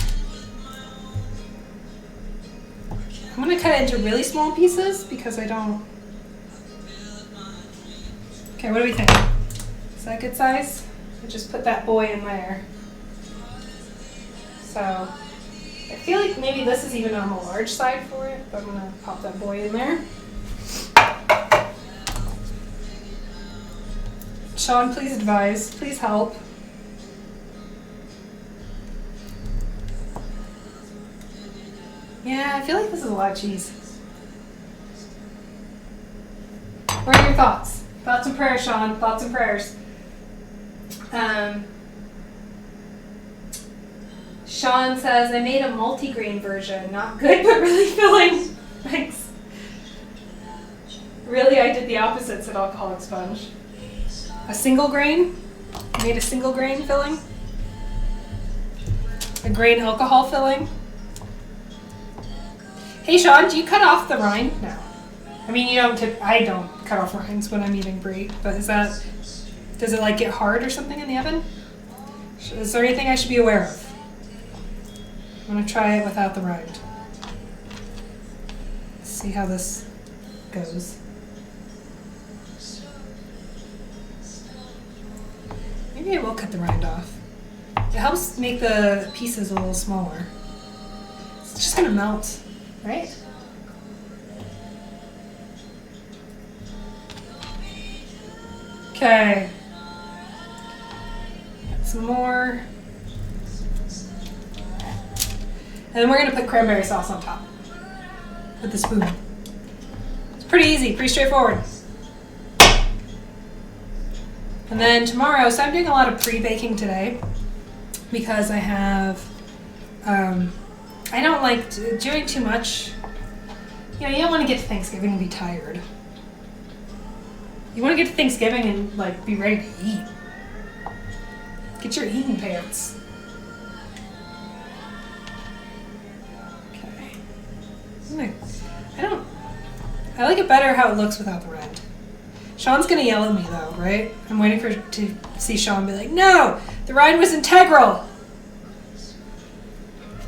I'm going to cut it into really small pieces because I don't... Okay, what do we think? Is that a good size? I just put that boy in there. So, I feel like maybe this is even on the large side for it, but I'm going to pop that boy in there. Sean, please advise. Please help. Yeah, I feel like this is a lot of cheese. What are your thoughts? Thoughts and prayers, Sean. Thoughts and prayers. Sean says, I made a multi-grain version. Not good, but really filling. Thanks. Really, I did the opposite, said Alcoholic Sponge. A single grain? You made a single grain filling? A grain alcohol filling? Hey Sean, do you cut off the rind? No. I mean, you don't I don't cut off rinds when I'm eating brie, but does it like get hard or something in the oven? Is there anything I should be aware of? I'm gonna try it without the rind. See how this goes. Maybe I will cut the rind off. It helps make the pieces a little smaller. It's just gonna melt, right? Okay. Got some more. And then we're gonna put cranberry sauce on top with the spoon. It's pretty easy, pretty straightforward. And then tomorrow, so I'm doing a lot of pre-baking today because I have, I don't like doing too much. You know, you don't want to get to Thanksgiving and be tired. You want to get to Thanksgiving and like be ready to eat. Get your eating pants. Okay. I like it better how it looks without the rind. Sean's gonna yell at me though, right? I'm waiting to see Sean be like, no, the rind was integral.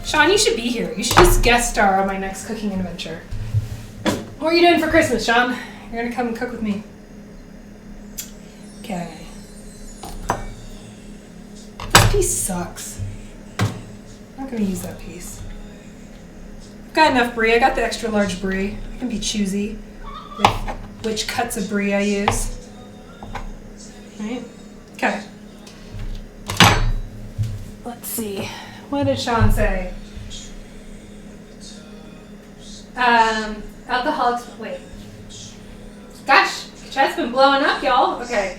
Sean, you should be here. You should just guest star on my next cooking adventure. What are you doing for Christmas, Sean? You're gonna come and cook with me. Okay. This piece sucks. I'm not gonna use that piece. I've got enough brie. I got the extra large brie. I can be choosy with which cuts of brie I use. Right? Okay. Let's see. What did Sean say? Alcoholics. Wait. Gosh, chat's been blowing up, y'all. Okay.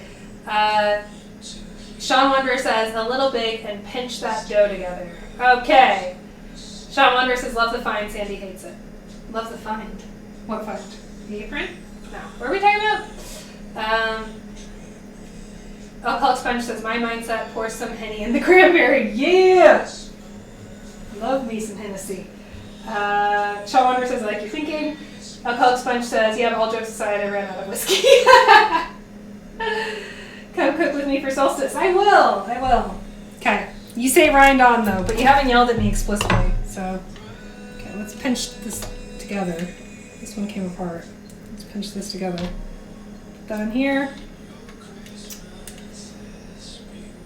Sean Wonder says a little big and pinch that dough together. Okay. Sean Wonder says love the find. Sandy hates it. Love the find. What find? The apron? No. What are we talking about? Alcoholic Sponge says my mindset, pour some Henny in the cranberry. Yeah! Love me some Hennessy. Sean Wonder says I like your thinking. Alcoholic Sponge says, yeah, but all jokes aside, I ran out of whiskey. Come cook with me for solstice. I will. Okay. You say rind on though, but you haven't yelled at me explicitly. So, okay, let's pinch this together. This one came apart. Let's pinch this together. Put that in here.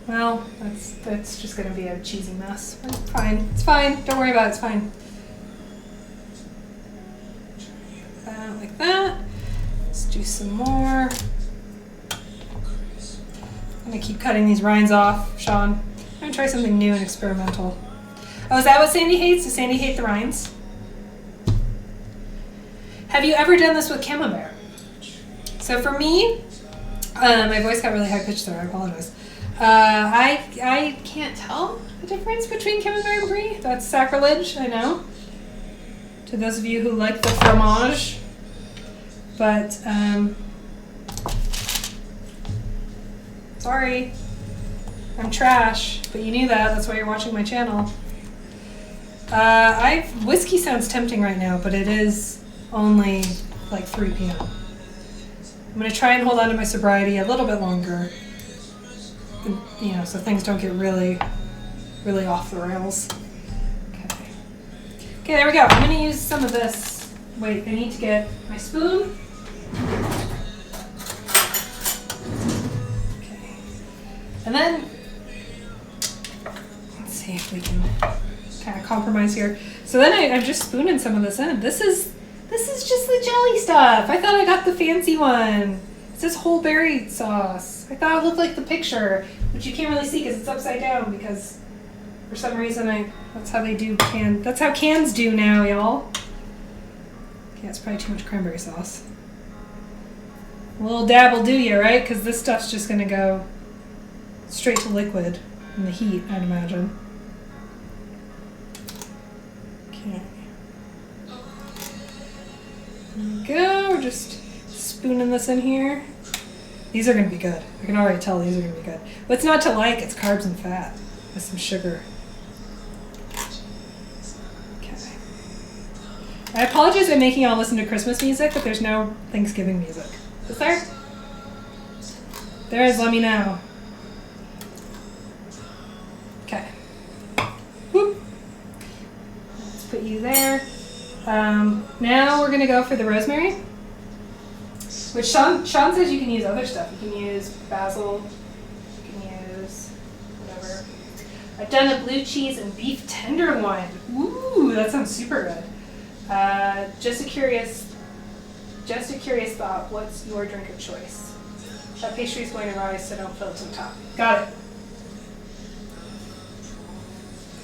Well, that's just gonna be a cheesy mess. It's fine. It's fine. Don't worry about it. It's fine. Like that. Let's do some more. I'm gonna keep cutting these rinds off, Sean. I'm gonna try something new and experimental. Oh, is that what Sandy hates? Does Sandy hate the rinds? Have you ever done this with camembert? So for me, my voice got really high pitched there. I apologize. I can't tell the difference between camembert and brie. That's sacrilege, I know. To those of you who like the fromage. But, sorry. I'm trash, but you knew that. That's why you're watching my channel. Whiskey sounds tempting right now, but it is only like 3 p.m. I'm going to try and hold on to my sobriety a little bit longer. You know, so things don't get really, really off the rails. Okay. Okay, there we go. I'm going to use some of this. Wait, I need to get my spoon. Okay. And then, let's see if we can kind of compromise here. So then I'm just spooning some of this in. This is just the jelly stuff. I thought I got the fancy one. It says whole berry sauce. I thought it looked like the picture, which you can't really see because it's upside down because for some reason that's how they do cans. That's how cans do now, y'all. Okay, that's probably too much cranberry sauce. A little dab will do you, right? Because this stuff's just going to go straight to liquid in the heat, I'd imagine. We're just spooning this in here. These are going to be good. I can already tell these are going to be good. What's not to like? It's carbs and fat with some sugar. Okay. I apologize for making y'all listen to Christmas music, but there's no Thanksgiving music. Is there? There is, let me know. Okay. Whoop. Let's put you there. Now we're going to go for the rosemary. Which Sean says you can use other stuff. You can use basil. You can use whatever. I've done a blue cheese and beef tenderloin. Ooh, that sounds super good. Just a curious thought. What's your drink of choice? That pastry is going to rise, so don't fill it to the top. Got it.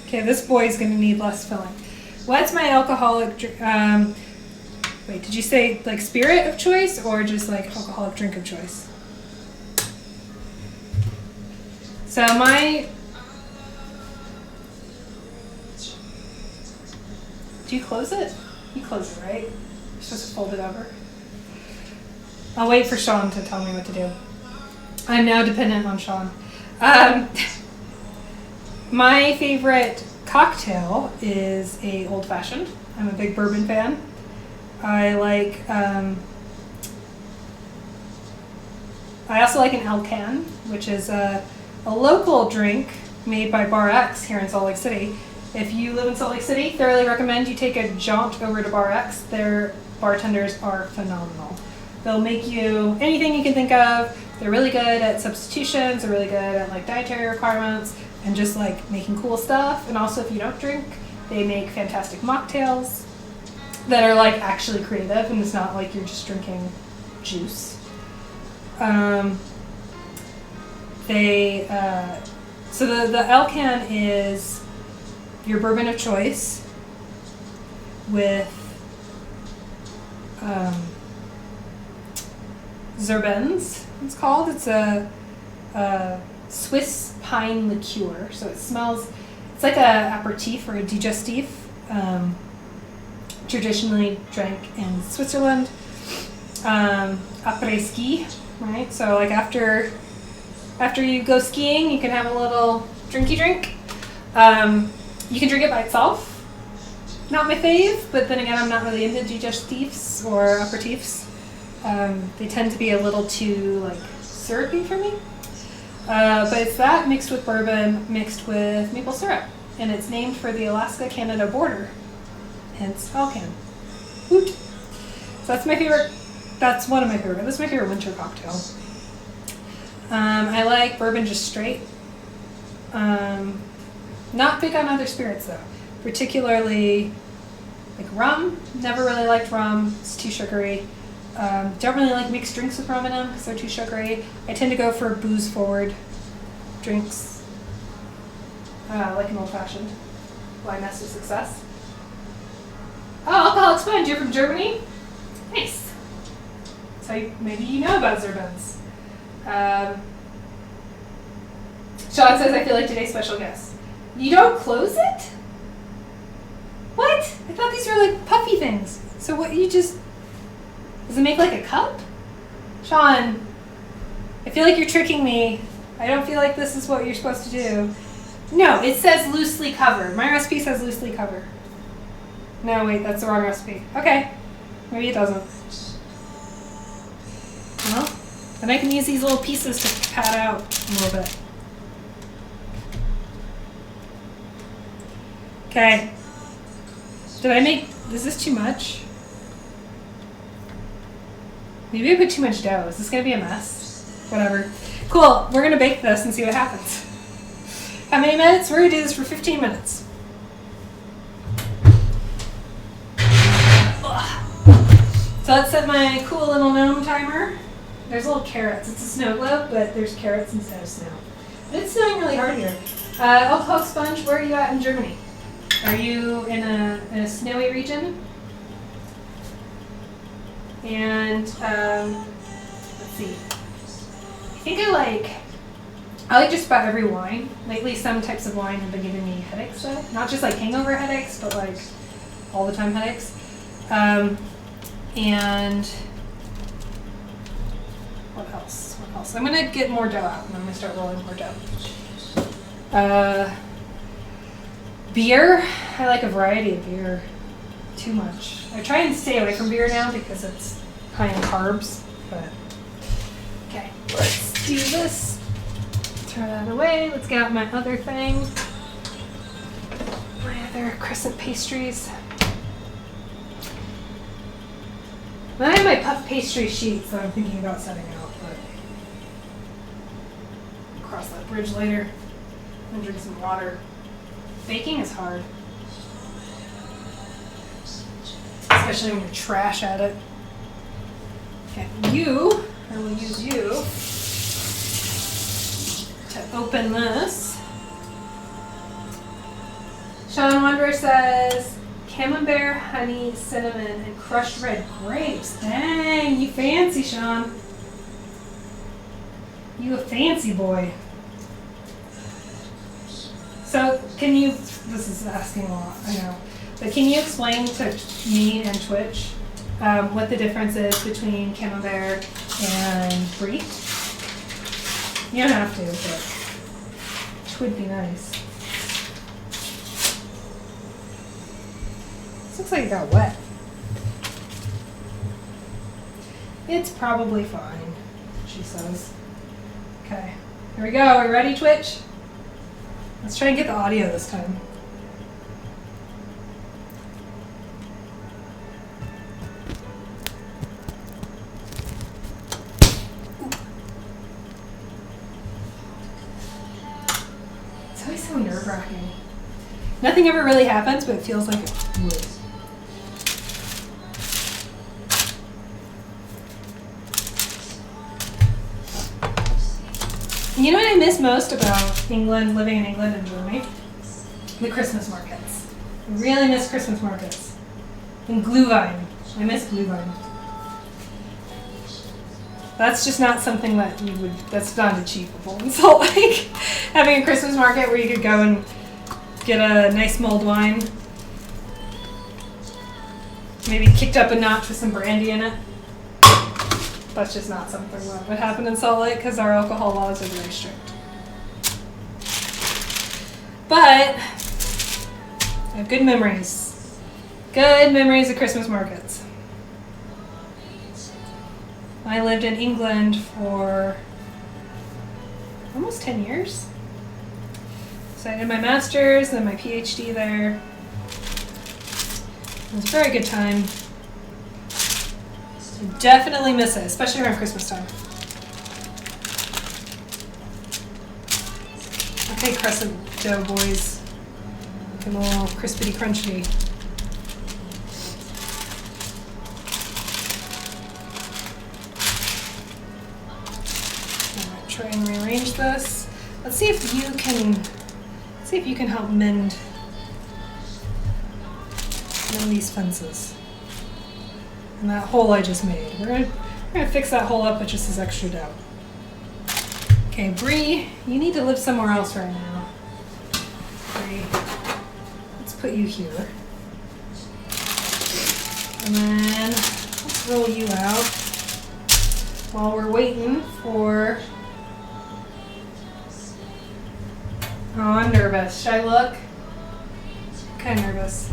Okay, this boy is going to need less filling. What's my alcoholic drink? Wait, did you say like spirit of choice or just like alcoholic drink of choice? So do you close it? You close it, right? You're supposed to fold it over. I'll wait for Sean to tell me what to do. I'm now dependent on Sean. My favorite cocktail is a old fashioned. I'm a big bourbon fan. I also like an Alcan, which is a local drink made by Bar X here in Salt Lake City. If you live in Salt Lake City, thoroughly recommend you take a jaunt over to Bar X. Their bartenders are phenomenal. They'll make you anything you can think of. They're really good at substitutions. They're really good at like dietary requirements and just like making cool stuff. And also, if you don't drink, they make fantastic mocktails that are like actually creative, and it's not like you're just drinking juice. So the Alcan is your bourbon of choice with Zerbens, it's called. It's a Swiss pine liqueur. So it smells, it's like a aperitif or a digestif. Traditionally drank in Switzerland. Après ski, right? So like after you go skiing, you can have a little drinky drink. You can drink it by itself. Not my fave, but then again, I'm not really into digestifs or aperitifs. They tend to be a little too like syrupy for me. But it's that mixed with bourbon, mixed with maple syrup, and it's named for the Alaska-Canada border. Hence Alcan. Woot. So that's my favorite. That's one of my favorite. This is my favorite winter cocktail. I like bourbon just straight. Not big on other spirits though. Particularly like rum. Never really liked rum. It's too sugary. Don't really like mixed drinks with rum in them because they're too sugary. I tend to go for booze forward drinks. Like an old fashioned. Why mess with success? Oh, alcoholic sponge, you're from Germany? Nice. So maybe you know about Zerbens. Sean says, I feel like today's special guest. You don't close it? What? I thought these were like puffy things. So what, does it make like a cup? Sean, I feel like you're tricking me. I don't feel like this is what you're supposed to do. No, it says loosely cover. My recipe says loosely cover. No, wait, that's the wrong recipe. Okay, maybe it doesn't. Well, then I can use these little pieces to pat out a little bit. Okay. Is this too much? Maybe I put too much dough. Is this gonna be a mess? Whatever. Cool, we're gonna bake this and see what happens. How many minutes? We're gonna do this for 15 minutes. So let's set my cool little gnome timer. There's little carrots. It's a snow globe, but there's carrots instead of snow. But it's snowing really hard here. Alcoholic sponge, where are you at in Germany? Are you in a snowy region? And let's see. I think I like just about every wine. Lately, some types of wine have been giving me headaches though. Not just like hangover headaches, but like all the time headaches. And What else? What else? I'm gonna get more dough out and I'm gonna start rolling more dough. Beer. I like a variety of beer. Too much. I try and stay away from beer now because it's high in carbs. But okay, let's do this. Throw that away. Let's get out my other thing. My other crescent pastries. Then I have my puff pastry sheets that I'm thinking about setting out, but I'll cross that bridge later. And drink some water. Baking is hard. Especially when you're trash at it. Okay, I will use you to open this. Sean Wanderer says, Camembert, honey, cinnamon, and crushed red grapes. Dang, you fancy, Sean. You a fancy boy. So, this is asking a lot, I know, but can you explain to me and Twitch what the difference is between Camembert and Brie? You don't have to, but it would be nice. This looks like it got wet. It's probably fine, she says. Okay, here we go. Are we ready, Twitch? Let's try and get the audio this time. It's always so nerve-wracking. Nothing ever really happens, but it feels like it would. You know what I miss most about England, living in England and Germany? The Christmas markets. I really miss Christmas markets. And Glühwein. I miss Glühwein. That's just not something that that's not achievable in Salt Lake. Having a Christmas market where you could go and get a nice mulled wine. Maybe kicked up a notch with some brandy in it. That's just not something that would happen in Salt Lake because our alcohol laws are very strict. But I have good memories. Good memories of Christmas markets. I lived in England for almost 10 years. So I did my master's, then my PhD there. It was a very good time. I definitely miss it, especially around Christmas time. Okay, crescent dough boys. Make them all crispity crunchy. I'm gonna try and rearrange this. Let's see if you can help mend these fences. And that hole I just made. We're gonna fix that hole up with just this extra dough. Okay, Brie, you need to live somewhere else right now. Brie, let's put you here. And then let's roll you out while we're waiting for... Oh, I'm nervous. Should I look? Kind of nervous.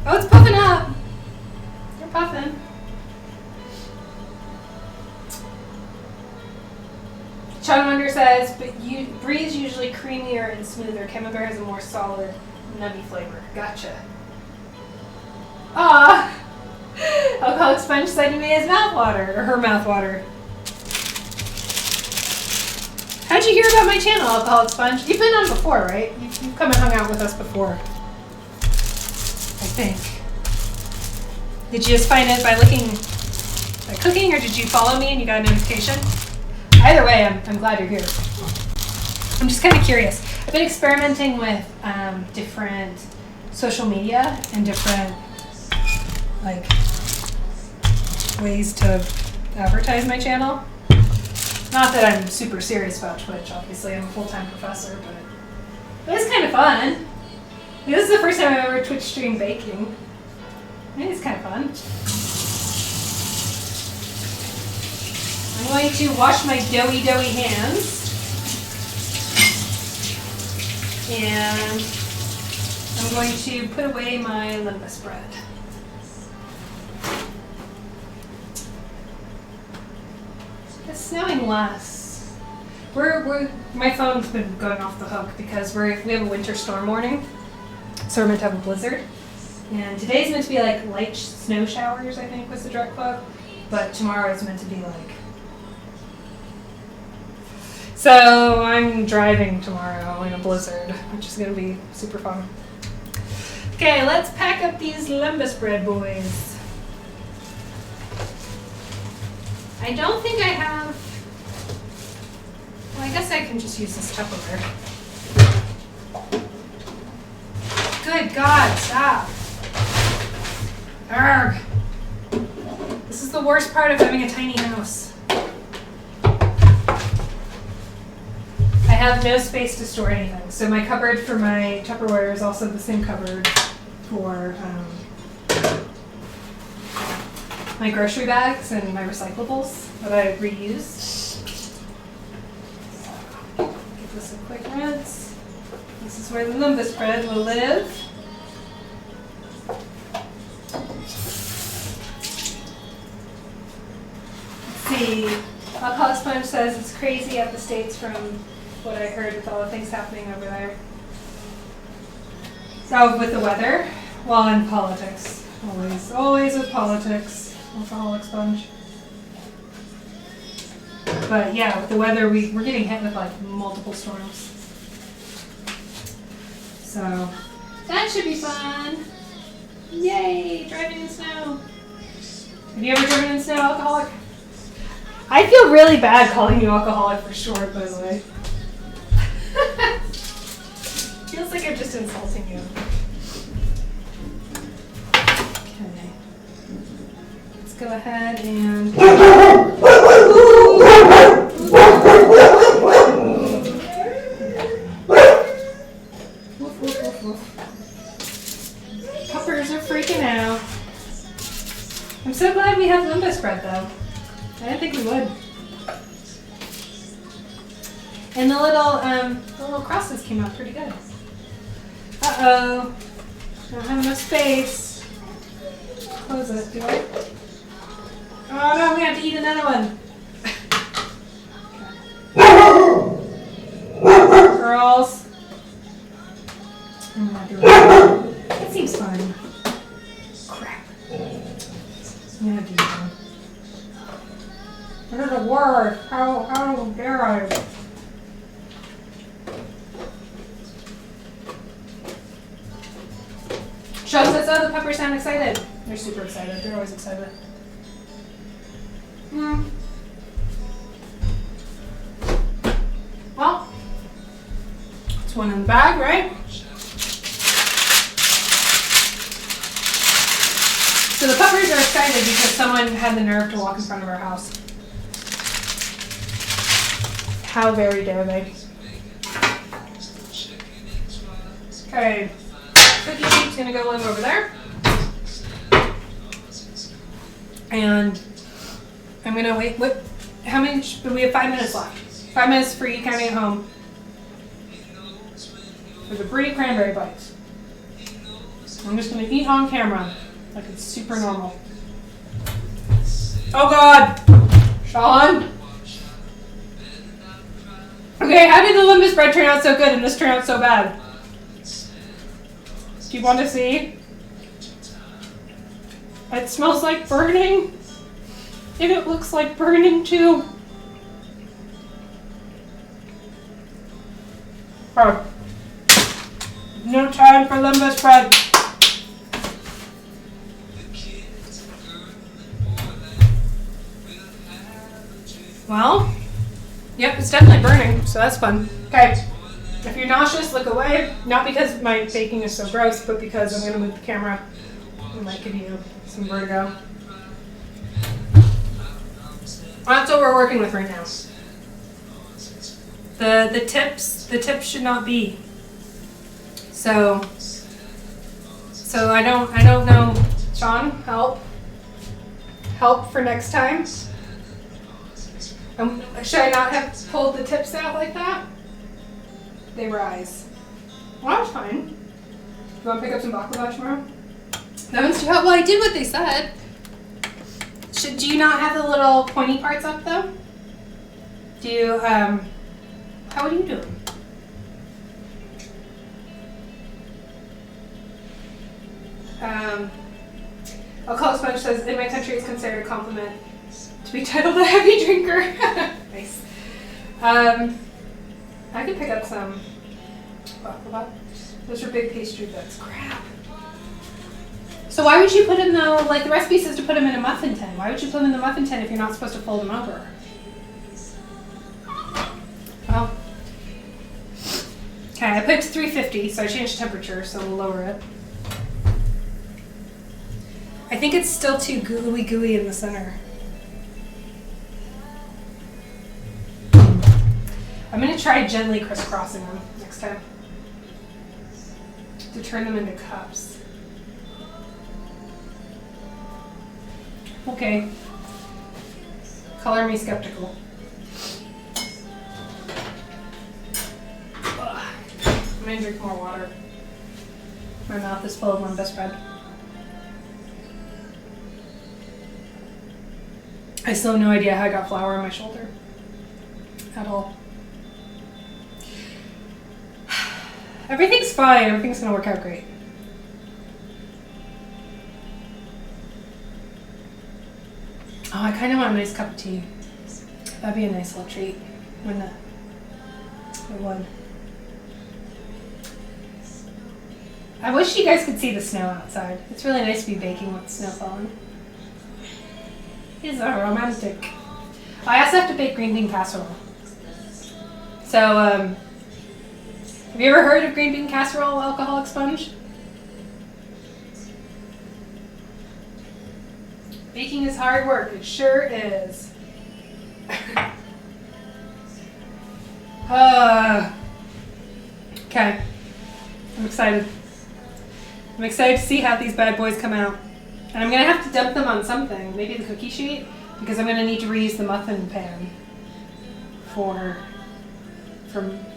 Oh, it's puffing up. You're puffing. Sean Wonder says, but Brie is usually creamier and smoother. Camembert has a more solid, nutty flavor. Gotcha. Ah, Alcoholic Sponge said you made his mouthwater, or her mouthwater. How'd you hear about my channel, Alcoholic Sponge? You've been on before, right? You've come and hung out with us before. I think. Did you just find it by cooking, or did you follow me and you got a notification? Either way, I'm glad you're here. I'm just kind of curious. I've been experimenting with different social media and different ways to advertise my channel. Not that I'm super serious about Twitch, obviously. I'm a full-time professor, but it's kind of fun. This is the first time I've ever Twitch streamed baking. I think it's kind of fun. I'm going going to wash my doughy hands. And I'm going to put away my limbus bread. It's snowing less. My phone's been going off the hook because we have a winter storm warning, so we're meant to have a blizzard. And today's meant to be like light snow showers, I think was the direct quote, but tomorrow is meant to be like. So I'm driving tomorrow in a blizzard, which is going to be super fun. Okay, let's pack up these limbus bread boys. I don't think I have. Well, I guess I can just use this Tupperware. Good God, stop. Arrgh. This is the worst part of having a tiny house. I have no space to store anything. So my cupboard for my Tupperware is also the same cupboard for my grocery bags and my recyclables that I reused. Give this a quick rinse. This is where the limbus bread will live. Let's see. Alcoholic Sponge says it's crazy out the States from what I heard with all the things happening over there. So with the weather, well, in politics. Always with politics. Alcoholic Sponge. But yeah, with the weather, we're getting hit with like multiple storms. So that should be fun. Yay, driving in snow. Have you ever driven in snow, alcoholic? I feel really bad calling you alcoholic for short, by the way. Feels like I'm just insulting you. Okay. Let's go ahead and... Puppers are freaking out. I'm so glad we have limbus bread, though. I didn't think we would. And the little crosses came out pretty good. Uh-oh. Don't have enough space. Close it, do I? Oh no, we have to eat another one. Girls. I'm not doing that. That seems fun. Crap. I'm gonna have to eat one. What is a word? How dare I? Sean says, oh, the peppers sound excited. They're super excited. They're always excited. Well, it's one in the bag, right? So the puppers are excited because someone had the nerve to walk in front of our house. How very dare they? Okay. Cookie Sheep's gonna go live over there. And I'm gonna wait. What? How many? We have 5 minutes left. 5 minutes for you counting at home. For the brie cranberry bites. I'm just gonna eat on camera, like it's super normal. Oh God, Sean. Okay, how did the limbus bread turn out so good and this turn out so bad? Do you want to see? It smells like burning. And it looks like burning too. Oh. No time for limbus bread. Well, yep, it's definitely burning, so that's fun. Okay. If you're nauseous, look away. Not because my baking is so gross, but because I'm going to move the camera. It might give you some vertigo. That's what we're working with right now. The tips should not be. So I don't know. Sean, help for next time. Should I not have pulled the tips out like that? They rise. Well, that's fine. You want to pick up some baklava tomorrow? That one's too hot. Well, I did what they said. Do you not have the little pointy parts up though? Do you, how would you do them? Alcoholic Sponge says, in my country it's considered a compliment to be titled a heavy drinker. Nice. I could pick up some baklava. Those are big pastry bits. Crap. So why would you put them though, like the recipe says to put them in a muffin tin. Why would you put them in the muffin tin if you're not supposed to fold them over? Well, okay, I put it to 350, so I changed temperature, so we'll lower it. I think it's still too gooey in the center. I'm going to try gently crisscrossing them next time to turn them into cups. Okay. Color me skeptical. Ugh. I'm going to drink more water. My mouth is full of my best friend. I still have no idea how I got flour on my shoulder. At all. Everything's fine. Everything's going to work out great. Oh, I kind of want a nice cup of tea. That'd be a nice little treat, wouldn't it? It would. I wish you guys could see the snow outside. It's really nice to be baking with the snow falling. It's a romantic. I also have to bake green bean casserole. So, have you ever heard of green bean casserole, Alcoholic Sponge? Baking is hard work. It sure is. Okay. I'm excited. I'm excited to see how these bad boys come out. And I'm going to have to dump them on something. Maybe the cookie sheet. Because I'm going to need to reuse the muffin pan from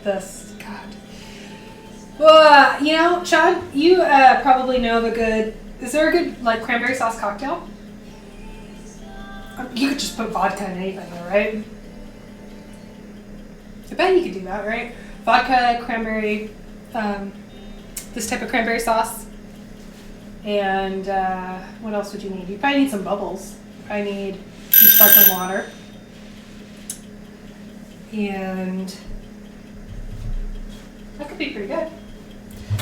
this. God. Well, you know, Sean, you probably know of a good... Is there a good, like, cranberry sauce cocktail? You could just put vodka in anything, though, right? I bet you could do that, right? Vodka, cranberry, this type of cranberry sauce. And what else would you need? You probably need some bubbles. You probably need some sparkling water. And that could be pretty good.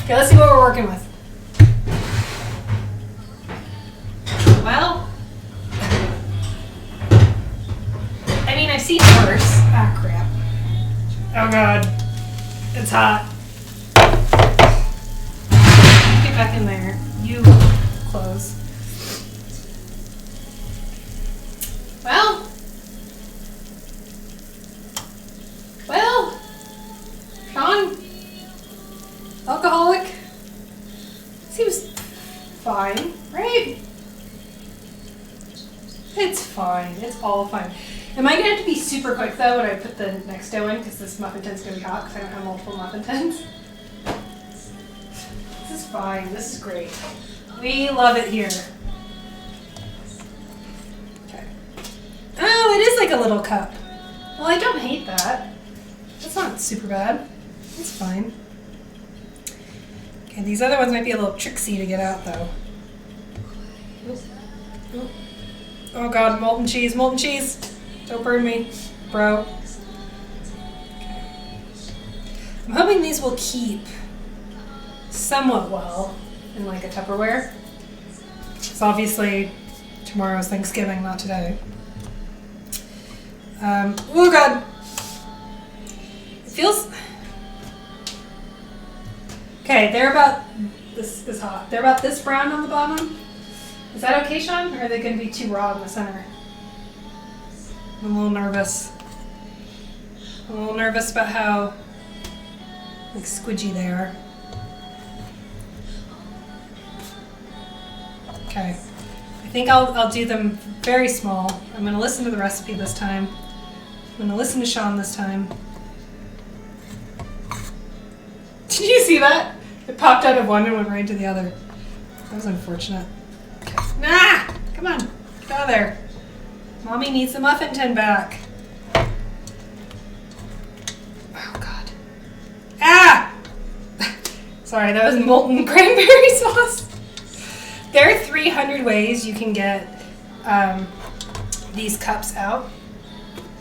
Okay, let's see what we're working with. Well, I mean, I've seen worse. Ah, crap. Oh, God. It's hot. Get back in there. You close. Well, Sean, alcoholic, seems fine, right? It's fine. It's all fine. Am I going to have to be super quick, though, when I put the next dough in? Because this muffin tin's going to be hot because I don't have multiple muffin tins. This is fine. This is great. We love it here. Okay. Oh, it is like a little cup. Well, I don't hate that. That's not super bad. It's fine. Okay, these other ones might be a little tricksy to get out, though. Oh, God, molten cheese, molten cheese. Don't burn me, bro. Okay. I'm hoping these will keep somewhat well in like a Tupperware. Because obviously tomorrow's Thanksgiving, not today. Oh God. It feels... Okay, they're about... This is hot. They're about this brown on the bottom. Is that okay, Sean? Or are they going to be too raw in the center? I'm a little nervous. I'm a little nervous about how like squidgy they are. Okay. I think I'll do them very small. I'm going to listen to the recipe this time. gonna listen to Sean this time. Did you see that? It popped out of one and went right to the other. That was unfortunate. Okay. Nah! Come on. Get out of there. Mommy needs the muffin tin back. Oh, God. Ah! Sorry, that was molten cranberry sauce. There are 300 ways you can get these cups out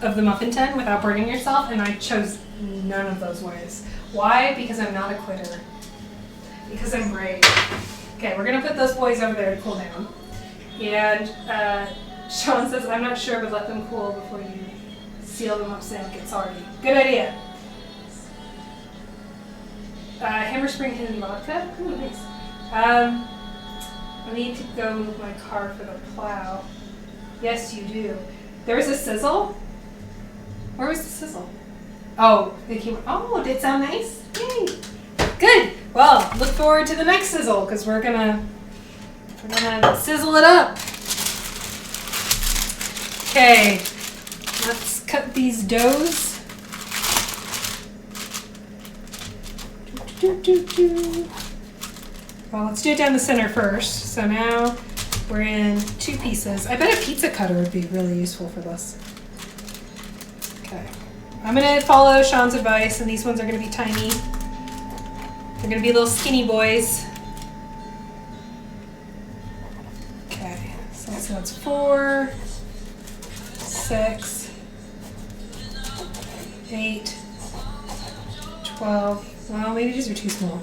of the muffin tin without burning yourself, and I chose none of those ways. Why? Because I'm not a quitter. Because I'm brave. Okay, we're gonna put those boys over there to cool down. And Sean says, I'm not sure, but let them cool before you seal them up so they don't get soggy. Good idea. Hammer Spring Hidden Vodka? Ooh, nice. I need to go move my car for the plow. Yes, you do. There was a sizzle? Where was the sizzle? Oh, they came. Oh, did it sound nice? Yay! Good. Well, look forward to the next sizzle because we're gonna sizzle it up. Okay, let's cut these doughs. Well, let's do it down the center first. So now we're in 2 pieces. I bet a pizza cutter would be really useful for this. Okay. I'm going to follow Sean's advice, and these ones are going to be tiny. They're going to be little skinny boys. Okay, so that's 4, 6, 8, 12. Well, maybe these are too small.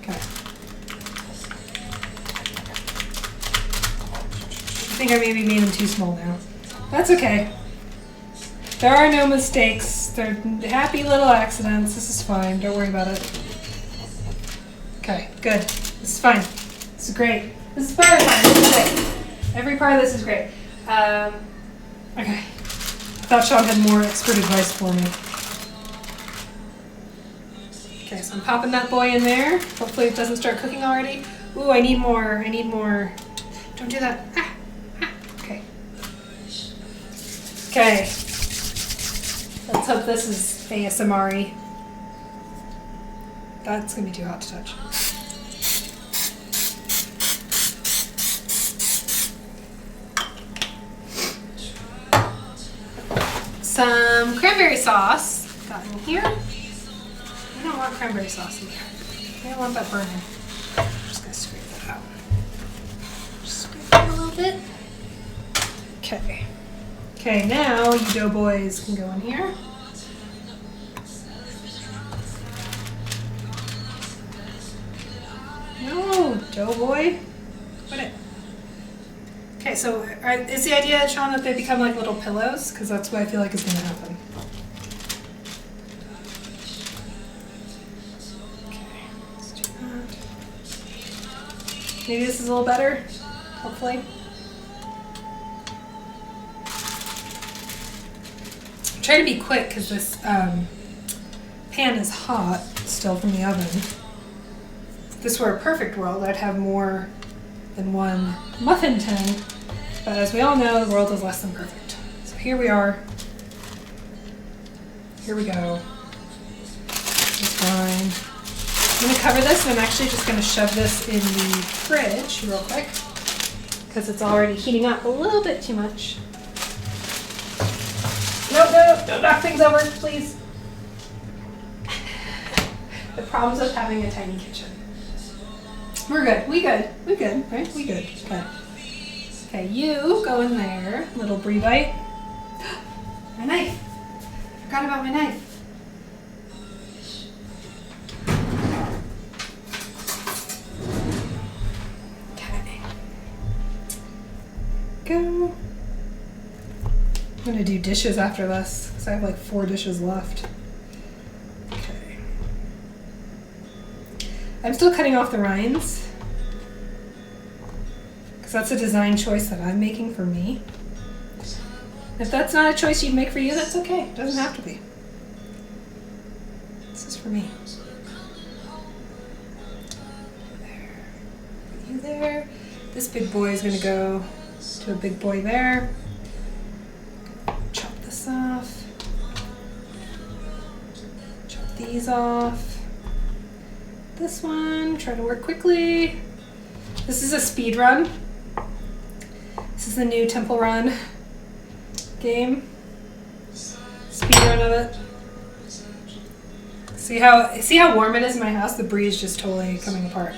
Okay. I think I maybe made them too small now. That's okay. There are no mistakes. They're happy little accidents. This is fine. Don't worry about it. Okay, good. This is fine. This is great. This is very fine. This is great. Every part of this is great. Okay. I thought Sean had more expert advice for me. Okay, so I'm popping that boy in there. Hopefully it doesn't start cooking already. Ooh, I need more. I need more. Don't do that. Ah, ah. Okay. Okay. Let's hope this is ASMR-y. That's gonna be too hot to touch. Some cranberry sauce got in here. I don't want cranberry sauce in here. I don't want that burning. I'm just gonna scrape that out. Just scrape it a little bit. Okay. Okay, now you dough boys can go in here. No, dough boy. Put it. Okay, so is the idea, Sean, that they become like little pillows? Because that's what I feel like is going to happen. Okay, let's do that. Maybe this is a little better, hopefully. Try to be quick because this pan is hot still from the oven. If this were a perfect world, I'd have more than one muffin tin, but as we all know, the world is less than perfect. So here we are. Here we go. It's fine. I'm going to cover this, and I'm actually just going to shove this in the fridge real quick because it's already heating up a little bit too much. No, don't knock things over, please. The problems of having a tiny kitchen. We're good. We good, right? We good. Okay. Okay, you go in there, little brie bite. My knife. I forgot about my knife. Okay. Go. I'm gonna do dishes after this because I have like 4 dishes left. Okay. I'm still cutting off the rinds because that's a design choice that I'm making for me. If that's not a choice you'd make for you, that's okay. It doesn't have to be. This is for me. There. Put you there. This big boy is gonna go to a big boy there. this off. Chop these off. This one, try to work quickly. This is a speed run. This is the new Temple Run game. Speed run of it. See how warm it is in my house? The brie is just totally coming apart.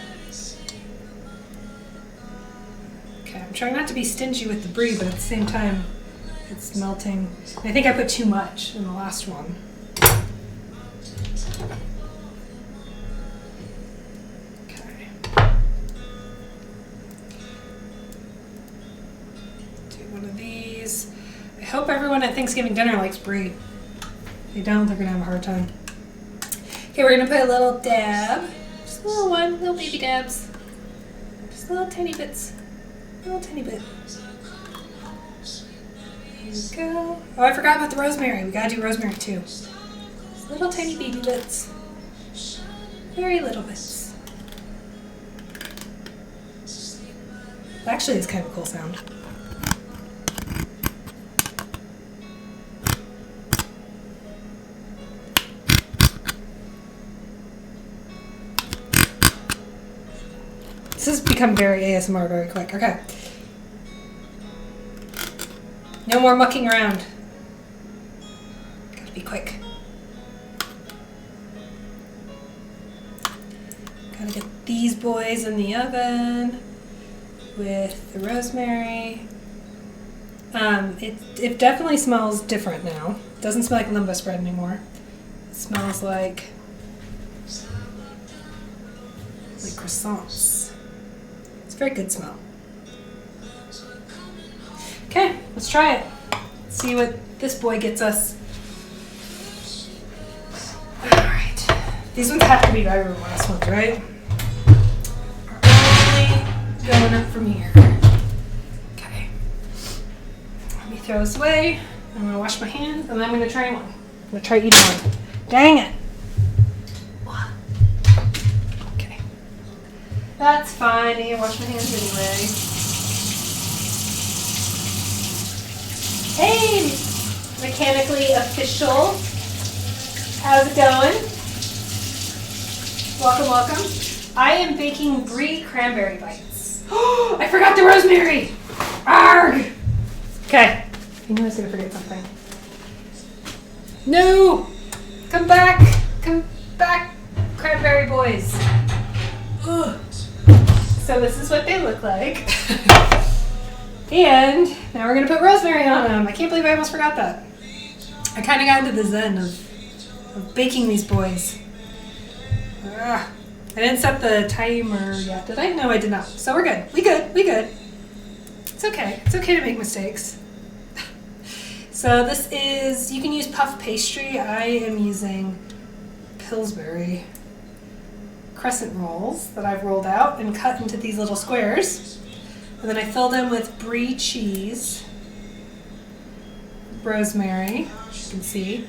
Okay, I'm trying not to be stingy with the brie, but at the same time, it's melting. I think I put too much in the last one. Okay. Do one of these. I hope everyone at Thanksgiving dinner likes brie. If they don't, they're gonna have a hard time. Okay, we're gonna put a little dab. Just a little one, little baby dabs. Just little tiny bits. Little tiny bit. Here we go. Oh, I forgot about the rosemary. We gotta do rosemary too. Just little tiny baby bits. Very little bits. Actually, it's kind of a cool sound. This has become very ASMR very quick. Okay. No more mucking around. Gotta be quick. Gotta get these boys in the oven with the rosemary. It definitely smells different now. It doesn't smell like limbo spread anymore. It smells like croissants. Very good smell. Okay, let's try it. Let's see what this boy gets us. Alright. These ones have to be better than the last ones, right? Are only going up from here. Okay. Let me throw this away. I'm gonna wash my hands and then I'm gonna try one. I'm gonna try eating one. Dang it. That's fine, I can wash my hands anyway. Hey, Mechanically Official. How's it going? Welcome, welcome. I am baking brie cranberry bites. Oh, I forgot the rosemary! Arrgh! Okay, I knew I was gonna forget something. No! Come back! Come back, cranberry boys. Ugh. So this is what they look like. And now we're gonna put rosemary on them. I can't believe I almost forgot that. I kind of got into the zen of baking these boys. Ugh. I didn't set the timer yet, did I? No, I did not. So we're good. We good. It's okay. It's okay to make mistakes. So this is, you can use puff pastry. I am using Pillsbury crescent rolls that I've rolled out and cut into these little squares. And then I fill them with brie cheese, rosemary, you can see,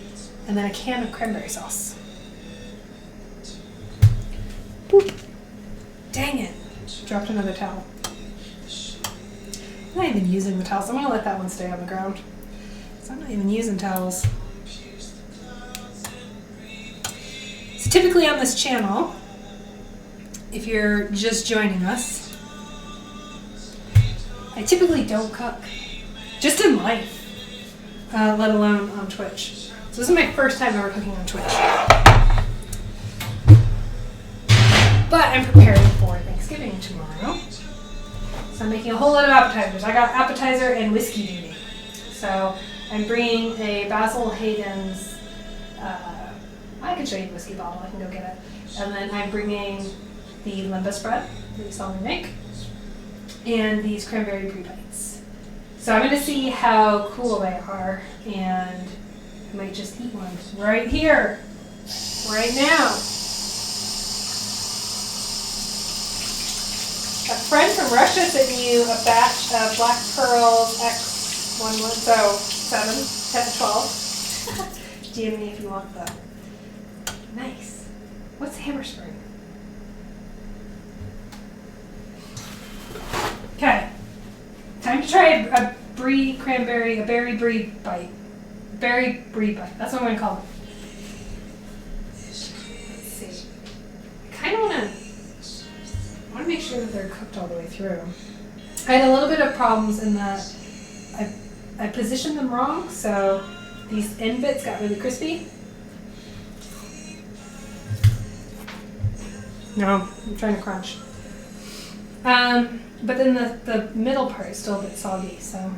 and then a can of cranberry sauce. Boop. Dang it. Dropped another towel. I'm not even using the towels. I'm going to let that one stay on the ground. So I'm not even using towels. So typically on this channel, if you're just joining us, I typically don't cook. Just in life, let alone on Twitch. So this is my first time ever cooking on Twitch. But I'm preparing for Thanksgiving tomorrow. So I'm making a whole lot of appetizers. I got appetizer and whiskey duty. So I'm bringing a Basil Hayden's, I can show you the whiskey bottle, I can go get it. And then I'm bringing the limbo spread that you saw me make, and these cranberry brie bites. So I'm going to see how cool they are, and I might just eat one right here, right now. A friend from Russia sent you a batch of Black Pearls X11, so 7, 10 to 12. DM me if you want them. Nice. What's hammer spring? Okay. Time to try a berry brie bite. berry brie bite. That's what I'm gonna call it. Let's see. I kind of want to make sure that they're cooked all the way through. I had a little bit of problems in that I positioned them wrong, so these end bits got really crispy. No, I'm trying to crunch. But then the middle part is still a bit soggy, so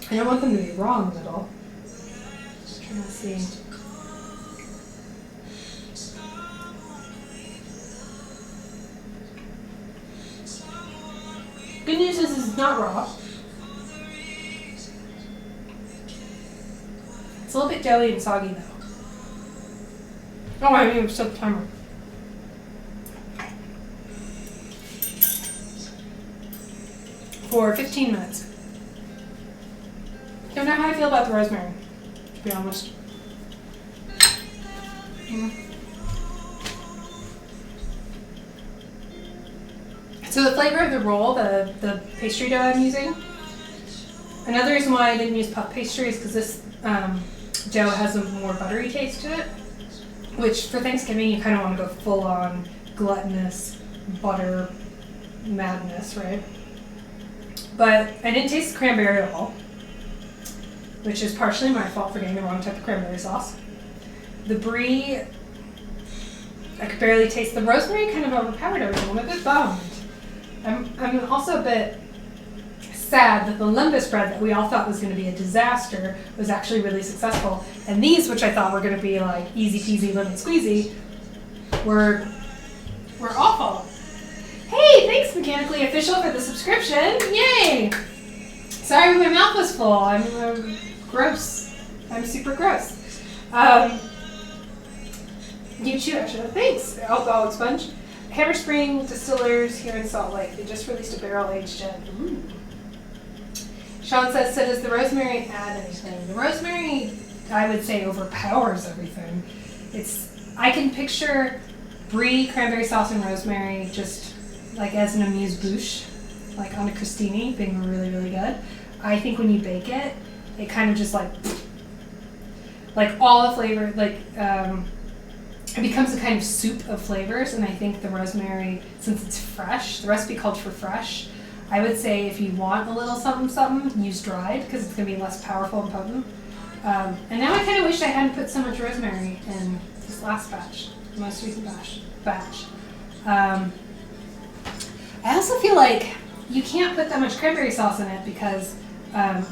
I don't want them to be raw in the middle. Just trying to see. Good news is it's not raw. It's a little bit doughy and soggy though. Oh, I mean, set the timer. For 15 minutes. Don't know how I feel about the rosemary, to be honest. So the flavor of the roll, the pastry dough I'm using, another reason why I didn't use puff pastry is because this dough has a more buttery taste to it, which for Thanksgiving you kind of want to go full on gluttonous butter madness, right? But I didn't taste the cranberry at all, which is partially my fault for getting the wrong type of cranberry sauce. The brie, I could barely taste. The rosemary kind of overpowered everything. I'm a bit bummed. I'm also a bit sad that the lembas bread that we all thought was going to be a disaster was actually really successful. And these, which I thought were going to be like easy peasy lemon squeezy, were awful. Hey, thanks Mechanically Official for the subscription. Yay! Sorry my mouth was full. I'm gross. I'm super gross. You too, actually. Thanks, Alcoholic Sponge. Hammer Spring Distillers here in Salt Lake. They just released a barrel-aged gin. Ooh. Sean says, so does the rosemary add anything? The rosemary, I would say, overpowers everything. I can picture brie, cranberry sauce, and rosemary just like as an amuse-bouche, like on a crostini, being really, really good. I think when you bake it, it kind of just like all the flavor, it becomes a kind of soup of flavors, and I think the rosemary, since it's fresh, the recipe called for fresh, I would say if you want a little something, something, use dried, because it's going to be less powerful and potent. And now I kind of wish I hadn't put so much rosemary in this last batch, the most recent batch. I also feel like you can't put that much cranberry sauce in it because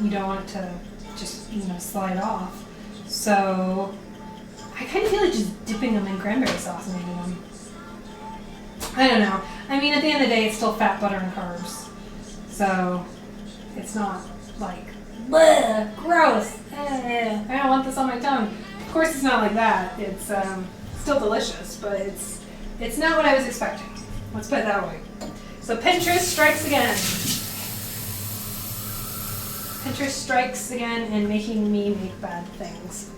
you don't want it to just, slide off. So I kind of feel like just dipping them in cranberry sauce and eating them. I don't know. I mean, at the end of the day, it's still fat, butter, and carbs. So it's not like, bleh, gross. I don't want this on my tongue. Of course, it's not like that. It's still delicious, but it's not what I was expecting. Let's put it that way. So Pinterest strikes again. Pinterest strikes again in making me make bad things.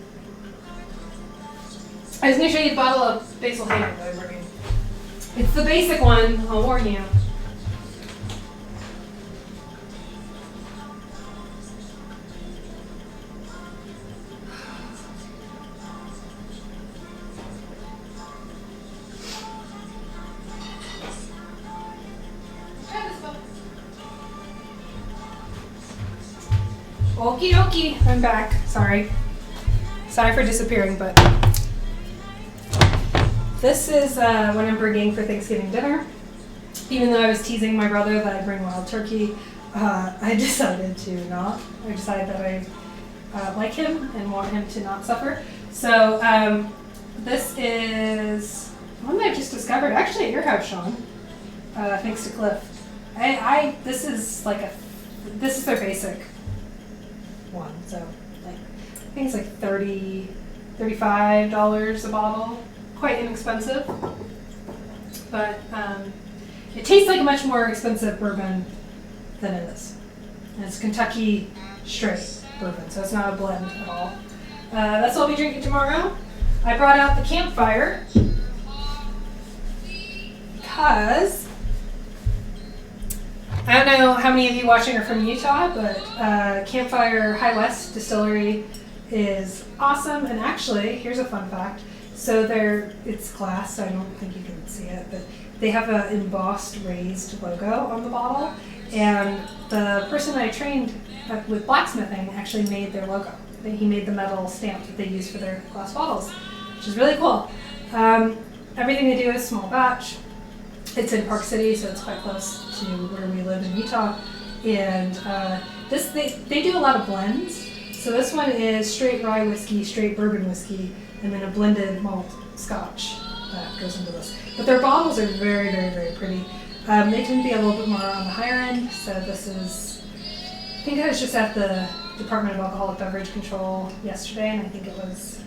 I was going to show you the bottle of basil hater that I'm bringing. It's the basic one, I'll warn you. Okie dokie, I'm back. Sorry for disappearing, but this is what I'm bringing for Thanksgiving dinner. Even though I was teasing my brother that I'd bring wild turkey, I decided to not. I decided that I like him and want him to not suffer. So this is one that I've just discovered, actually at your house, Sean, thanks to Cliff. This is their basic one, so I think it's like $35 a bottle, quite inexpensive, but it tastes like a much more expensive bourbon than it is. And it's Kentucky straight bourbon, so it's not a blend at all. That's what I'll be drinking tomorrow. I brought out the campfire because I don't know how many of you watching are from Utah, but Campfire High West Distillery is awesome. And actually, here's a fun fact. So it's glass, so I don't think you can see it, but they have an embossed raised logo on the bottle. And the person I trained with blacksmithing actually made their logo. He made the metal stamp that they use for their glass bottles, which is really cool. Everything they do is small batch. It's in Park City, so it's quite close to where we live in Utah. And they do a lot of blends. So this one is straight rye whiskey, straight bourbon whiskey, and then a blended malt scotch that goes into this. But their bottles are very, very, very pretty. They tend to be a little bit more on the higher end. So this is, I think I was just at the Department of Alcoholic Beverage Control yesterday, and I think it was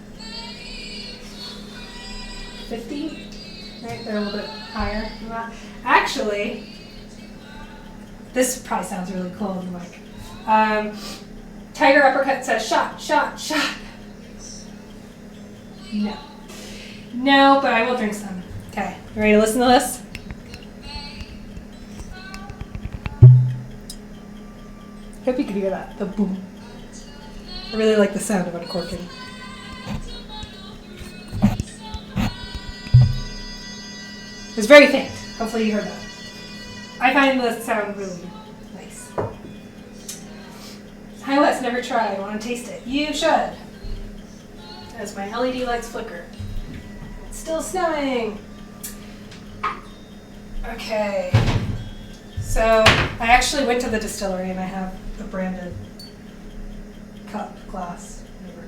50. Right, they're a little bit higher than that. Actually, this probably sounds really cool in the mic. Tiger Uppercut says shot, shot, shot. No, but I will drink some. Okay, you ready to listen to this? Hope you can hear that, the boom. I really like the sound of uncorking. It's very faint. Hopefully you heard that. I find the sound really nice. Hi Wes, never tried. Want to taste it? You should. As my LED lights flicker. It's still snowing. Okay. So I actually went to the distillery and I have a branded cup, glass, whatever.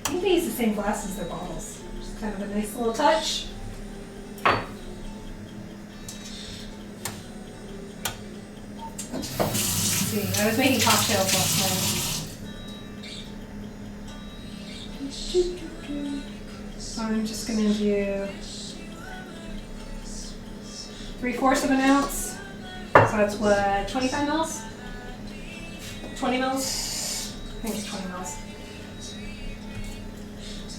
I think they use the same glass as their bottles. Just kind of a nice little touch. Let's see, I was making cocktails last night. So I'm just going to do 3/4 of an ounce. So that's what, 25 mils? 20 mils? I think it's 20 mils.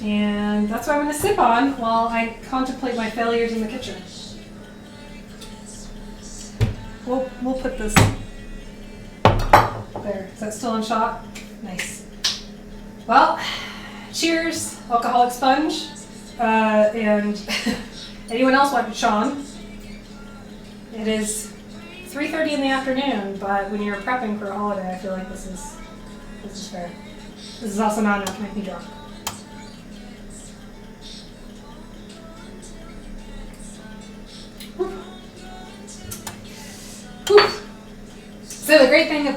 And that's what I'm going to sip on while I contemplate my failures in the kitchen. We'll put this there. Is that still in shot? Nice. Well, cheers, alcoholic sponge. And anyone else want Sean? It is 3:30 in the afternoon, but when you're prepping for a holiday, I feel like this is fair. This is also not enough to make me drunk. Whew. Whew. So the great thing,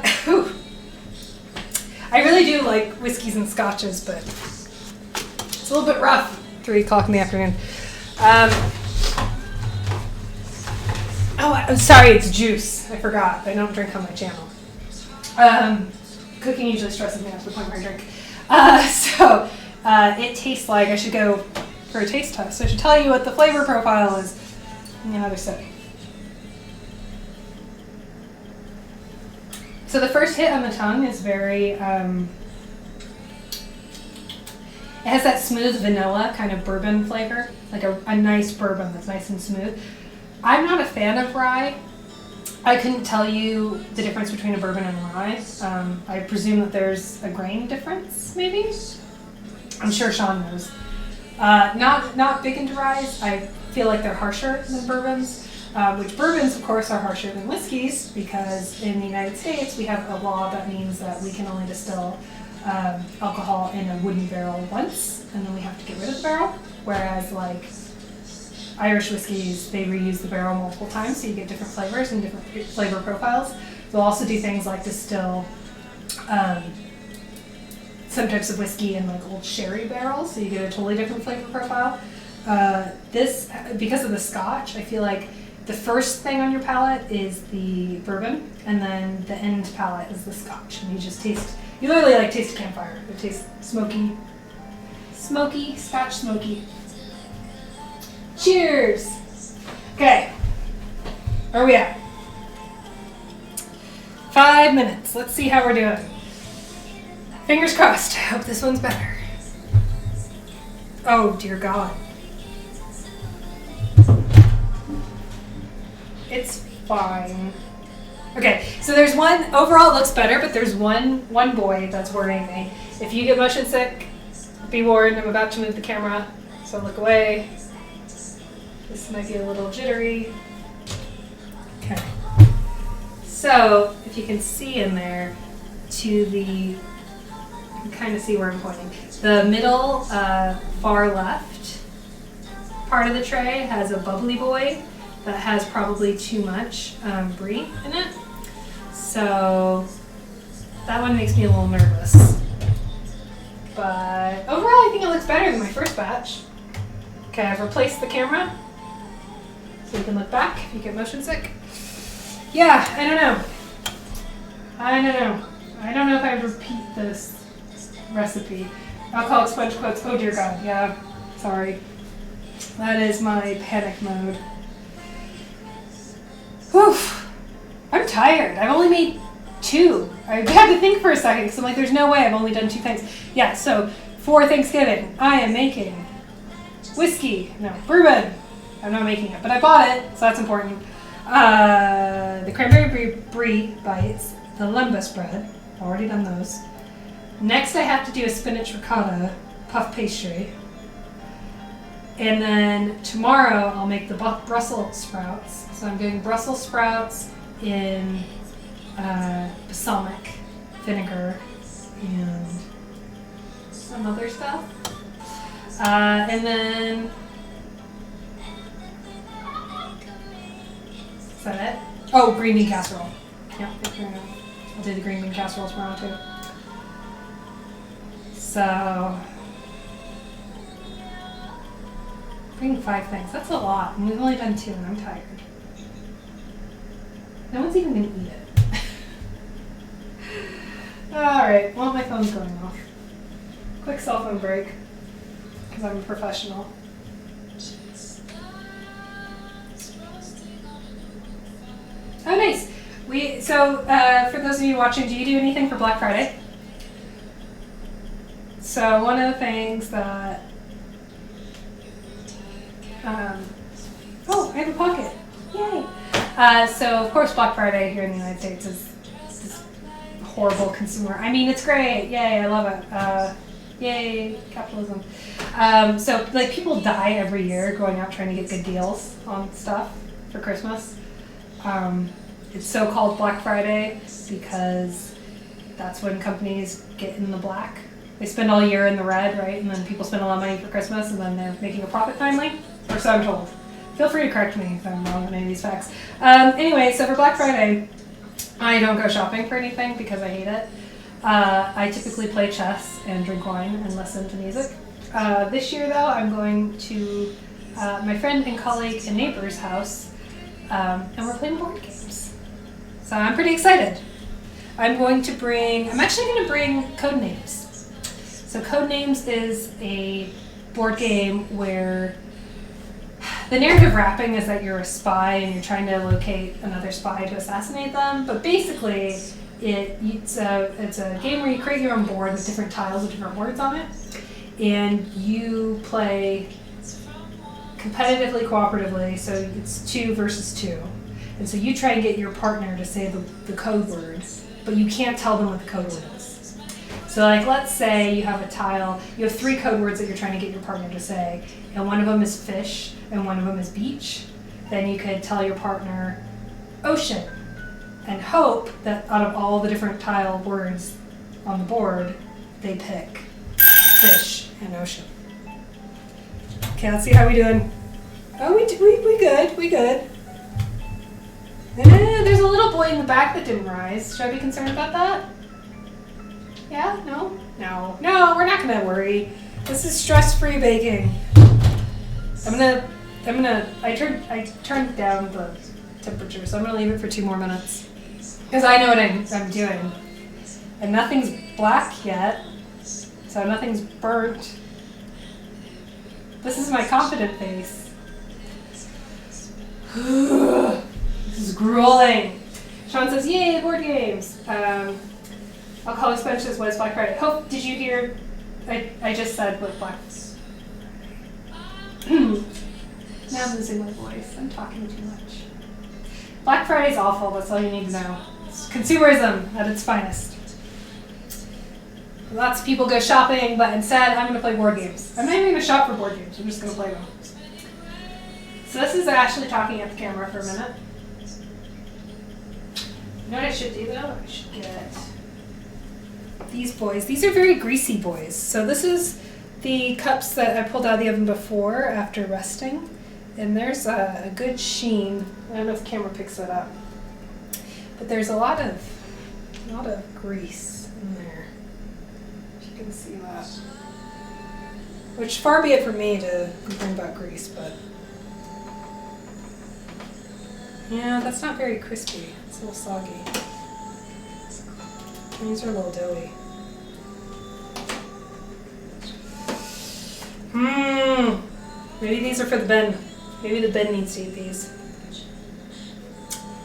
I really do like whiskeys and scotches, but it's a little bit rough. 3 o'clock in the afternoon. Oh, I'm sorry, it's juice. I forgot. I don't drink on my channel. Cooking usually stresses me out to the point where I drink. So it tastes like, I should go for a taste test. I should tell you what the flavor profile is in another sip. So the first hit on the tongue is very, it has that smooth vanilla kind of bourbon flavor, like a nice bourbon that's nice and smooth. I'm not a fan of rye. I couldn't tell you the difference between a bourbon and rye. I presume that there's a grain difference, maybe? I'm sure Sean knows. Not big into ryes. I feel like they're harsher than bourbons, which bourbons, of course, are harsher than whiskeys because in the United States we have a law that means that we can only distill alcohol in a wooden barrel once, and then we have to get rid of the barrel, whereas like Irish whiskeys, they reuse the barrel multiple times, so you get different flavors and different flavor profiles. They'll also do things like distill some types of whiskey in like old sherry barrels, so you get a totally different flavor profile. This, because of the scotch, I feel like the first thing on your palate is the bourbon, and then the end palate is the scotch. And you just taste, you literally like taste a campfire. It tastes smoky, scotch smoky. Cheers! Okay, where are we at? 5 minutes. Let's see how we're doing. Fingers crossed. I hope this one's better. Oh, dear God. It's fine. Okay, so there's one, overall it looks better, but there's one boy that's worrying me. If you get motion sick, be warned, I'm about to move the camera, so look away. This might be a little jittery. Okay. So, if you can see in there, you can kind of see where I'm pointing. The middle, far left part of the tray has a bubbly boy that has probably too much brie in it. So that one makes me a little nervous. But overall, I think it looks better than my first batch. Okay, I've replaced the camera so you can look back if you get motion sick. Yeah, I don't know. I don't know if I repeat this recipe. Alcoholic sponge quotes, oh dear God, yeah, sorry. That is my panic mode. Whew, I'm tired. I've only made 2. I had to think for a second because I'm like, there's no way I've only done 2 things. Yeah, so for Thanksgiving, I am making bourbon. I'm not making it, but I bought it, so that's important. The cranberry brie bites, the lembas bread, already done those. Next I have to do a spinach ricotta puff pastry. And then tomorrow I'll make the Brussels sprouts. So I'm doing Brussels sprouts in balsamic vinegar and some other stuff. And then, is that it? Oh, green bean casserole. Yeah, I'll do the green bean casserole tomorrow too. So, bringing 5 things. That's a lot. And we've only done 2 and I'm tired. No one's even going to eat it. Alright, well my phone's going off. Quick cell phone break. Because I'm a professional. Oh nice! For those of you watching, do you do anything for Black Friday? So one of the things that oh, I have a pocket. Yay! So of course Black Friday here in the United States is this horrible consumer. I mean, it's great. Yay, I love it. Yay, capitalism. So like people die every year going out trying to get good deals on stuff for Christmas. It's so called Black Friday because that's when companies get in the black. They spend all year in the red, right? And then people spend a lot of money for Christmas and then they're making a profit finally. Or so I'm told. Feel free to correct me if I'm wrong on any of these facts. Anyway, so for Black Friday, I don't go shopping for anything because I hate it. I typically play chess and drink wine and listen to music. This year, though, I'm going to my friend and colleague and neighbor's house, and we're playing board games. So I'm pretty excited. I'm actually going to bring Codenames. So Codenames is a board game where the narrative wrapping is that you're a spy and you're trying to locate another spy to assassinate them, but basically it's a game where you create your own board with different tiles with different words on it, and you play competitively, cooperatively, so it's 2 versus 2. And so you try and get your partner to say the code word, but you can't tell them what the code word is. So like, let's say you have a tile, you have 3 code words that you're trying to get your partner to say, and one of them is fish, and one of them is beach. Then you could tell your partner ocean, and hope that out of all the different tile words on the board, they pick fish and ocean. Okay, let's see how we doing. Oh, we good. There's a little boy in the back that didn't rise. Should I be concerned about that? Yeah? No, we're not gonna worry. This is stress-free baking. I turned down the temperature, so I'm gonna leave it for 2 more minutes. Because I know what I'm doing. And nothing's black yet, so nothing's burnt. This is my confident face. This is grueling. Sean says, yay, board games. Alcoholic Sponge says, what is Black Friday? Hope, did you hear? I just said what Black Now I'm losing my voice. I'm talking too much. Black Friday's awful. That's all you need to know. It's consumerism at its finest. Lots of people go shopping, but instead I'm going to play board games. I'm not even going to shop for board games. I'm just going to play them. So this is Ashley talking at the camera for a minute. You know what I should do though? I should get these boys. These are very greasy boys. So this is the cups that I pulled out of the oven before after resting. And there's a good sheen. I don't know if the camera picks that up. But there's a lot of grease in there. If you can see that. Which far be it from me to complain about grease, but yeah, that's not very crispy. It's a little soggy. These are a little doughy. Maybe these are for the Ben. Maybe the Ben needs to eat these.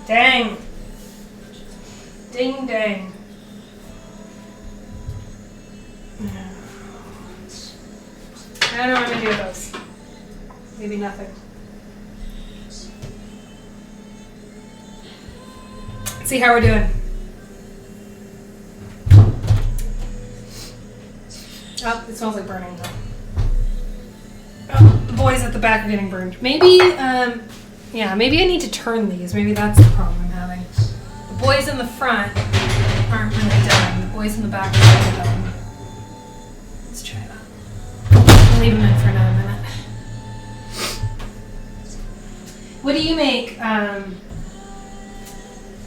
Dang. Ding dang. I don't know what I'm going to do with those. Maybe nothing. Let's see how we're doing. Oh, it smells like burning though. Oh, the boys at the back are getting burned. Maybe, maybe I need to turn these. Maybe that's the problem I'm having. The boys in the front aren't really done. The boys in the back are really done. Let's try that. I'll leave them in for another minute. What do you make?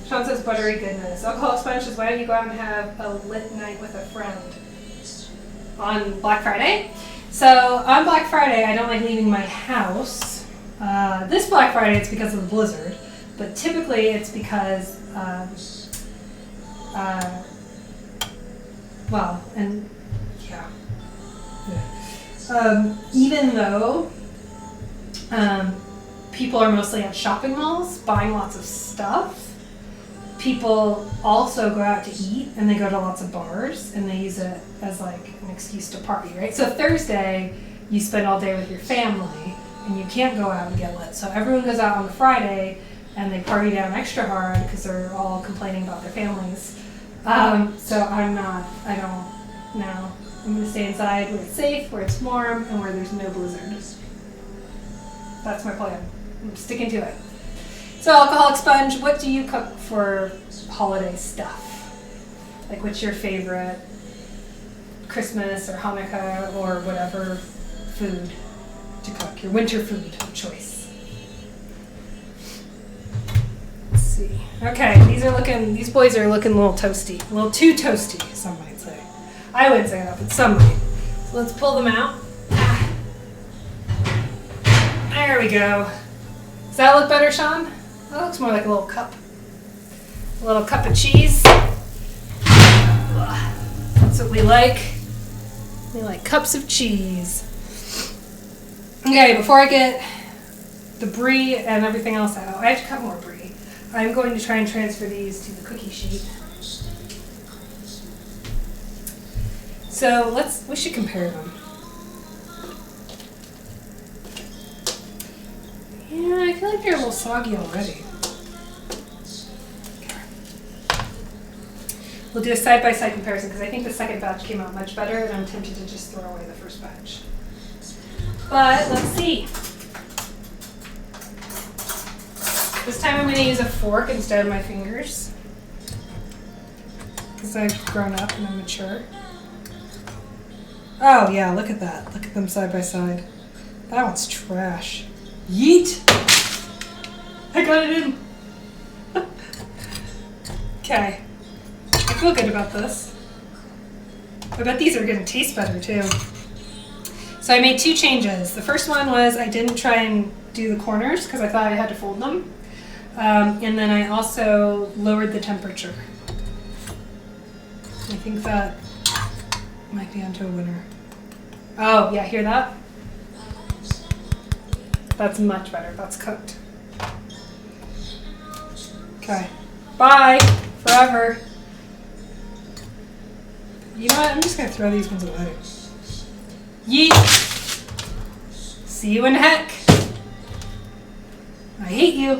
Sean says buttery goodness. Alcoholic Sponge says, why don't you go out and have a lit night with a friend on Black Friday? So on Black Friday, I don't like leaving my house. This Black Friday, it's because of the blizzard, but typically it's because, even though people are mostly at shopping malls buying lots of stuff, people also go out to eat and they go to lots of bars and they use it as like an excuse to party, right? So Thursday, you spend all day with your family and you can't go out and get lit. So everyone goes out on the Friday and they party down extra hard because they're all complaining about their families. So I'm going to stay inside where it's safe, where it's warm, and where there's no blizzard. That's my plan. I'm sticking to it. So, Alcoholic Sponge, what do you cook for holiday stuff? Like, what's your favorite Christmas or Hanukkah or whatever food to cook? Your winter food of choice. Let's see. Okay, these boys are looking a little toasty. A little too toasty, some might say. I wouldn't say that, but some might. So let's pull them out. There we go. Does that look better, Sean? That looks more like a little cup. A little cup of cheese. That's what we like. We like cups of cheese. Okay, before I get the brie and everything else out, I have to cut more brie. I'm going to try and transfer these to the cookie sheet. So we should compare them. Yeah, I feel like they're a little soggy already. Okay. We'll do a side-by-side comparison because I think the second batch came out much better and I'm tempted to just throw away the first batch. But let's see. This time I'm going to use a fork instead of my fingers because I've grown up and I'm mature. Oh yeah, look at that. Look at them side by side. That one's trash. Yeet! I got it in. Okay. I feel good about this. I bet these are going to taste better too. So I made two changes. The first one was I didn't try and do the corners because I thought I had to fold them. And then I also lowered the temperature. I think that might be onto a winner. Oh, yeah, hear that? That's much better. That's cooked. Okay. Bye. Forever. You know what? I'm just going to throw these ones away. Yeet. See you in heck. I hate you.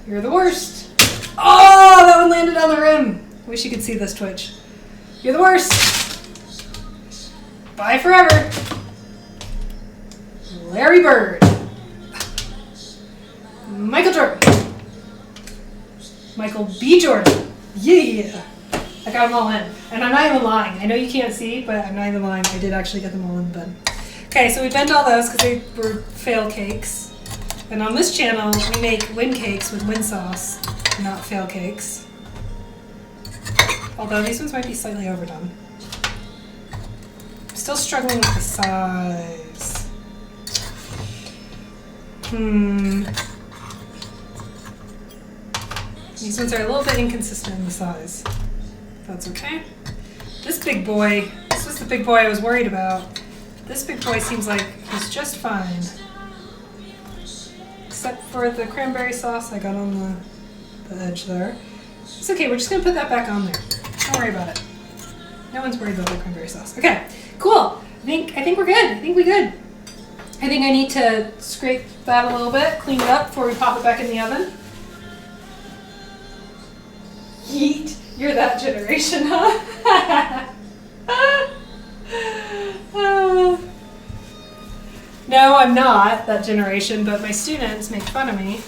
You're the worst. Oh, that one landed on the rim. Wish you could see this twitch. You're the worst. Bye forever. Larry Bird. Michael Jordan. Michael B. Jordan. Yeah. I got them all in. And I'm not even lying. I know you can't see, but I'm not even lying. I did actually get them all in the bin. Okay, so we bent all those because they were fail cakes. And on this channel, we make win cakes with win sauce, not fail cakes. Although these ones might be slightly overdone. I'm still struggling with the size. These ones are a little bit inconsistent in the size. That's okay. This big boy, this was the big boy I was worried about. This big boy seems like he's just fine. Except for the cranberry sauce I got on the edge there. It's okay, we're just gonna put that back on there. Don't worry about it. No one's worried about the cranberry sauce. Okay, cool. I think we're good. I think we're good. I think I need to scrape that a little bit, clean it up before we pop it back in the oven. Yeet. You're that generation, huh? No, I'm not that generation, but my students make fun of me.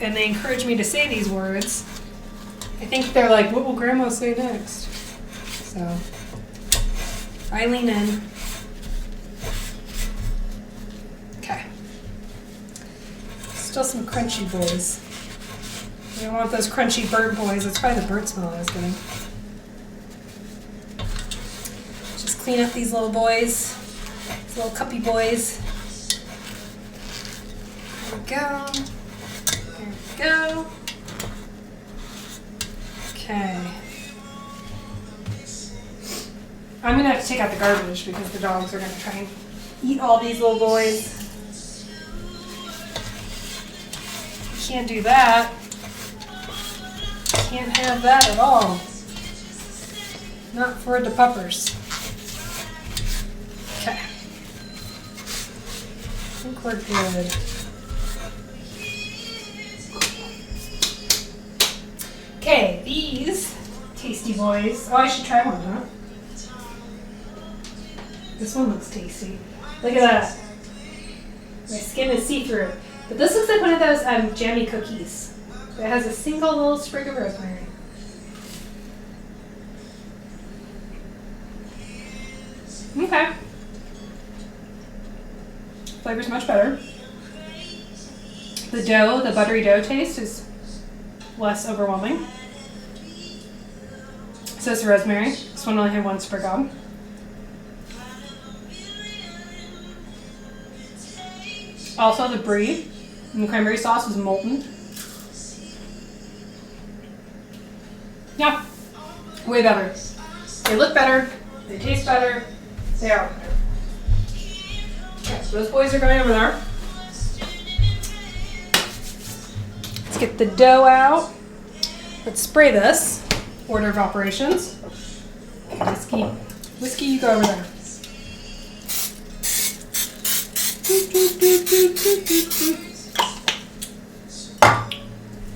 And they encourage me to say these words. I think they're like, what will grandma say next? So, I lean in. Okay. Still some crunchy boys. I don't want those crunchy burnt boys. That's probably the burnt smell I was getting. Just clean up these little boys. These little cuppy boys. There we go. There we go. Okay. I'm going to have to take out the garbage because the dogs are going to try and eat all these little boys. Can't do that. Can't have that at all. Not for the puppers. Okay. I think we're good. Okay, these tasty boys. Oh, I should try one, huh? This one looks tasty. Look at that. My skin is see-through. But this looks like one of those jammy cookies. It has a single little sprig of rosemary. Okay. Flavor's much better. The dough, the buttery dough taste is less overwhelming. So is the rosemary. This one only had one sprig on. Also, the brie and the cranberry sauce is molten. Yeah, way better. They look better, they taste better, they are better. Okay, so those boys are going over there. Let's get the dough out. Let's spray this. Order of operations. Whiskey, you go over there.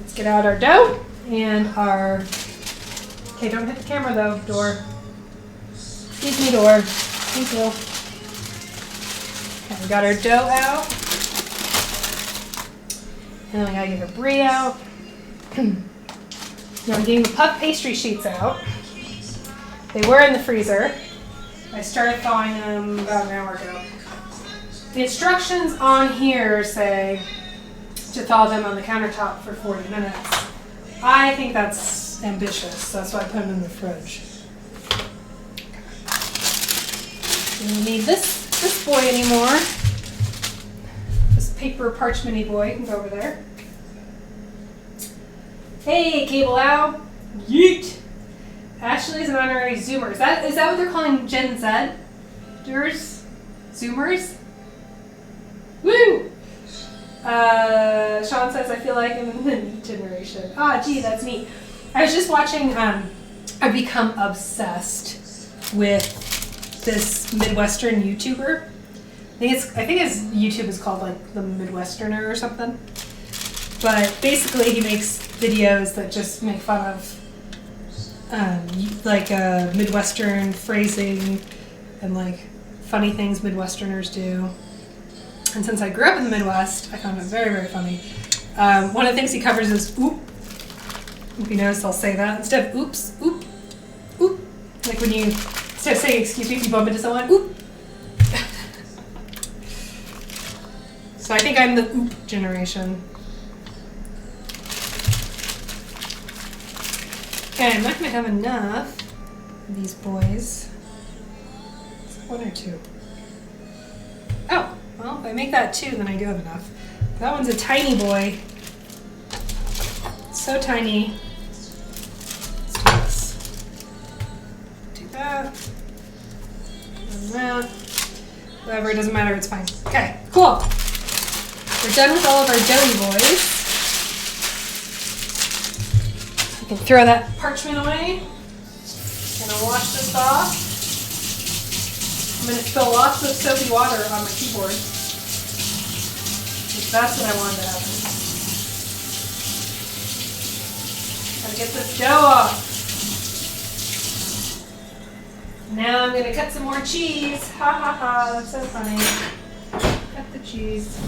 Let's get out our dough and our... Okay, don't hit the camera though, door. Excuse me, door. Thank you. Okay, we got our dough out. And then we gotta get our brie out. Now I'm getting the puff pastry sheets out. They were in the freezer. I started thawing them about an hour ago. The instructions on here say to thaw them on the countertop for 40 minutes. I think that's ambitious, so that's why I put them in the fridge. We don't need this boy anymore. This paper parchment-y boy can go over there. Hey, Cable Owl. Yeet. Ashley's an honorary Zoomer. Is that what they're calling Gen Z-ders? Zoomers? Woo! Sean says, I feel like I'm in the meat generation. Ah, gee, that's neat. I was just watching, I've become obsessed with this Midwestern YouTuber. I think his YouTube is called like The Midwesterner or something. But basically he makes videos that just make fun of like Midwestern phrasing and like funny things Midwesterners do. And since I grew up in the Midwest, I found it very, very funny. One of the things he covers is oop. If you notice, I'll say that instead of oops, oop, oop. Like when you, instead of saying excuse me, if you bump into someone, oop. So I think I'm the oop generation. Okay, I'm not going to have enough of these boys. Is it 1 or 2? Oh, well, if I make that 2, then I do have enough. That one's a tiny boy. So tiny. Let's do this. Do that. And that. Whatever, it doesn't matter, it's fine. Okay, cool. We're done with all of our doughy boys. You can throw that parchment away. I'm gonna wash this off. I'm gonna spill lots of soapy water on my keyboard. Because that's what I wanted to happen. Gotta get this dough off. Now I'm gonna cut some more cheese. Ha ha ha, that's so funny. Cut the cheese.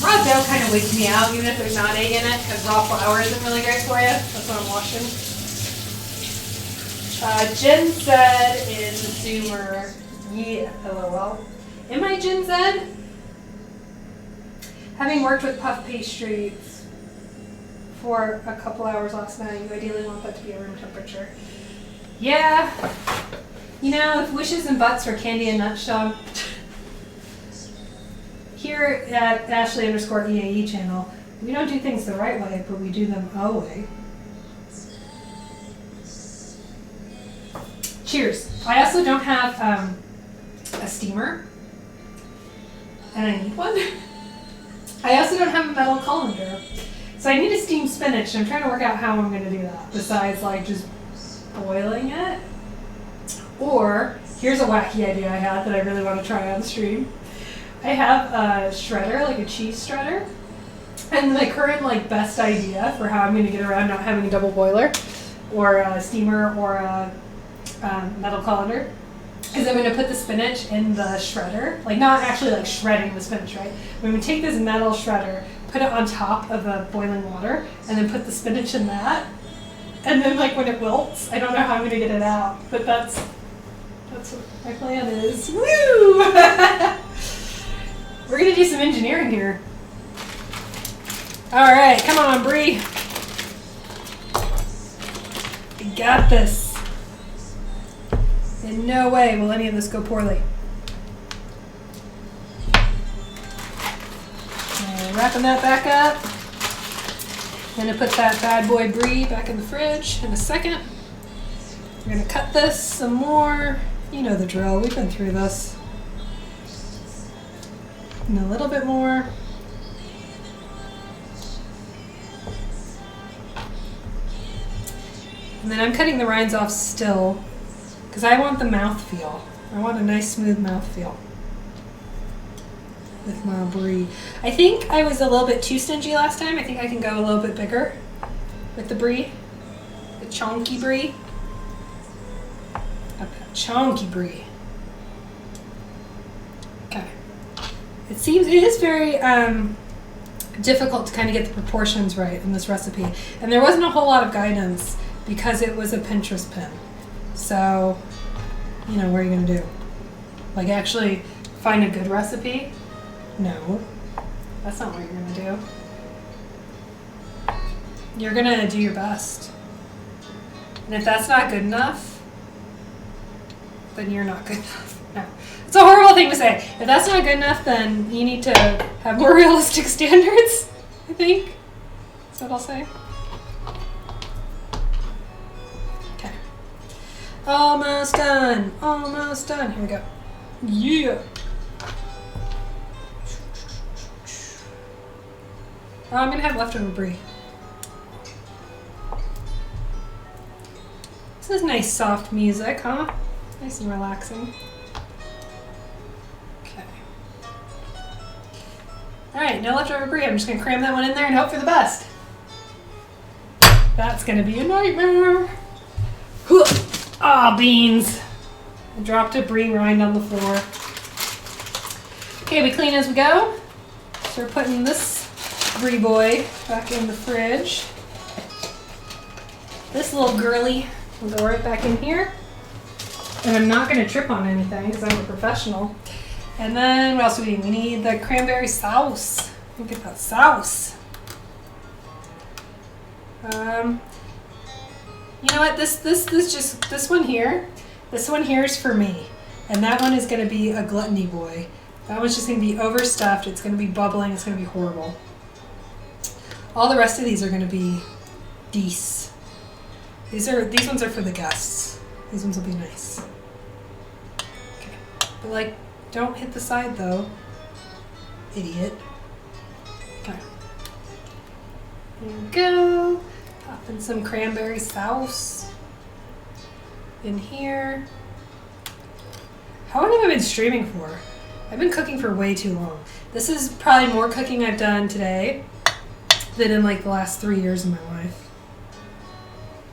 Raw dough kind of wakes me out, even if there's not egg in it, because raw flour isn't really great for you. That's what I'm washing. Jen said in the Zoomer, yeah, LOL. Am I Jen said? Having worked with puff pastries for a couple hours last night, you ideally want that to be at room temperature. Yeah. You know, if wishes and butts were candy in a nutshell. Here at Ashley_EAE channel, we don't do things the right way, but we do them a way. Cheers. I also don't have a steamer, and I need one. I also don't have a metal colander, so I need to steam spinach, and I'm trying to work out how I'm going to do that, besides like just boiling it. Or, here's a wacky idea I had that I really want to try on stream. I have a shredder, like a cheese shredder, and my current like best idea for how I'm going to get around not having a double boiler or a steamer or a metal colander is I'm going to put the spinach in the shredder, like not actually like shredding the spinach, right? I'm going to take this metal shredder, put it on top of the boiling water, and then put the spinach in that, and then like when it wilts, I don't know how I'm going to get it out, but that's what my plan is. Woo! We're gonna do some engineering here. All right, come on, Bree. We got this. In no way will any of this go poorly. Wrapping that back up. Gonna put that bad boy Brie back in the fridge in a second. We're gonna cut this some more. You know the drill, we've been through this. And a little bit more. And then I'm cutting the rinds off still because I want the mouthfeel. I want a nice smooth mouthfeel with my Brie. I think I was a little bit too stingy last time. I think I can go a little bit bigger with the Brie. The chonky Brie. A chonky Brie. Okay. It is very difficult to kind of get the proportions right in this recipe. And there wasn't a whole lot of guidance because it was a Pinterest pin. So, you know, what are you going to do? Like actually find a good recipe? No. That's not what you're going to do. You're going to do your best. And if that's not good enough, then you're not good enough. No. It's a horrible thing to say. If that's not good enough, then you need to have more realistic standards, I think. That's what I'll say. Okay. Almost done. Almost done. Here we go. Yeah. Oh, I'm going to have leftover Brie. is nice soft music, huh? Nice and relaxing. Okay. Alright, no leftover brie. I'm just going to cram that one in there and hope for the best. That's going to be a nightmare. Ah, beans. I dropped a brie rind on the floor. Okay, we clean as we go. So we're putting this brie boy back in the fridge. This little girly will go right back in here. And I'm not going to trip on anything because I'm a professional. And then what else do we need? We need the cranberry sauce. Look at that sauce. You know what? This one here is for me. And that one is going to be a gluttony boy. That one's just going to be overstuffed. It's going to be bubbling. It's going to be horrible. All the rest of these are going to be decent. These ones are for the guests. These ones will be nice. Okay. But like, don't hit the side though. Idiot. Okay. Here we go. Popping some cranberry sauce in here. How long have I been streaming for? I've been cooking for way too long. This is probably more cooking I've done today than in like the last 3 years of my life.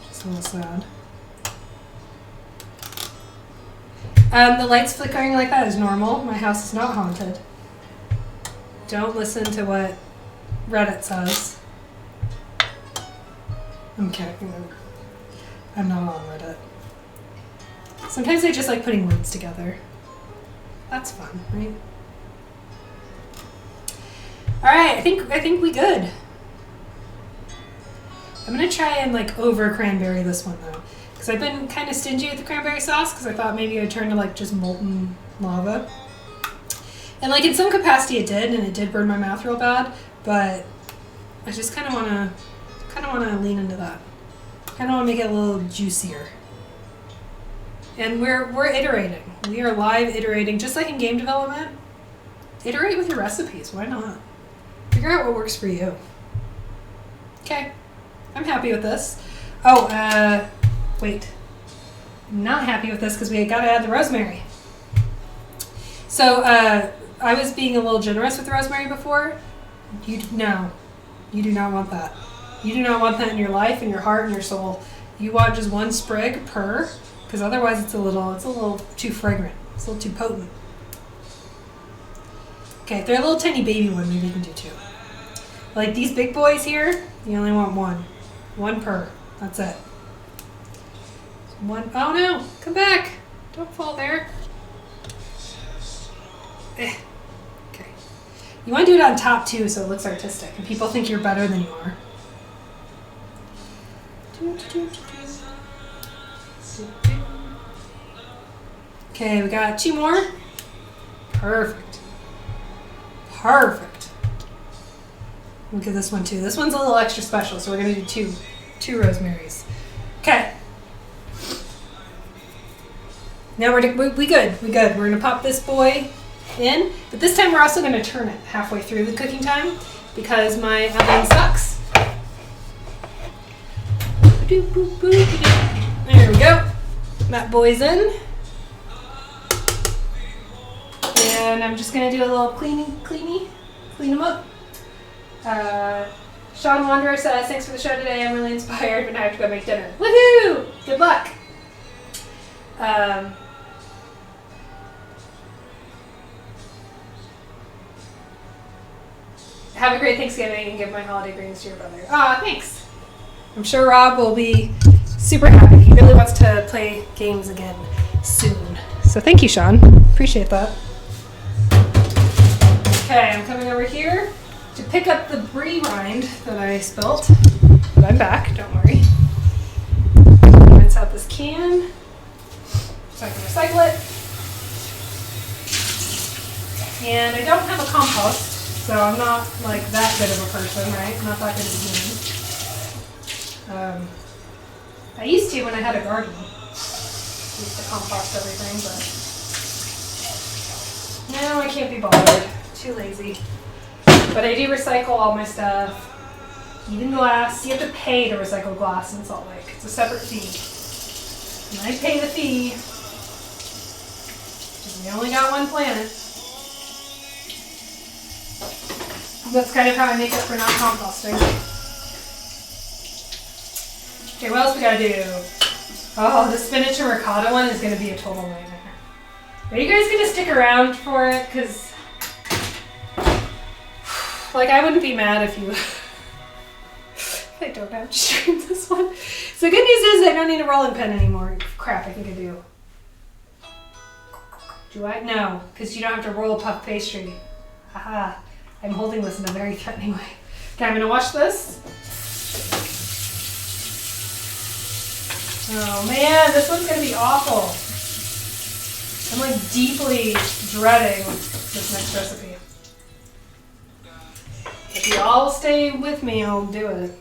Just a little sad. The lights flickering like that is normal. My house is not haunted. Don't listen to what Reddit says. I'm kidding. I'm not on Reddit. Sometimes I just like putting words together. That's fun, right? All right, I think we good. I'm gonna try and like over cranberry this one though, because I've been kind of stingy with the cranberry sauce because I thought maybe it would turn to like just molten lava. And like in some capacity it did, and it did burn my mouth real bad. But I just kind of wanna lean into that. Kind of want to make it a little juicier. And we're iterating. We are live iterating, just like in game development. Iterate with your recipes. Why not? Figure out what works for you. Okay. I'm happy with this. Oh, wait. I'm not happy with this because we gotta add the rosemary. So, I was being a little generous with the rosemary before. You do not want that. You do not want that in your life, in your heart, and your soul. You want just one sprig per, because otherwise it's a little too fragrant. It's a little too potent. Okay, if they're a little tiny baby one, maybe you can do two. Like these big boys here, you only want one. One per. That's it. One. Oh no! Come back! Don't fall there. Okay. You want to do it on top too, so it looks artistic, and people think you're better than you are. Okay, we got 2 more. Perfect. Perfect. Look at this one too. This one's a little extra special, so we're gonna do two rosemaries. Okay. Now we good. We good. We're gonna pop this boy in, but this time we're also gonna turn it halfway through the cooking time because my oven sucks. There we go. That boy's in. And I'm just going to do a little clean them up. Sean Wanderer says, thanks for the show today. I'm really inspired, but now I have to go make dinner. Woohoo! Good luck. Have a great Thanksgiving and give my holiday greetings to your brother. Aw, thanks. I'm sure Rob will be super happy. He really wants to play games again soon. So thank you, Sean. Appreciate that. Okay, I'm coming over here to pick up the brie rind that I spilt. But I'm back, don't worry. Rinse out this can so I can recycle it. And I don't have a compost, so I'm not like that good of a person, right? I'm not that good at human. I used to when I had a garden. I used to compost everything, but now I can't be bothered. Too lazy. But I do recycle all my stuff. Even glass. You have to pay to recycle glass in Salt Lake. It's a separate fee. And I pay the fee. Because we only got one planet. That's kind of how I make up for not composting. Okay, what else we gotta do? Oh, the spinach and ricotta one is gonna be a total nightmare. Are you guys gonna stick around for it? Because, like, I wouldn't be mad if you... I don't have to stream this one. So the good news is I don't need a rolling pin anymore. Crap, I think I do. Do I? No, because you don't have to roll puff pastry. Haha. I'm holding this in a very threatening way. Okay, I'm gonna watch this. Oh man, this one's gonna be awful. I'm like deeply dreading this next recipe. If you all stay with me, I'll do it.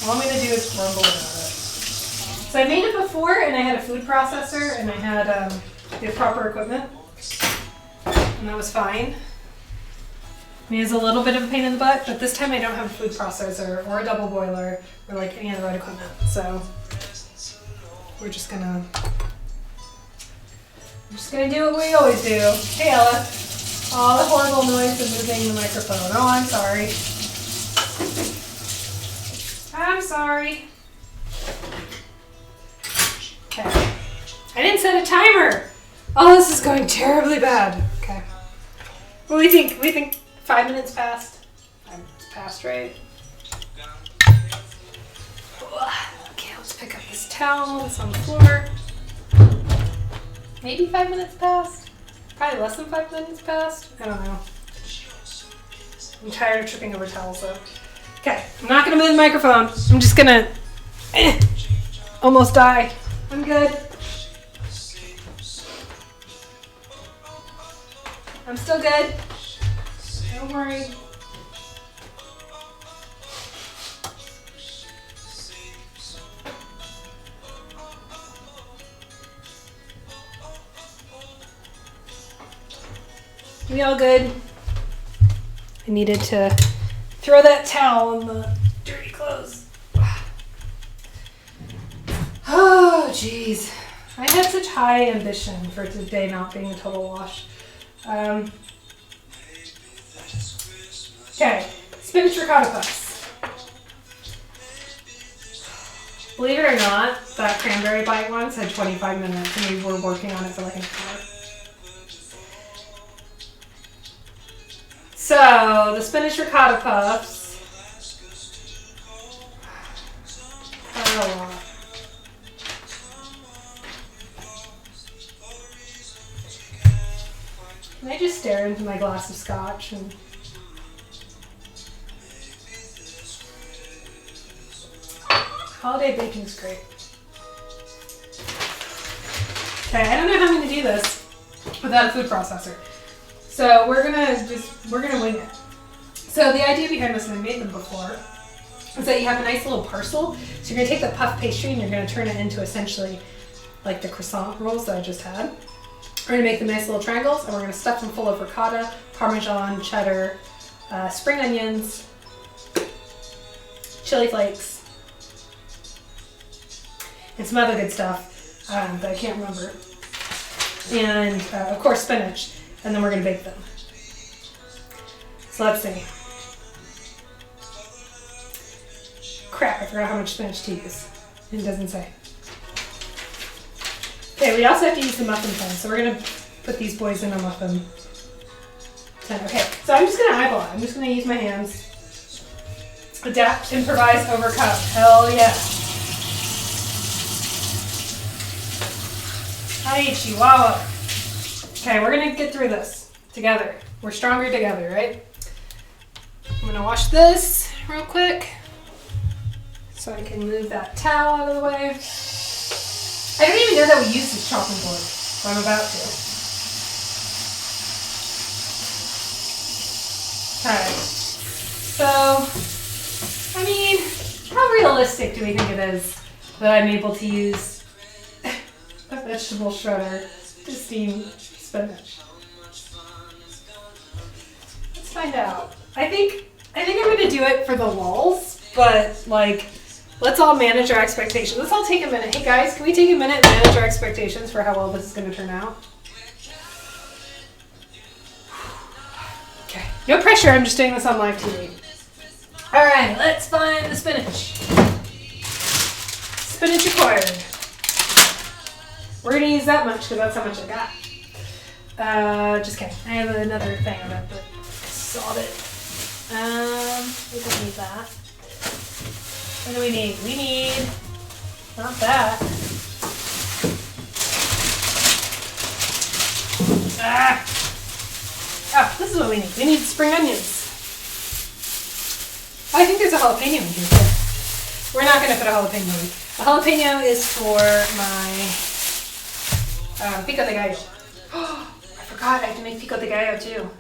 All I'm gonna do is grumble about it. So I made it before, and I had a food processor, and I had the proper equipment, and that was fine. I mean, it's a little bit of a pain in the butt, but this time I don't have a food processor or a double boiler or like any of the right equipment. So we're just gonna do what we always do. Hey Ella. Oh, the horrible noise of moving the microphone. Oh, I'm sorry. I'm sorry. Okay. I didn't set a timer. Oh, this is going terribly bad. Okay. What do we think? We think 5 minutes past? 5 minutes past, right? Okay, let's pick up this towel that's on the floor. Maybe 5 minutes past? Probably less than 5 minutes past? I don't know. I'm tired of tripping over towels though. Okay, I'm not gonna move the microphone. I'm just gonna almost die. I'm good. I'm still good. Don't worry. We all good? I needed to throw that towel on the dirty clothes. Oh, jeez. I had such high ambition for today not being a total wash. Okay, spinach ricotta puffs. Believe it or not, that cranberry bite once had 25 minutes and we were working on it for like an hour. So, the spinach ricotta puffs are a lot. Can I just stare into my glass of scotch and... Holiday baking is great. Okay, I don't know how I'm going to do this without a food processor. So we're gonna wing it. So the idea behind this, and I made them before, is that you have a nice little parcel. So you're gonna take the puff pastry and you're gonna turn it into essentially like the croissant rolls that I just had. We're gonna make them nice little triangles, and we're gonna stuff them full of ricotta, Parmesan, cheddar, spring onions, chili flakes, and some other good stuff that I can't remember. And of course spinach. And then we're gonna bake them. So let's see. Crap, I forgot how much spinach to use. It doesn't say. Okay, we also have to use the muffin tin, so we're gonna put these boys in a muffin tin. Okay, so I'm just gonna eyeball it. I'm just gonna use my hands. Adapt, improvise, overcome. Hell yeah. Hi, Chihuahua. Okay, we're gonna get through this together. We're stronger together, right? I'm gonna wash this real quick so I can move that towel out of the way. I don't even know that we use this chopping board, but I'm about to. Okay, so, I mean, how realistic do we think it is that I'm able to use a vegetable shredder to steam spinach? Let's find out. I think I'm gonna do it for the lulz, but like, let's all manage our expectations. Let's all take a minute. Hey guys, can we take a minute and manage our expectations for how well this is going to turn out? Okay, no pressure. I'm just doing this on live TV. All right, let's find the spinach. Spinach acquired. We're going to use that much because that's how much I got. Just kidding. I have another thing of it, but I sawed it. We don't need that. What do we need? We need not that. Oh, this is what we need. We need spring onions. I think there's a jalapeno in here too. We're not going to put a jalapeno in. A jalapeno is for my pico de gallo. Oh, I forgot I have to make pico de gallo too.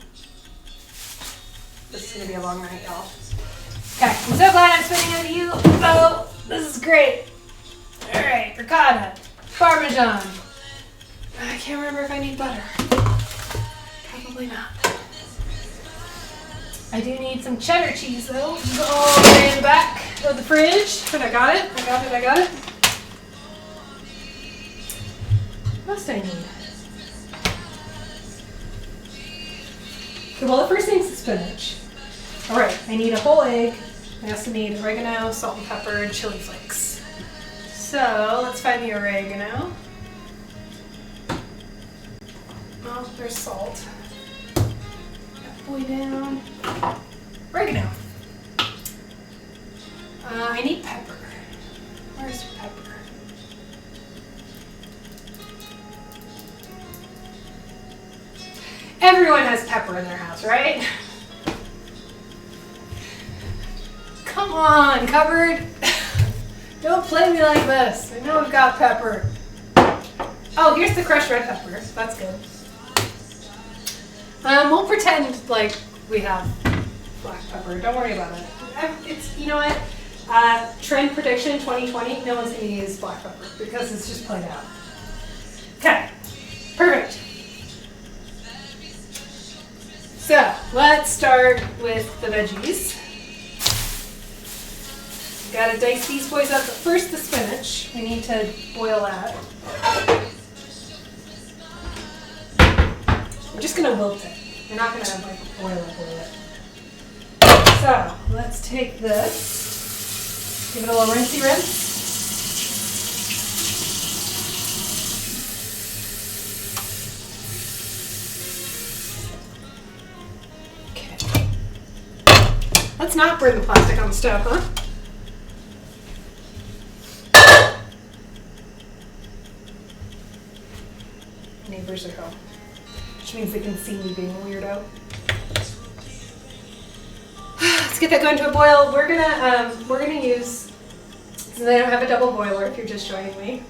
This is going to be a long night, y'all. Okay, I'm so glad I'm spending on you. Oh, this is great. All right, ricotta, Parmesan. I can't remember if I need butter. Probably not. I do need some cheddar cheese though, which is all the way in the back of the fridge. But I got it. What else do I need? Okay, well, the first thing is the spinach. All right, I need a whole egg. I also need oregano, salt and pepper, and chili flakes. So let's find the oregano. Oh, there's salt. That boy down. Oregano. I need pepper. Where's pepper? Everyone has pepper in their house, right? Come on, cupboard. Don't play me like this. I know I've got pepper. Oh, here's the crushed red pepper. That's good. We'll pretend like we have black pepper. Don't worry about it. It's, you know what? Trend prediction 2020, no one's going to use black pepper because it's just played out. Okay, perfect. So let's start with the veggies. Gotta dice these boys up, but first the spinach. We need to boil that. We're just gonna wilt it. We're not gonna like boil it. So let's take this, give it a little rinsey rinse. Okay. Let's not burn the plastic on the stove, huh? Neighbors are home, which means they can see me being a weirdo. Let's get that going to a boil. We're gonna use, since I don't have a double boiler if you're just joining me.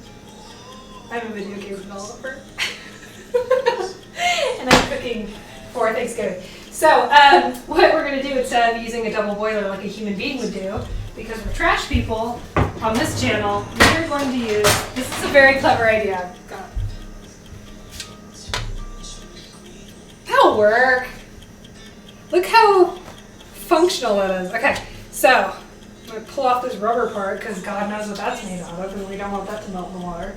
I'm a video game developer. And I'm cooking for Thanksgiving. So what we're gonna do instead of using a double boiler like a human being would do, because we're trash people on this channel, we're going to use, this is a very clever idea I've got. That'll work. Look how functional that is. Okay, so I'm going to pull off this rubber part because God knows what that's made out of and we don't want that to melt in the water.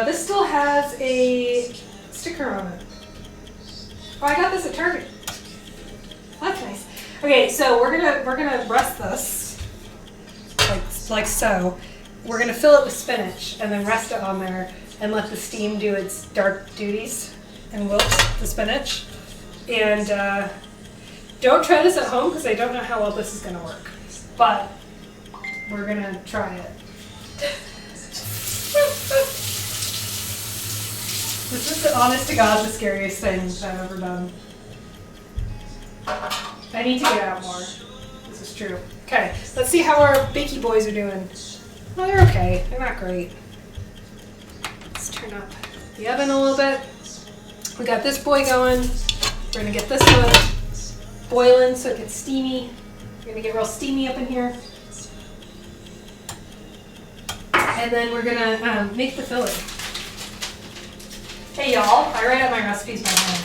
This still has a sticker on it. Oh, I got this at Target. That's nice. Okay, so we're gonna rest this like so. We're gonna fill it with spinach and then rest it on there and let the steam do its dark duties and wilt the spinach. And don't try this at home because I don't know how well this is gonna work, but we're gonna try it. This is, honest to God, the scariest thing I've ever done. I need to get out more. This is true. Okay, let's see how our bakey boys are doing. Well, they're okay. They're not great. Let's turn up the oven a little bit. We got this boy going. We're going to get this one boiling so it gets steamy. We're going to get real steamy up in here. And then we're going to make the filling. Hey, y'all. I write out my recipes by hand.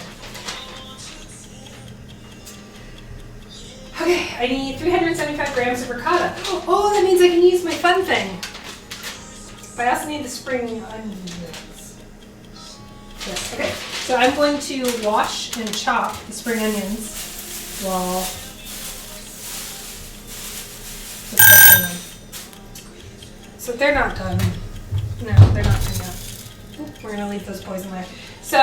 Okay, I need 375 grams of ricotta. Oh, that means I can use my fun thing. But I also need the spring onions. Yeah, okay, so I'm going to wash and chop the spring onions while so they're not done. No, they're not done yet. We're gonna leave those boys in there. So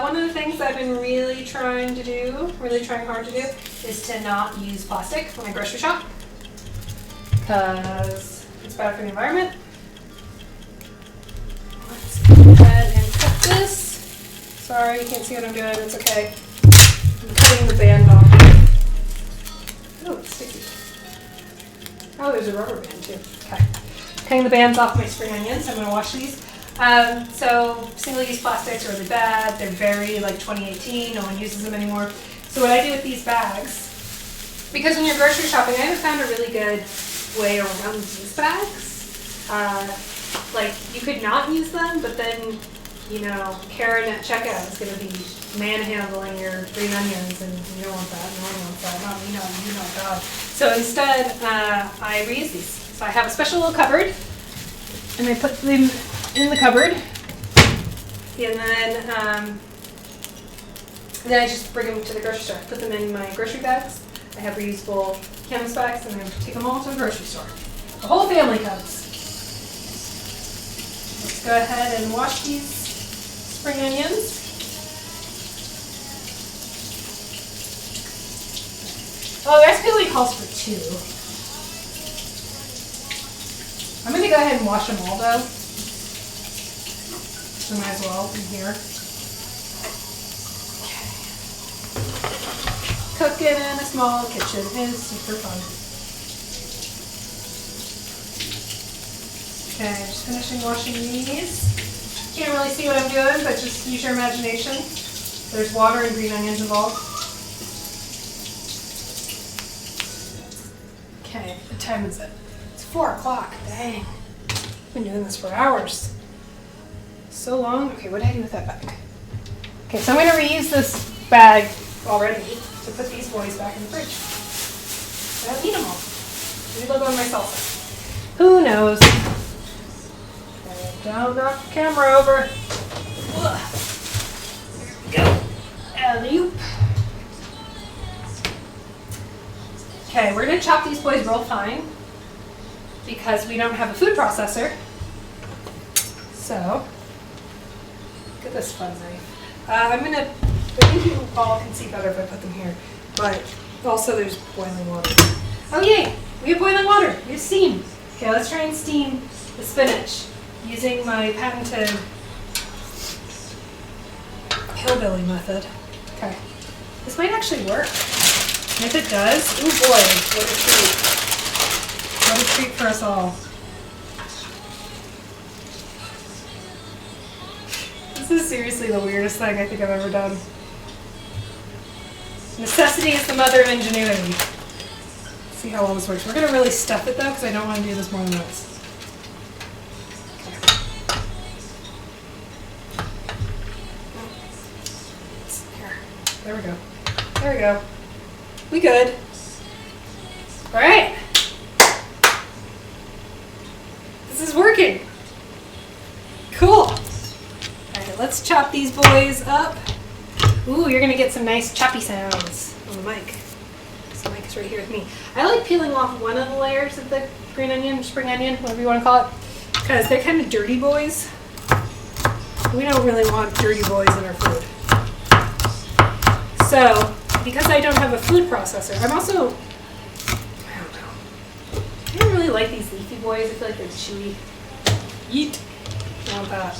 one of the things I've been really trying hard to do, is to not use plastic when I grocery shop, because it's bad for the environment. Let's go ahead and cut this. Sorry, you can't see what I'm doing. It's okay. I'm cutting the band off. Oh, it's sticky. Oh, there's a rubber band too. Okay. Cutting the bands off my spring onions. I'm going to wash these. So single-use plastics are really bad. They're very like 2018. No one uses them anymore. So what I do with these bags, because when you're grocery shopping, I haven't found a really good way around these bags. Like you could not use them, but then Karen at checkout is going to be manhandling your green onions, and you don't want that. No one wants that. Not me, not you, not God. So instead, I reuse these. So I have a special little cupboard, and I put them in the cupboard, and then I just bring them to the grocery store. Put them in my grocery bags. I have reusable canvas bags, and I take them all to the grocery store. The whole family comes. Let's go ahead and wash these spring onions. Oh, the recipe only calls for 2. I'm going to go ahead and wash them all though. So might as well in here. Okay. Cooking in a small kitchen is super fun. Okay, just finishing washing these. Can't really see what I'm doing, but just use your imagination. There's water and green onions involved. Okay, what time is it? It's 4 o'clock. Dang. I've been doing this for hours. So long. Okay, what did I do with that bag? Okay, so I'm going to reuse this bag already to put these boys back in the fridge. I don't need them all. Maybe they'll go in my salsa. Who knows? Okay, don't knock the camera over. Ugh. There we go. Alley-oop. Okay, we're going to chop these boys real fine because we don't have a food processor. So, look at this fun knife. I think you all can see better if I put them here, but also there's boiling water. Oh yay, we have boiling water, we have steam. Okay, let's try and steam the spinach using my patented hillbilly method. Okay, this might actually work. And if it does, oh boy, what a treat. What a treat for us all. This is seriously the weirdest thing I think I've ever done. Necessity is the mother of ingenuity. Let's see how well this works. We're going to really stuff it though, because I don't want to do this more than once. Okay. Here. There we go. There we go. We good. All right. This is working. Cool. All right, let's chop these boys up. Ooh, you're gonna get some nice choppy sounds on the mic. So the mic is right here with me. I like peeling off one of the layers of the green onion, spring onion, whatever you want to call it, because they're kind of dirty boys. We don't really want dirty boys in our food. So, because I don't have a food processor, I don't know. I don't really like these leafy boys. I feel like they're chewy. Yeet. I want that.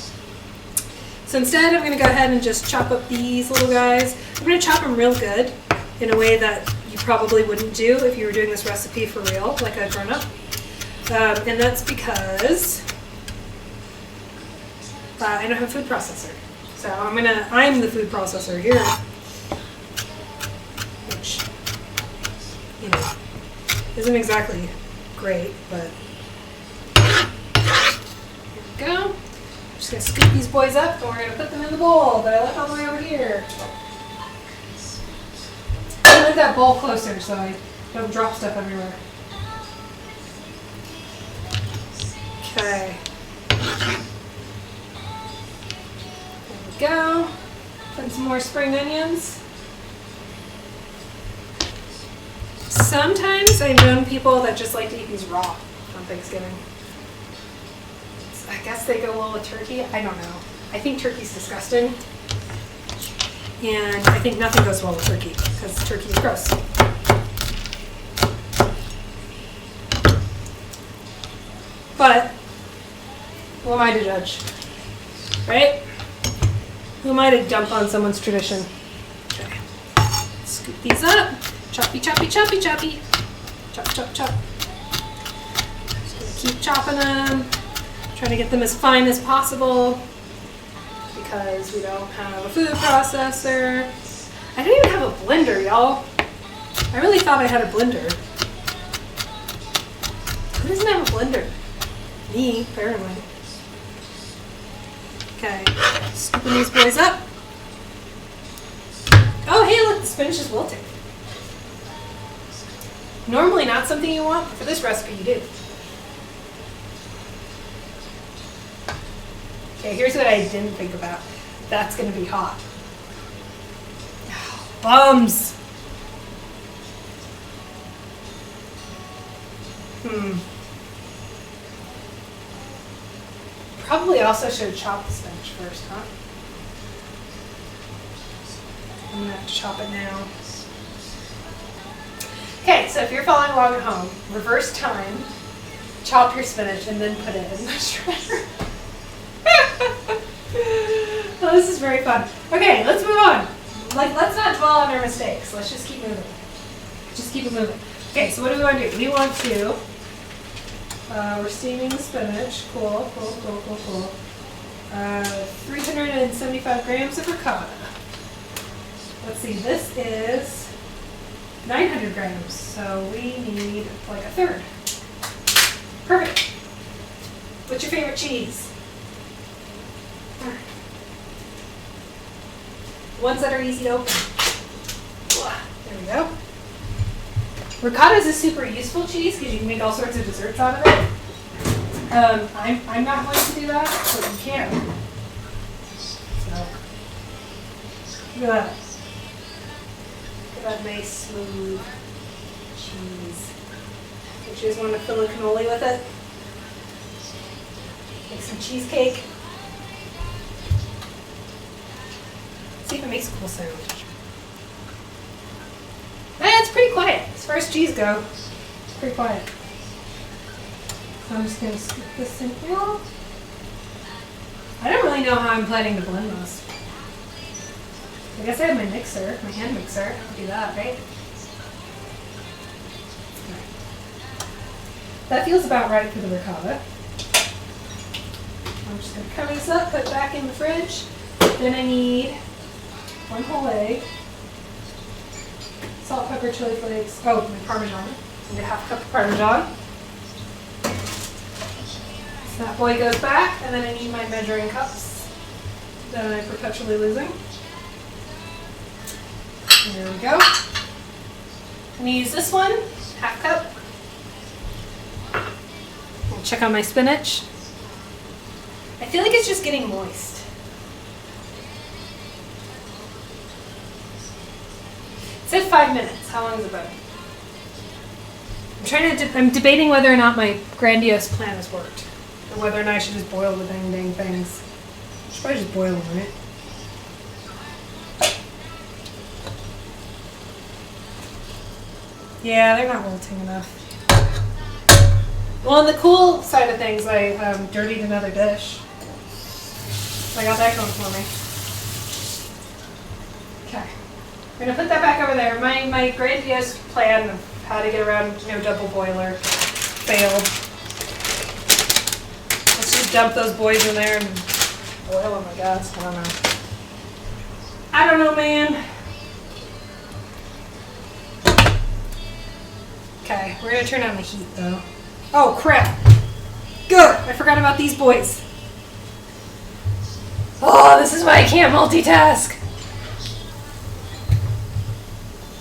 So instead, I'm going to go ahead and just chop up these little guys. I'm going to chop them real good in a way that you probably wouldn't do if you were doing this recipe for real, like a grown-up. And that's because I don't have a food processor. So I'm the food processor here. Which, isn't exactly great, but here we go. I'm just going to scoop these boys up and we're going to put them in the bowl that I left all the way over here. I move that bowl closer so I Don't drop stuff everywhere. Okay. There we go. Put some more spring onions. Sometimes I've known people that just like to eat these raw on Thanksgiving. So I guess they go well with turkey. I don't know. I think turkey's disgusting. And I think nothing goes well with turkey because turkey is gross. But who am I to judge? Right? Who am I to dump on someone's tradition? Okay. Scoop these up. Choppy, choppy, choppy, choppy. Chop, chop, chop. Just gonna keep chopping them. Trying to get them as fine as possible because we don't have a food processor. I don't even have a blender, y'all. I really thought I had a blender. Who doesn't have a blender? Me, apparently. Okay, scooping these boys up. Oh, hey, look, the spinach is wilting. Normally not something you want, but for this recipe you do. Okay, here's what I didn't think about. That's gonna be hot. Oh, bums. Probably also should chop the spinach first, huh? I'm gonna have to chop it now. Okay, so if you're following along at home, reverse time, chop your spinach, and then put it in the shredder. Well, this is very fun. Okay, let's move on. Let's not dwell on our mistakes. Let's just keep moving. Just keep it moving. Okay, so what do we want to do? We want to, we're steaming the spinach. Cool. 375 grams of ricotta. Let's see, this is 900 grams, so we need like a third. Perfect. What's your favorite cheese? Ones that are easy to open. There we go. Ricotta is a super useful cheese because you can make all sorts of desserts out of it. I'm not going to do that, but you can. So, look at that. Look at that nice, smooth cheese. Don't you just want to fill a cannoli with it? Make some cheesecake. See if it makes a cool sound. It's pretty quiet. As far as cheese go, it's pretty quiet. So I'm just going to scoop this in here. I don't really know how I'm planning to blend this. I guess I have my mixer, my hand mixer. I'll do that, right? That feels about right for the ricotta. I'm just going to cover this up, put it back in the fridge. Then I need 1 whole egg, salt, pepper, chili flakes, my Parmesan. I need a 1/2 cup of Parmesan. So that boy goes back, and then I need my measuring cups that I'm perpetually losing. There we go. I'm going to use this one, 1/2 cup. I'll check on my spinach. I feel like it's just getting moist. It said 5 minutes. How long has it been? I'm debating whether or not my grandiose plan has worked. Or whether or not I should just boil the dang things. I should probably just boil them, right? Yeah, they're not wilting enough. Well, on the cool side of things, I dirtied another dish. So I got that going for me. Okay. I'm going to put that back over there. My grandiose plan of how to get around double boiler failed. Let's just dump those boys in there and boil them, I guess. I don't know, man. Okay, we're going to turn on the heat, though. Oh, crap. Good. I forgot about these boys. Oh, this is why I can't multitask.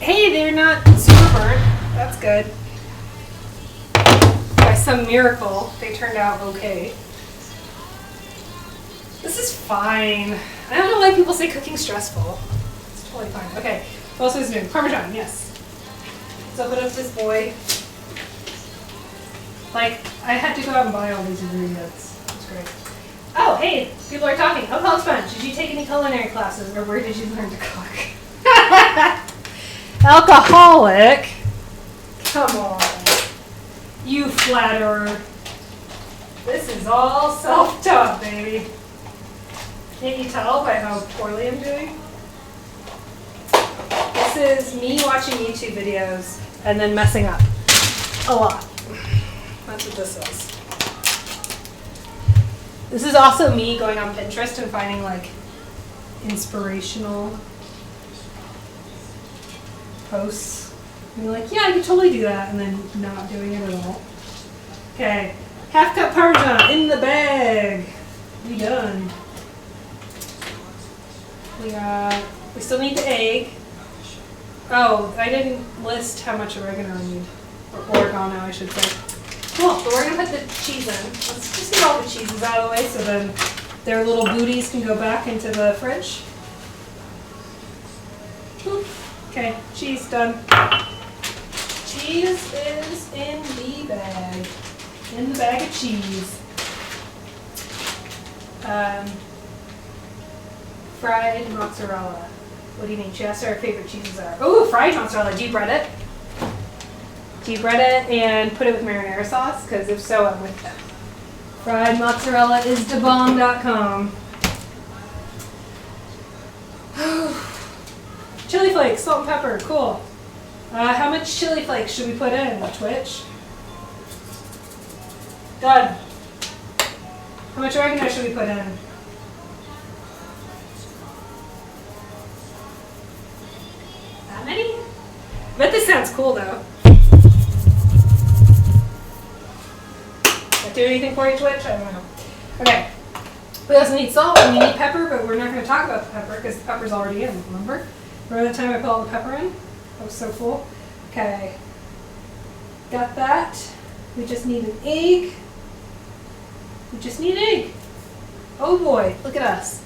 Hey, they're not super burnt. That's good. By some miracle, they turned out okay. This is fine. I don't know why people say cooking's stressful. It's totally fine. Okay, what else is new? Parmesan, yes. Let's open up this boy. Like, I had to go out and buy all these ingredients. It's great. Oh, hey, people are talking. Alcoholic Sponge, did you take any culinary classes, or where did you learn to cook? Alcoholic? Come on. You flatterer. This is all self-taught, baby. Can't you tell by how poorly I'm doing? This is me watching YouTube videos and then messing up a lot. That's what this is. This is also me going on Pinterest and finding like inspirational posts. And you're like, yeah, I could totally do that, and then not doing it at all. Okay, half cup Parmesan in the bag. We done. We still need the egg. Oh, I didn't list how much oregano I need. Or oregano, I should say. Cool, so we're gonna put the cheese in. Let's just get all the cheeses out of the way so then their little booties can go back into the fridge. Okay, cheese done. Cheese is in the bag. In the bag of cheese. Fried mozzarella. What do you mean? She asked what our favorite cheeses are. Oh, fried mozzarella. Do you bread it? Do you bread it and put it with marinara sauce? Because if so, I'm with them. Fried mozzarella is thebomb.com. Chili flakes, salt and pepper. Cool. How much chili flakes should we put in? Twitch? Done. How much oregano should we put in? That many? I bet this sounds cool though. That do anything for you, Twitch? I don't know. Okay. We also need salt and we need pepper, but we're not going to talk about the pepper because the pepper's already in, remember? Remember the time I put all the pepper in? That was so cool. Okay. Got that. We just need an egg. We just need an egg. Oh boy, look at us.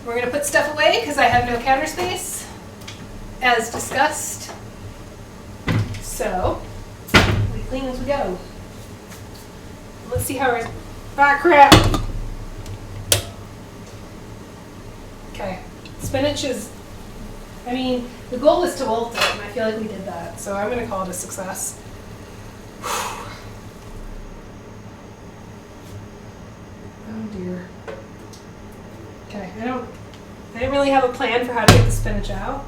We're going to put stuff away because I have no counter space, as discussed. So, we clean as we go. Let's see how our... Ah, crap! Okay. Spinach is... I mean, the goal is to wilt it, and I feel like we did that. So I'm going to call it a success. Oh dear. Okay, I didn't really have a plan for how to get the spinach out.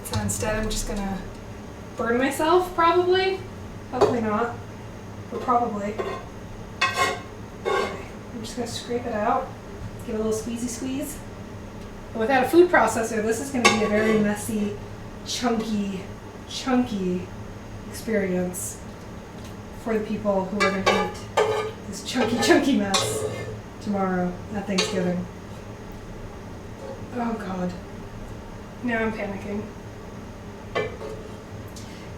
So instead I'm just going to burn myself, probably. Hopefully not, but probably. Okay, I'm just going to scrape it out. Give it a little squeezy squeeze. And without a food processor, this is going to be a very messy, chunky experience for the people who are going to eat this chunky mess tomorrow at Thanksgiving. Oh God. Now I'm panicking.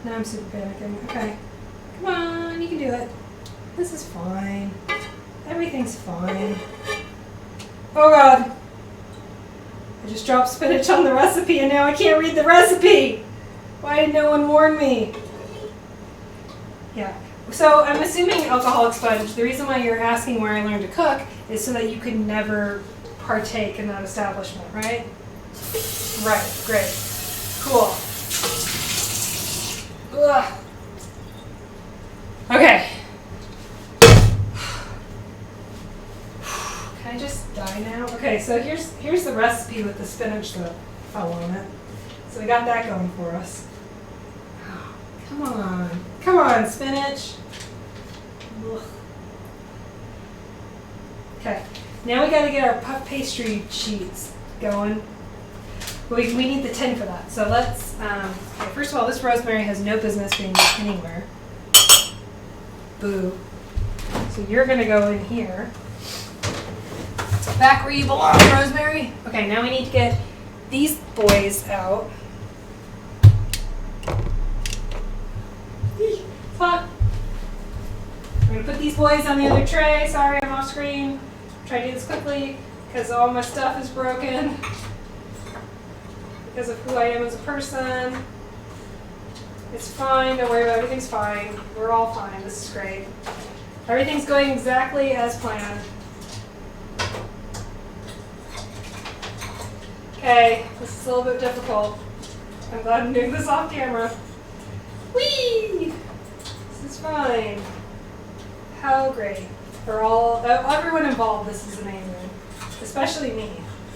Now I'm super panicking. Okay. Come on, you can do it. This is fine. Everything's fine. Oh God. I just dropped spinach on the recipe and now I can't read the recipe. Why did no one warn me? Yeah. So I'm assuming Alcoholic Sponge, the reason why you're asking where I learned to cook is so that you could never partake in that establishment, right? Right, great. Cool. Ugh. Okay. Can I just die now? Okay, so here's the recipe with the spinach that fell on it. So we got that going for us. Oh, come on. Come on, spinach. Ugh. Okay, now we gotta get our puff pastry sheets going. We need the tin for that. So let's, okay, first of all, this rosemary has no business being anywhere. Boo. So you're gonna go in here. Back where you belong, rosemary. Okay, now we need to get these boys out. plop. I'm gonna put these boys on the other tray. Sorry, I'm off screen. Try to do this quickly because all my stuff is broken because of who I am as a person. It's fine. Don't worry about it. Everything's fine. We're all fine. This is great. Everything's going exactly as planned. Okay, this is a little bit difficult. I'm glad I'm doing this off camera. Whee! This is fine. How great. For everyone involved, this is amazing. Especially me.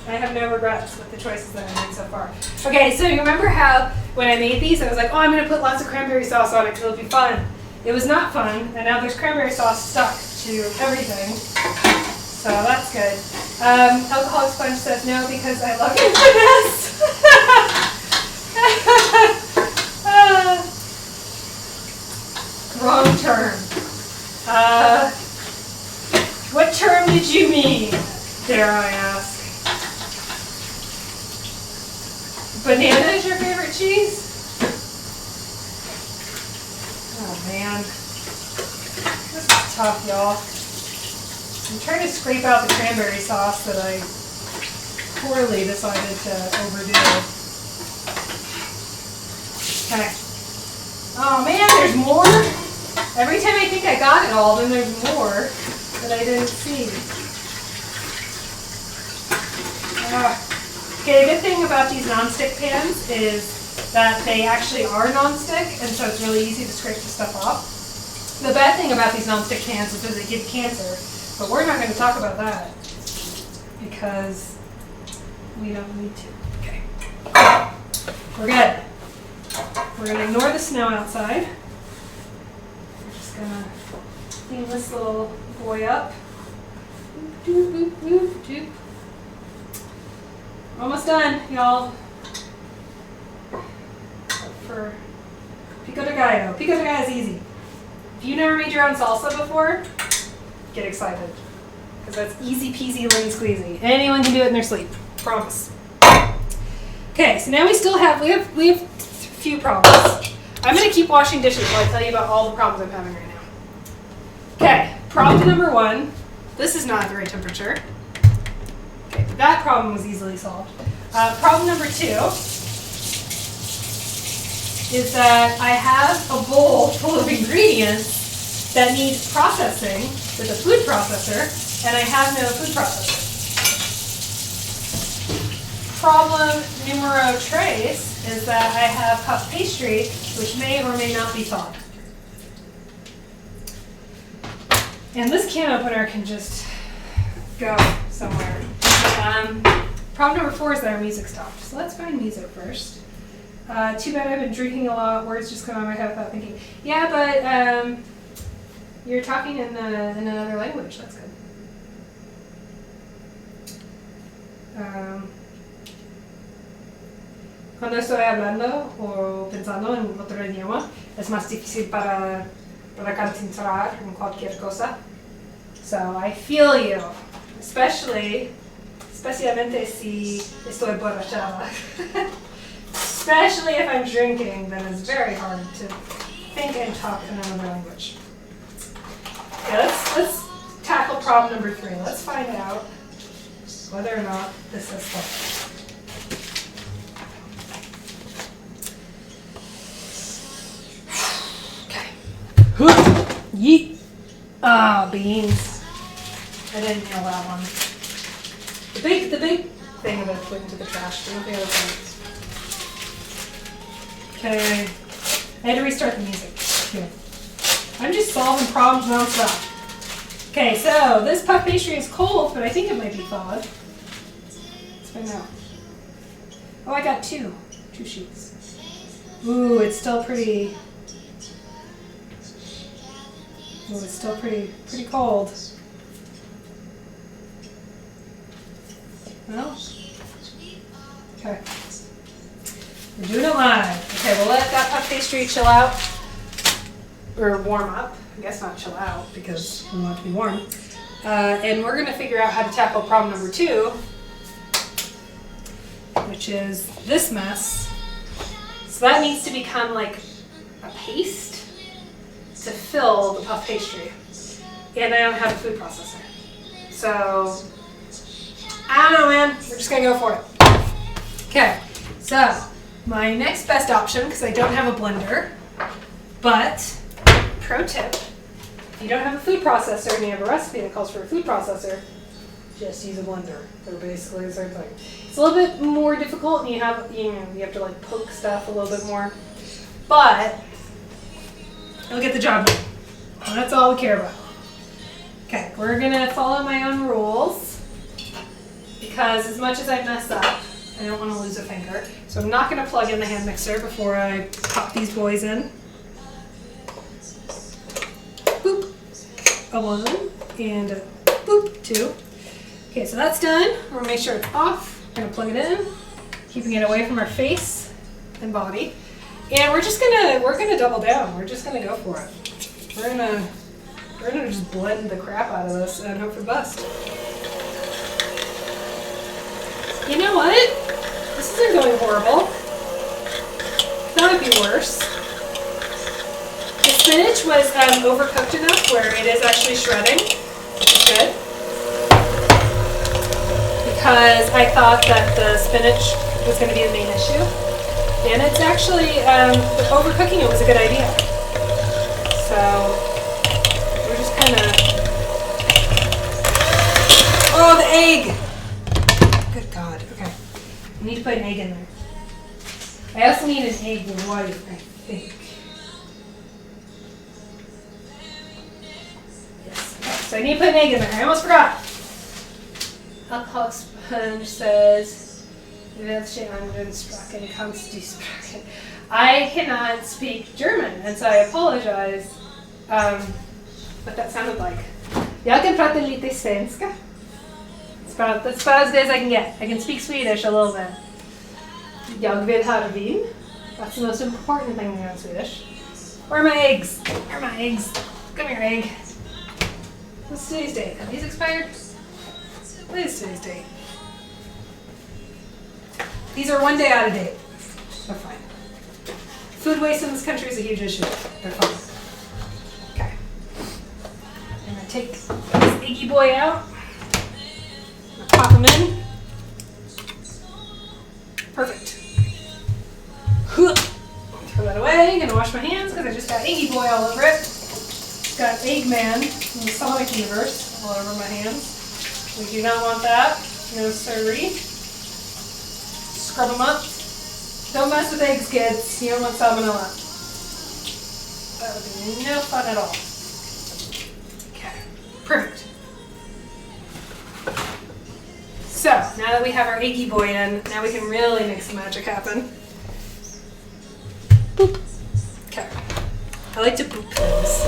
I have no regrets with the choices that I made so far. Okay, so you remember how when I made these, I was like, oh, I'm going to put lots of cranberry sauce on it because it'll be fun. It was not fun, and now there's cranberry sauce stuck to everything. So that's good. Alcoholic Sponge says no because I love you for this. Wrong term. What term did you mean, dare I ask? Banana is your favorite cheese? Oh man. This is tough, y'all. I'm trying to scrape out the cranberry sauce that I poorly decided to overdo. Okay. Oh man, there's more? Every time I think I got it all, then there's more that I didn't see. Okay, the good thing about these nonstick pans is that they actually are nonstick, and so it's really easy to scrape the stuff off. The bad thing about these nonstick pans is that they give cancer, but we're not going to talk about that because we don't need to. Okay. We're good. We're going to ignore the snow outside. We're just going to clean this little boy up. Doop, doop, doop, doop. Almost done, y'all. For pico de gallo. Pico de gallo is easy. If you never made your own salsa before, get excited. Because that's easy peasy lemon squeezy. Anyone can do it in their sleep. Promise. Okay, so now we have a few problems. I'm going to keep washing dishes while I tell you about all the problems I'm having right now. Okay, problem number 1. This is not at the right temperature. Okay, that problem was easily solved. Problem number 2 is that I have a bowl full of ingredients that need processing with a food processor, and I have no food processor. Problem numero 3 is that I have puff pastry, which may or may not be thawed. And this can opener can just go somewhere. Problem number 4 is that our music stopped. So let's find music first. Too bad I've been drinking a lot. Words just come out of my head without thinking. Yeah, but you're talking in another language. That's good. Cuando estoy hablando o pensando en otro idioma, es más difícil para concentrar en cualquier cosa. So I feel you, especialmente si estoy borrachada. Especially if I'm drinking, then it's very hard to think and talk in another language. Okay, let's tackle problem number 3. Let's find out whether or not this is helpful. Yeet. Ah, beans. I didn't nail that one. The big thing of it went into the trash, but not the other things. Okay. I had to restart the music. Here. I'm just solving problems nonstop. Okay, so this puff pastry is cold, but I think it might be thawed. Let's find out. Oh, I got two sheets. Ooh, it's still pretty. Oh, it's still pretty cold. Well, okay. We're doing it live. Okay, we'll let that puff pastry chill out, or warm up. I guess not chill out because we want it to be warm. And we're going to figure out how to tackle problem number 2, which is this mess. So that needs to become like a paste. to fill the puff pastry. And I don't have a food processor. So, I don't know, man. We're just gonna go for it. Okay, so my next best option, because I don't have a blender, but pro tip, if you don't have a food processor and you have a recipe that calls for a food processor, just use a blender. They're basically the same thing. It's a little bit more difficult, and you have to like poke stuff a little bit more, but it'll get the job done. And that's all we care about. Okay, we're gonna follow my own rules because as much as I mess up, I don't want to lose a finger. So I'm not gonna plug in the hand mixer before I pop these boys in. Boop, a 1 and a boop, 2. Okay, so that's done. We're gonna make sure it's off. We're gonna plug it in, keeping it away from our face and body. And we're gonna double down. We're just gonna go for it. We're gonna just blend the crap out of this and hope for the best. You know what? This isn't going horrible. That would be worse. The spinach was overcooked enough where it is actually shredding, which is good. Because I thought that the spinach was going to be the main issue. And it's actually, overcooking it was a good idea. So, we're just kind of... Oh, the egg! Good God, okay. I need to put an egg in there. I also need an egg white, I think. Yes, okay, so I need to put an egg in there. I almost forgot. Alcoholic Sponge says, I cannot speak German, and so I apologize what that sounded like. Jag kan prata lite svenska. That's about as good as I can get. I can speak Swedish a little bit. Jag vill ha vin. That's the most important thing in Swedish. Where are my eggs? Where are my eggs? Come here, egg. What's today's date? Have these expired? What is today's date? These are 1 day out of date. They're fine. Food waste in this country is a huge issue. They're fine. Okay. I'm going to take this eggy boy out. I'm going to pop him in. Perfect. Throw that away. I'm going to wash my hands because I just got eggy boy all over it. Got Eggman in the Sonic universe all over my hands. We do not want that. No siree. Scrub them up. Don't mess with eggs, kids. You don't want salmonella. That would be no fun at all. Okay, perfect. So, now that we have our eggy boy in, now we can really make some magic happen. Boop. Okay. I like to boop things.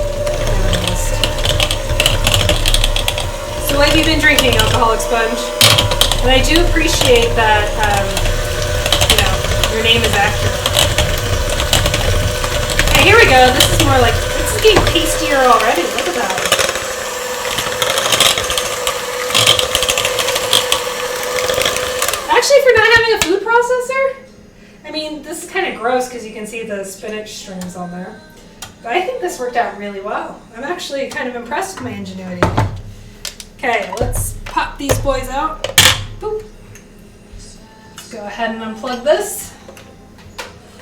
So what have you been drinking, Alcoholic Sponge? And I do appreciate that, your name is accurate. Okay, here we go. This is more like, this is getting tastier already. Look at that. Actually, for not having a food processor, I mean, this is kind of gross because you can see the spinach strings on there. But I think this worked out really well. I'm actually kind of impressed with my ingenuity. Okay, let's pop these boys out. Boop. Let's go ahead and unplug this.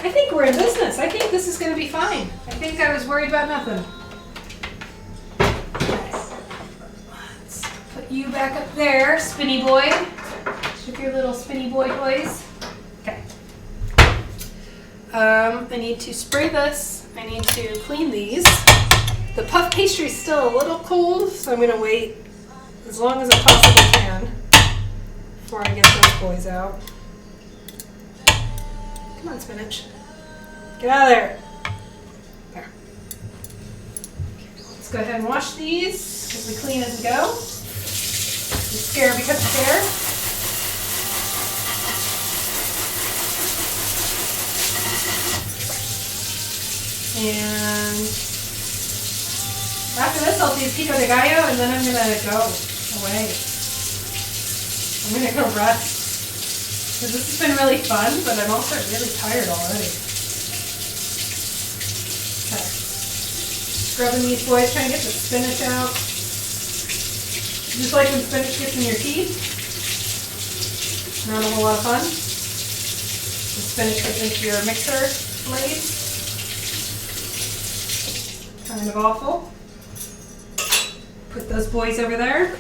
I think we're in business. I think this is going to be fine. I think I was worried about nothing. Okay. Let's put you back up there, spinny boy. With your little spinny boy toys. Okay. I need to spray this. I need to clean these. The puff pastry is still a little cold, so I'm going to wait as long as I possibly can before I get those boys out. Come on, spinach. Get out of there. There. Okay, let's go ahead and wash these as we clean as we go. You scare because of hair. And after this, I'll do pico de gallo, and then I'm going to go away. I'm going to go rest. Because this has been really fun, but I'm also really tired already. Okay. Scrubbing these boys, trying to get the spinach out. Just like when spinach gets in your teeth. Not a whole lot of fun. The spinach gets into your mixer blades. Kind of awful. Put those boys over there.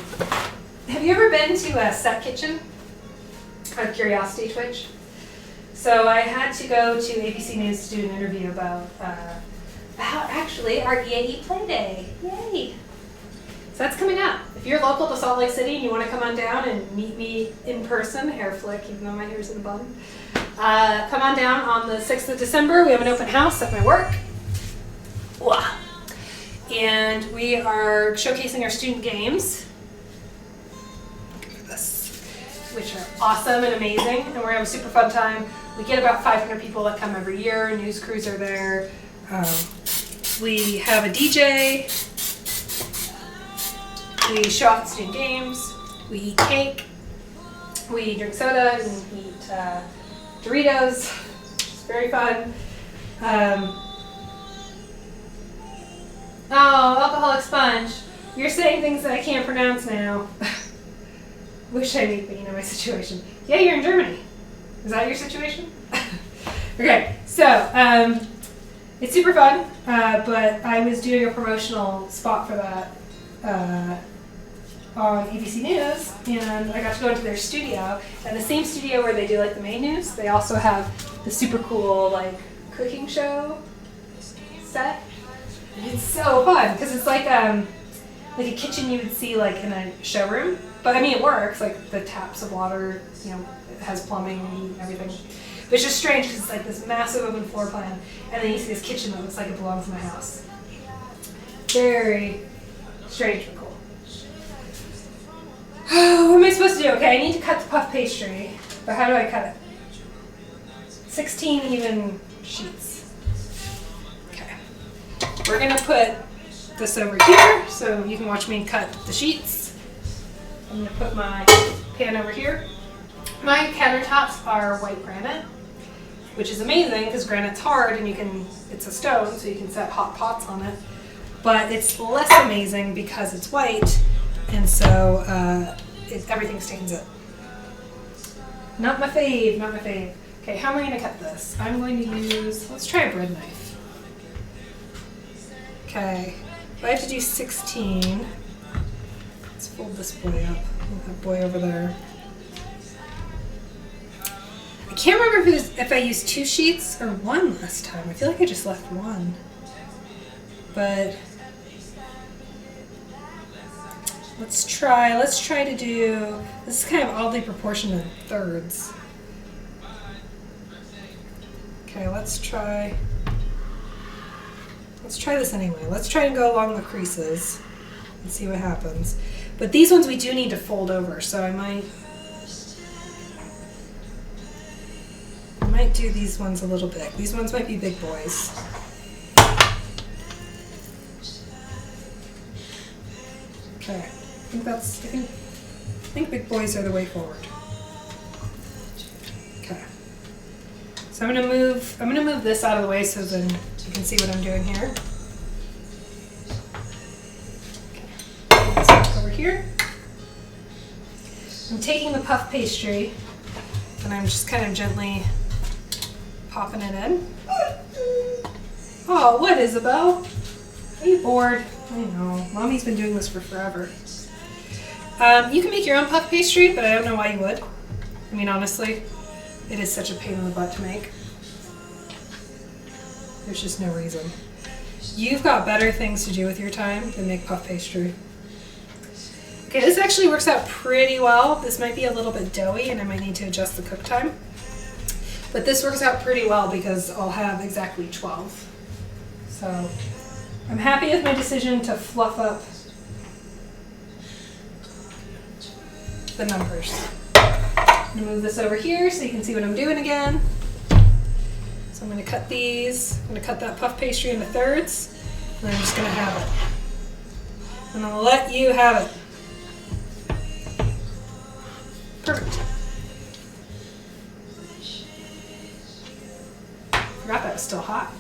Have you ever been to a set kitchen? Out of curiosity, Twitch. So I had to go to ABC News to do an interview about actually our EAE Play Day. Yay! So that's coming up. If you're local to Salt Lake City and you want to come on down and meet me in person, hair flick, even though my hair's in a bun, come on down on the 6th of December. We have an open house at my work. Wow. And we are showcasing our student games. Look at this. Which are awesome and amazing. And we're going to have a super fun time. We get about 500 people that come every year. News crews are there. We have a DJ. We show off the student games. We eat cake. We drink soda and eat Doritos. It's very fun. Oh, alcoholic sponge. You're saying things that I can't pronounce now. Wish I knew, but you know my situation. Yeah, you're in Germany. Is that your situation? Okay, so it's super fun, but I was doing a promotional spot for that on ABC News, and I got to go into their studio. And the same studio where they do like the main news, they also have the super cool like cooking show set. And it's so fun because it's like a kitchen you would see like in a showroom. But I mean, it works. Like the taps of water, you know, it has plumbing and everything. But it's just strange because it's like this massive open floor plan, and then you see this kitchen that looks like it belongs in my house. Very strange but cool. What am I supposed to do? Okay, I need to cut the puff pastry, but how do I cut it? 16 even sheets. Okay. We're gonna put this over here so you can watch me cut the sheets. I'm gonna put my pan over here. My countertops are white granite, which is amazing because granite's hard and it's a stone, so you can set hot pots on it. But it's less amazing because it's white, and so everything stains it. Not my fave, not my fave. Okay, how am I gonna cut this? I'm going to use, let's try a bread knife. Okay, if I have to do 16, let's fold this boy up. Move that boy over there. I can't remember if I used 2 sheets or 1 last time. I feel like I just left 1. But let's try to do, this is kind of oddly proportioned in thirds. Okay, let's try this anyway. Let's try and go along the creases and see what happens. But these ones we do need to fold over, so I might do these ones a little big. These ones might be big boys. Okay, I think big boys are the way forward. Okay. So I'm gonna move this out of the way so then you can see what I'm doing here. Okay. This back over here. I'm taking the puff pastry and I'm just kind of gently popping it in. Oh, what, Isabel? Are you bored? I know. Mommy's been doing this for forever. You can make your own puff pastry, but I don't know why you would. I mean, honestly, it is such a pain in the butt to make. There's just no reason. You've got better things to do with your time than make puff pastry. Okay, this actually works out pretty well. This might be a little bit doughy and I might need to adjust the cook time. But this works out pretty well because I'll have exactly 12. So I'm happy with my decision to fluff up the numbers. I'm gonna move this over here so you can see what I'm doing again. So I'm gonna cut these. I'm gonna cut that puff pastry into thirds, and I'm just gonna have it. I'm gonna let you have it. Perfect. Forgot that was still hot.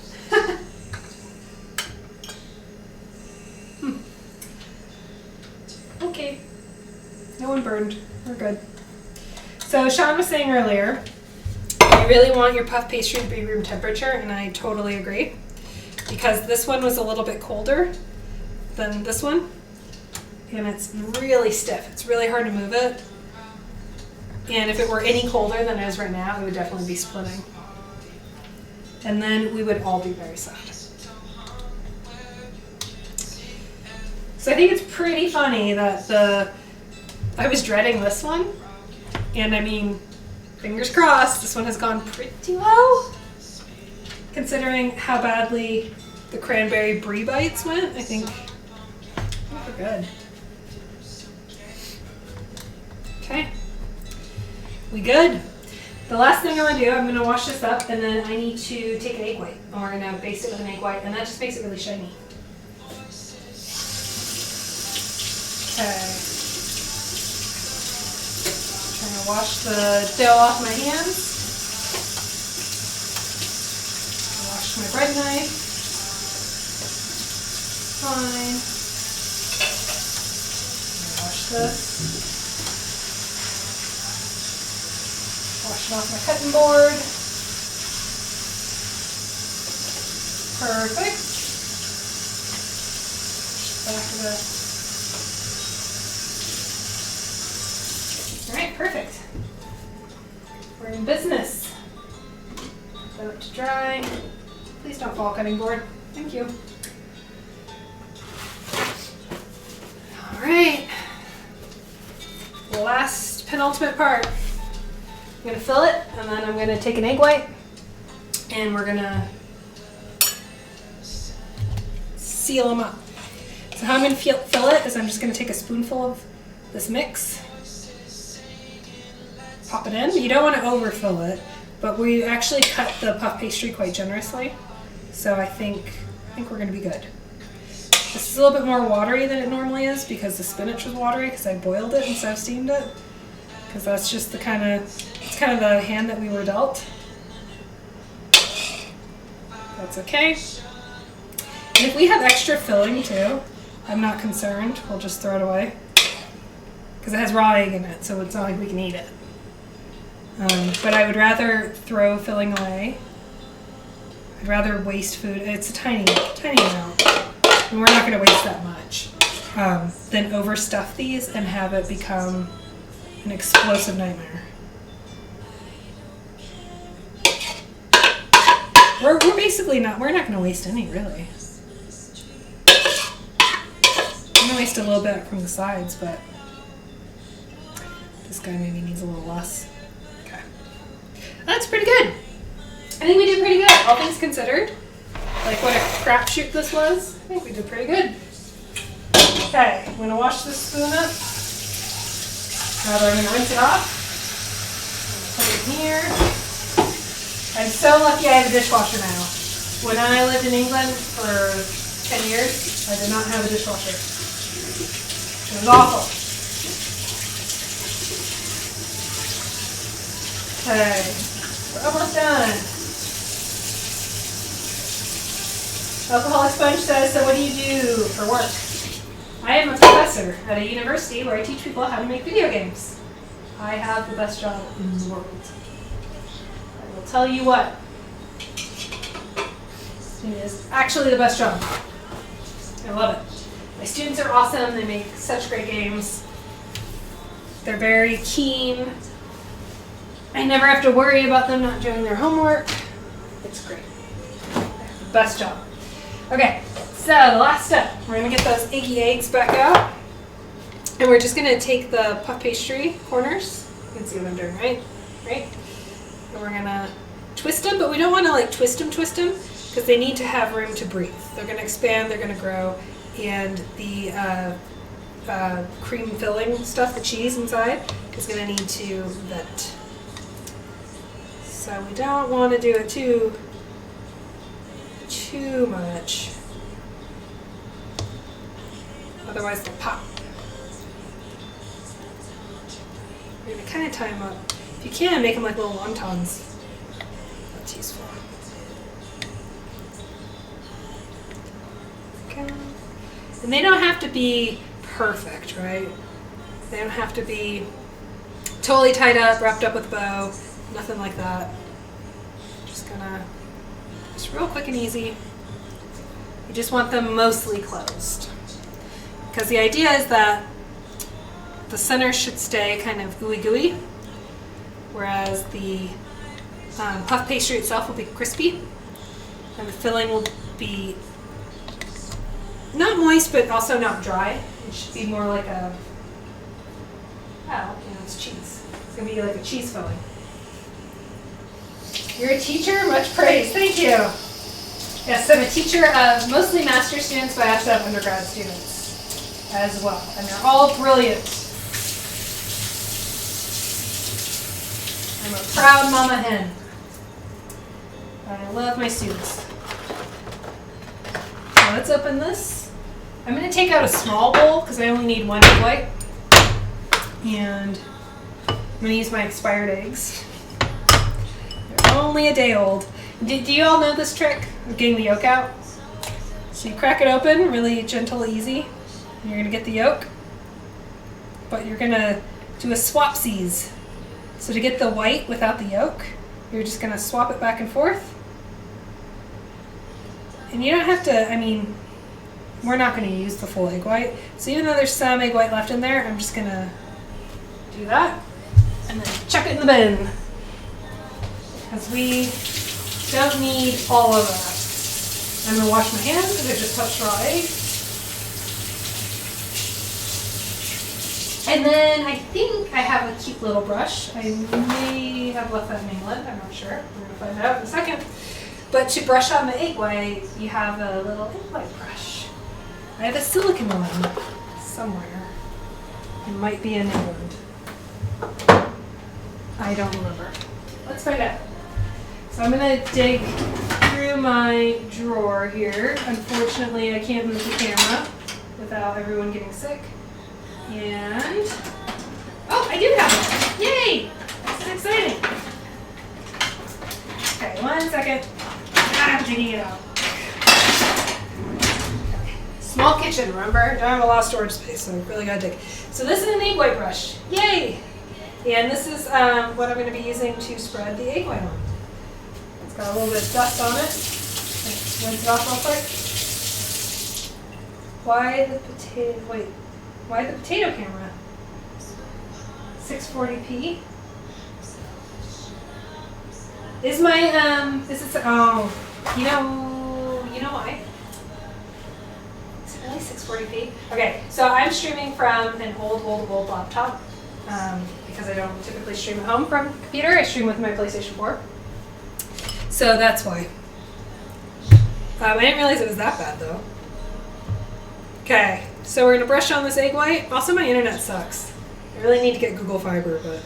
okay. No one burned. We're good. So Sean was saying earlier, you really want your puff pastry to be room temperature, and I totally agree. Because this one was a little bit colder than this one. And it's really stiff. It's really hard to move it. And if it were any colder than it is right now, it would definitely be splitting. And then we would all be very sad. So I think it's pretty funny that I was dreading this one. And I mean, fingers crossed, this one has gone pretty well. Considering how badly the cranberry brie bites went, I think we're good. Okay. We good. The last thing I want to do, I'm going to wash this up, and then I need to take an egg white, and we're going to baste it with an egg white, and that just makes it really shiny. Okay. Trying to wash the dough off my hands. Wash my bread knife. Fine. Wash this. Washing off my cutting board. Perfect. Back of the. Alright, perfect. We're in business. Let it to dry. Please don't fall, cutting board. Thank you. Alright. Last penultimate part. I'm going to fill it, and then I'm going to take an egg white, and we're going to seal them up. So how I'm going to fill it is I'm just going to take a spoonful of this mix, pop it in. You don't want to overfill it, but we actually cut the puff pastry quite generously, so I think we're going to be good. This is a little bit more watery than it normally is because the spinach was watery because I boiled it instead of steamed it. Because that's just it's kind of the hand that we were dealt. That's okay. And if we have extra filling too, I'm not concerned. We'll just throw it away. Because it has raw egg in it, so it's not like we can eat it. But I would rather throw filling away. I'd rather waste food. It's a tiny amount. And we're not going to waste that much. Than overstuff these and have it become an explosive nightmare. We're basically we're not going to waste any, really. I'm going to waste a little bit from the sides, but this guy maybe needs a little less. Okay. That's pretty good. I think we did pretty good, all things considered. Like what a crapshoot this was. I think we did pretty good. Okay, I'm going to wash this spoon up. I'm going to rinse it off. Put it in here. I'm so lucky I have a dishwasher now. When I lived in England for 10 years, I did not have a dishwasher. It was awful. Okay, we're almost done. Alcoholic Sponge says, so what do you do for work? I am a professor at a university where I teach people how to make video games. I have the best job in the world. I will tell you what. It is actually the best job. I love it. My students are awesome. They make such great games. They're very keen. I never have to worry about them not doing their homework. It's great. The best job. Okay. So the last step, we're going to get those eggy eggs back out, and we're just going to take the puff pastry corners. You can see what I'm doing, right? And we're going to twist them, but we don't want to like twist them, because they need to have room to breathe. They're going to expand, they're going to grow, and the cream filling stuff, the cheese inside, is going to need to vent. So we don't want to do it too much. Otherwise they'll pop. We're going to kind of tie them up. If you can, make them like little wontons. That's useful. Okay. And they don't have to be perfect, right? They don't have to be totally tied up, wrapped up with a bow, nothing like that. Just real quick and easy. You just want them mostly closed. Because the idea is that the center should stay kind of ooey gooey, whereas the puff pastry itself will be crispy, and the filling will be not moist, but also not dry. It should be more like it's cheese. It's going to be like a cheese filling. You're a teacher? Much praise. Thank you. Yes, I'm a teacher of mostly master students, but I also have undergrad students as well. And they're all brilliant. I'm a proud mama hen. I love my students. So let's open this. I'm going to take out a small bowl because I only need one egg white. And I'm going to use my expired eggs. They're only a day old. Do you all know this trick of getting the yolk out? So you crack it open, really gentle, easy. And you're going to get the yolk. But you're going to do a swapsies. So to get the white without the yolk, you're just going to swap it back and forth. And you don't have to, we're not going to use the full egg white. So even though there's some egg white left in there, I'm just going to do that. And then chuck it in the bin. Because we don't need all of that. I'm going to wash my hands because I just touched raw egg. And then I think I have a cute little brush. I may have left that in England. I'm not sure. We're going to find out in a second. But to brush on the egg white, you have a little egg white brush. I have a silicone one somewhere. It might be in England. I don't remember. Let's find out. So I'm going to dig through my drawer here. Unfortunately, I can't move the camera without everyone getting sick. And, oh, I do have it. Yay! This is exciting. Okay, 1 second. I'm digging it out. Okay. Small kitchen, remember? Don't have a lot of storage space, so I really gotta dig. So this is an egg white brush. Yay! And this is what I'm going to be using to spread the egg white on. It's got a little bit of dust on it. Let's rinse it off real quick. Why the potato camera? 640p. Is my you know why? Is it really 640p? Okay, so I'm streaming from an old laptop because I don't typically stream at home from a computer. I stream with my PlayStation 4. So that's why. I didn't realize it was that bad though. Okay, so we're gonna brush on this egg white. Also, my internet sucks. I really need to get Google Fiber, but.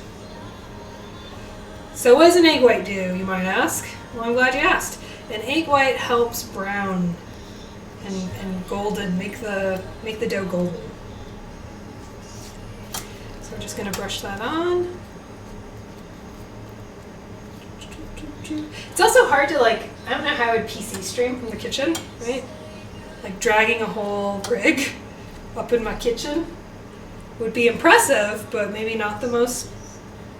So what does an egg white do, you might ask? Well, I'm glad you asked. An egg white helps brown and golden, make the dough golden. So we're just gonna brush that on. It's also hard to I don't know how I would PC stream from the kitchen, right? Like dragging a whole rig up in my kitchen would be impressive, but maybe not the most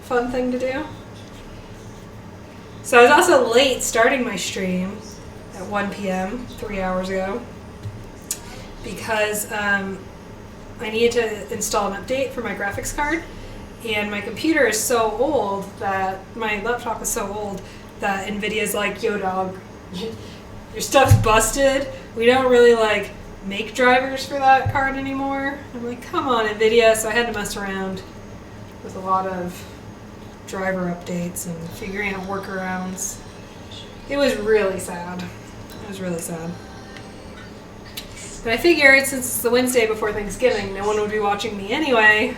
fun thing to do. So I was also late starting my stream at 1 p.m. 3 hours ago because I needed to install an update for my graphics card, and my computer is so old that my laptop is so old that NVIDIA's like, yo dog, your stuff's busted. We don't really make drivers for that card anymore. I'm like, come on NVIDIA. So I had to mess around with a lot of driver updates and figuring out workarounds. It was really sad. It was really sad. But I figured since it's the Wednesday before Thanksgiving, no one would be watching me anyway.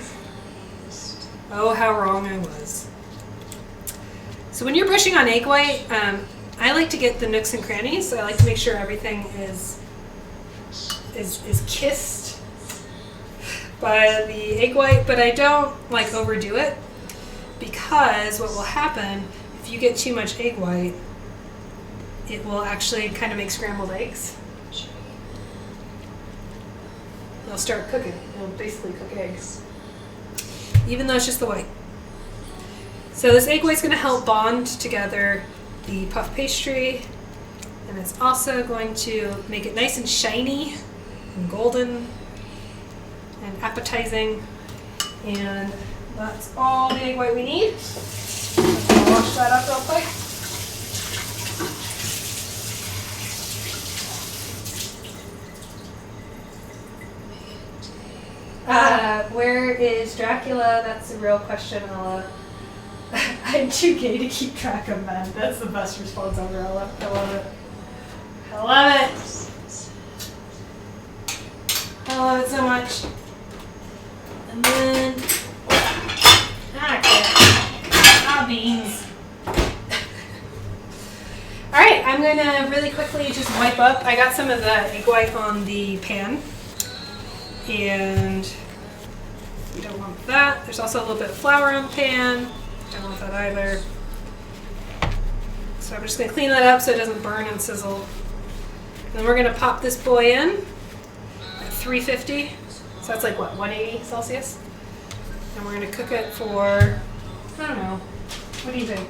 Oh, how wrong I was. So when you're brushing on egg white, I like to get the nooks and crannies. So I like to make sure everything is kissed by the egg white, but I don't overdo it, because what will happen if you get too much egg white, it will actually kind of make scrambled eggs. It'll start cooking. It'll basically cook eggs, even though it's just the white. So this egg white's going to help bond together the puff pastry, and it's also going to make it nice and shiny and golden and appetizing. And that's all the egg white we need. I'll wash that up real quick. Where is Dracula? That's a real question, Ella. I'm too gay to keep track of men. That's the best response ever, Ella. I love it. I love it. I love it so much. And then, beans. Alright, I'm going to really quickly just wipe up. I got some of the egg white on the pan. And we don't want that. There's also a little bit of flour on the pan. Don't want that either. So I'm just going to clean that up so it doesn't burn and sizzle. And then we're going to pop this boy in at 350. So that's like what, 180 Celsius? And we're going to cook it for, I don't know, what do you think?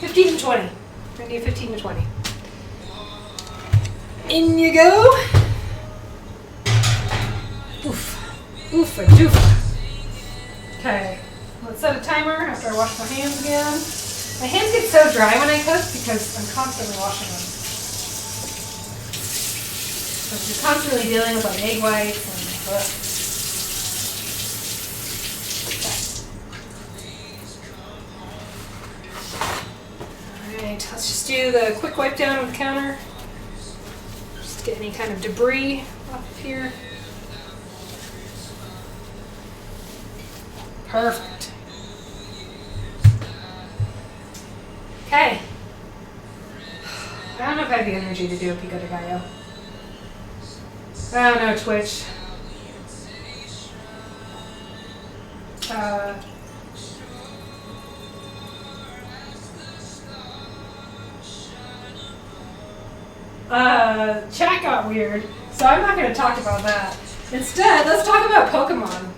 15 to 20. We're going to do 15 to 20. In you go. Oof. Oof and doof. Okay. Let's set a timer after I wash my hands again. My hands get so dry when I cook because I'm constantly washing them. So you're constantly dealing with like egg whites and Alright, let's just do the quick wipe down on the counter. Just get any kind of debris off of here. Perfect. Okay. I don't know if I have the energy to do a pico de gallo. I don't know, Twitch. Chat got weird, so I'm not going to talk about that. Instead, let's talk about Pokemon.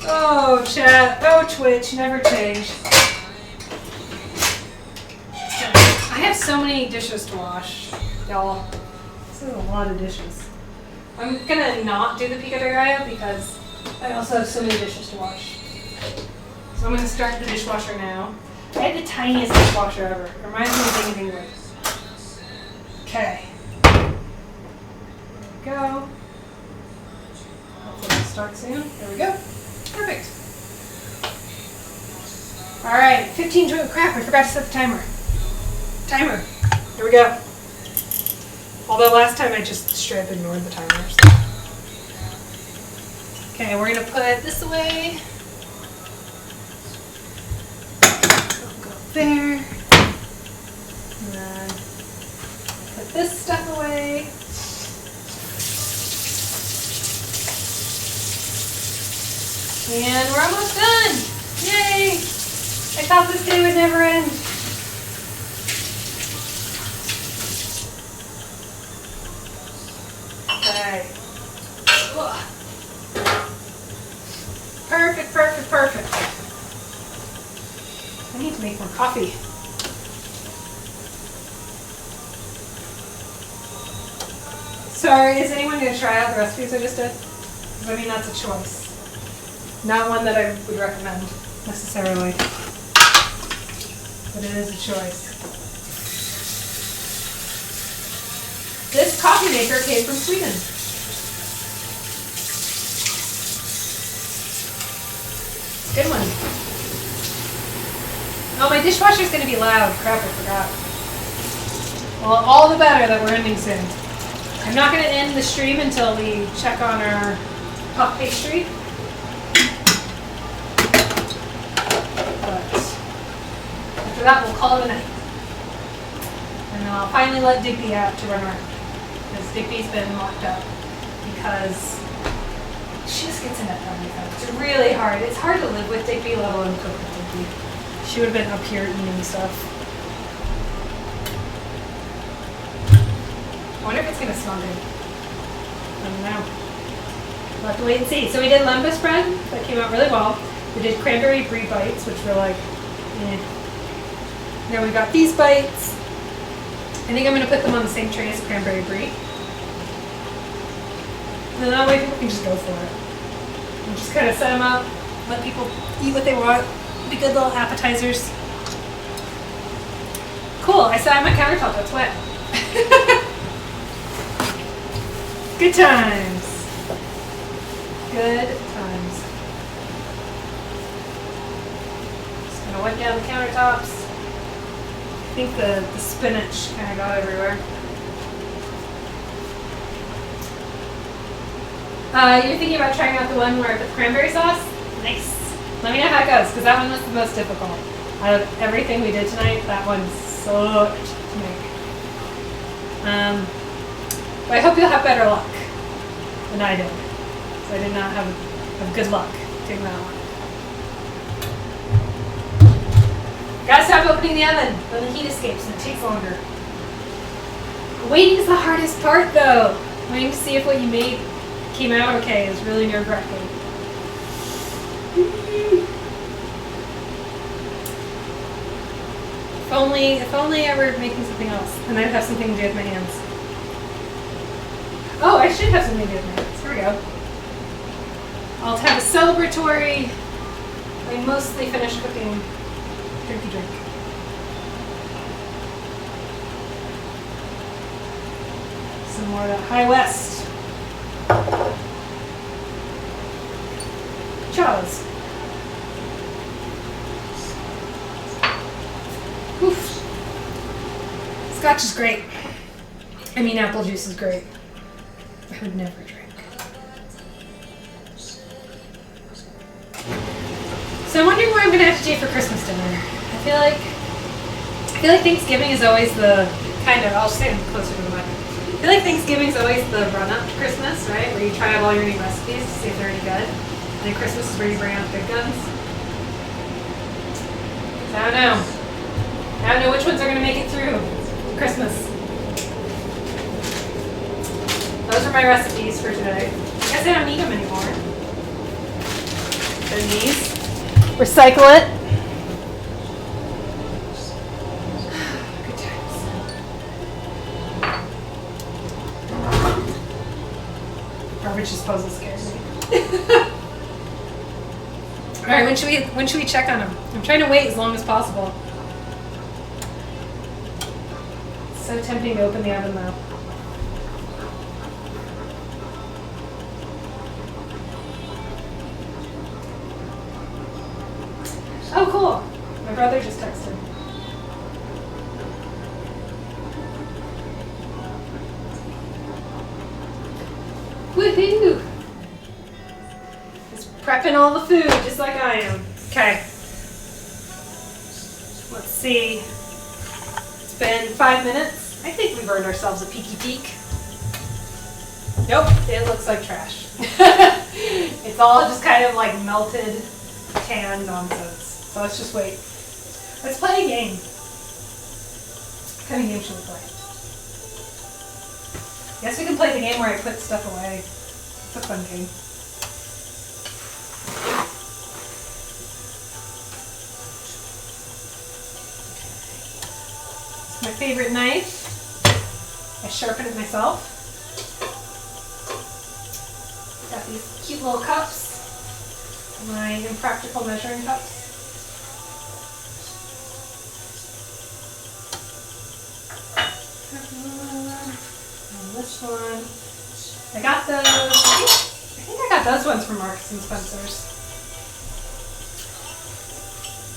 Oh, chat. Oh, Twitch. Never change. I have so many dishes to wash, y'all. This is a lot of dishes. I'm going to not do the pico de gallo because I also have so many dishes to wash. So I'm going to start the dishwasher now. I have the tiniest dishwasher ever. It reminds me of anything good. Okay. There we go. Hopefully it'll start soon. There we go. Perfect. Alright, 15 to crap, I forgot to set the timer. Timer. Here we go. Although last time I just straight up ignored the timer. So. Okay, we're going to put this away. Go there. And then put this stuff away. And we're almost done! Yay! I thought this day would never end. Okay. Perfect, perfect, perfect. I need to make more coffee. Sorry, is anyone going to try out the recipes I just did? Because I mean, that's a choice. Not one that I would recommend necessarily, but it is a choice. This coffee maker came from Sweden. Good one. Oh, my dishwasher's going to be loud. Crap, I forgot. Well, all the better that we're ending soon. I'm not going to end the stream until we check on our puff pastry. After that, we'll call it a night. And then I'll finally let Digby out to run around. Because Digby's been locked up. Because she just gets in at everything. It's really hard. It's hard to live with Digby, let alone cook with Digby. She would have been up here eating stuff. I wonder if it's gonna smell good. I don't know. We'll have to wait and see. So we did lembas bread. That came out really well. We did cranberry brie bites, which were like, eh. Now we got these bites. I think I'm gonna put them on the same tray as cranberry brie. And that way people can just go for it. And just kind of set them up, let people eat what they want. Be good little appetizers. Cool, I sat on my countertop, that's wet. Good times. Good times. Just gonna wipe down the countertops. I think the spinach kind of got everywhere. You're thinking about trying out the one where I put cranberry sauce? Nice. Let me know how it goes, because that one was the most difficult. Out of everything we did tonight, that one sucked to make. But I hope you'll have better luck than I did. So I did not have good luck doing that one. Gotta stop opening the oven when the heat escapes and it takes longer. Waiting is the hardest part though. Waiting to see if what you made came out okay is really nerve-wracking. If only I were making something else, and I'd have something to do with my hands. Oh, I should have something to do with my hands. Here we go. I'll have a celebratory, I mostly finished cooking drinky drink. Some more of that High West. Charles. Oof. Scotch is great. I mean, apple juice is great. I would never drink. So I'm wondering what I'm gonna have to do for Christmas dinner. I feel like Thanksgiving is always the kind of, I'll stand closer to the mic. I feel like Thanksgiving is always the run-up to Christmas, right? Where you try out all your new recipes to see if they're any good. And then Christmas is where you bring out the big guns. I don't know. I don't know which ones are going to make it through Christmas. Those are my recipes for today. I guess I don't need them anymore. So these. Recycle it. Good times. Garbage disposal scares me. All right, when should we check on them? I'm trying to wait as long as possible. It's so tempting to open the oven though. Oh, cool. My brother just texted. Woohoo! Just prepping all the food, just like I am. Okay. Let's see. It's been 5 minutes. I think we've earned ourselves a peeky peek. Nope, it looks like trash. It's all just kind of like melted tan nonsense. So let's just wait. Let's play a game. What kind of game should we play? I guess we can play the game where I put stuff away. It's a fun game. It's my favorite knife. I sharpen it myself. Got these cute little cups. My impractical measuring cups. And this one. I got those. I think I got those ones from Marks and Spencer's.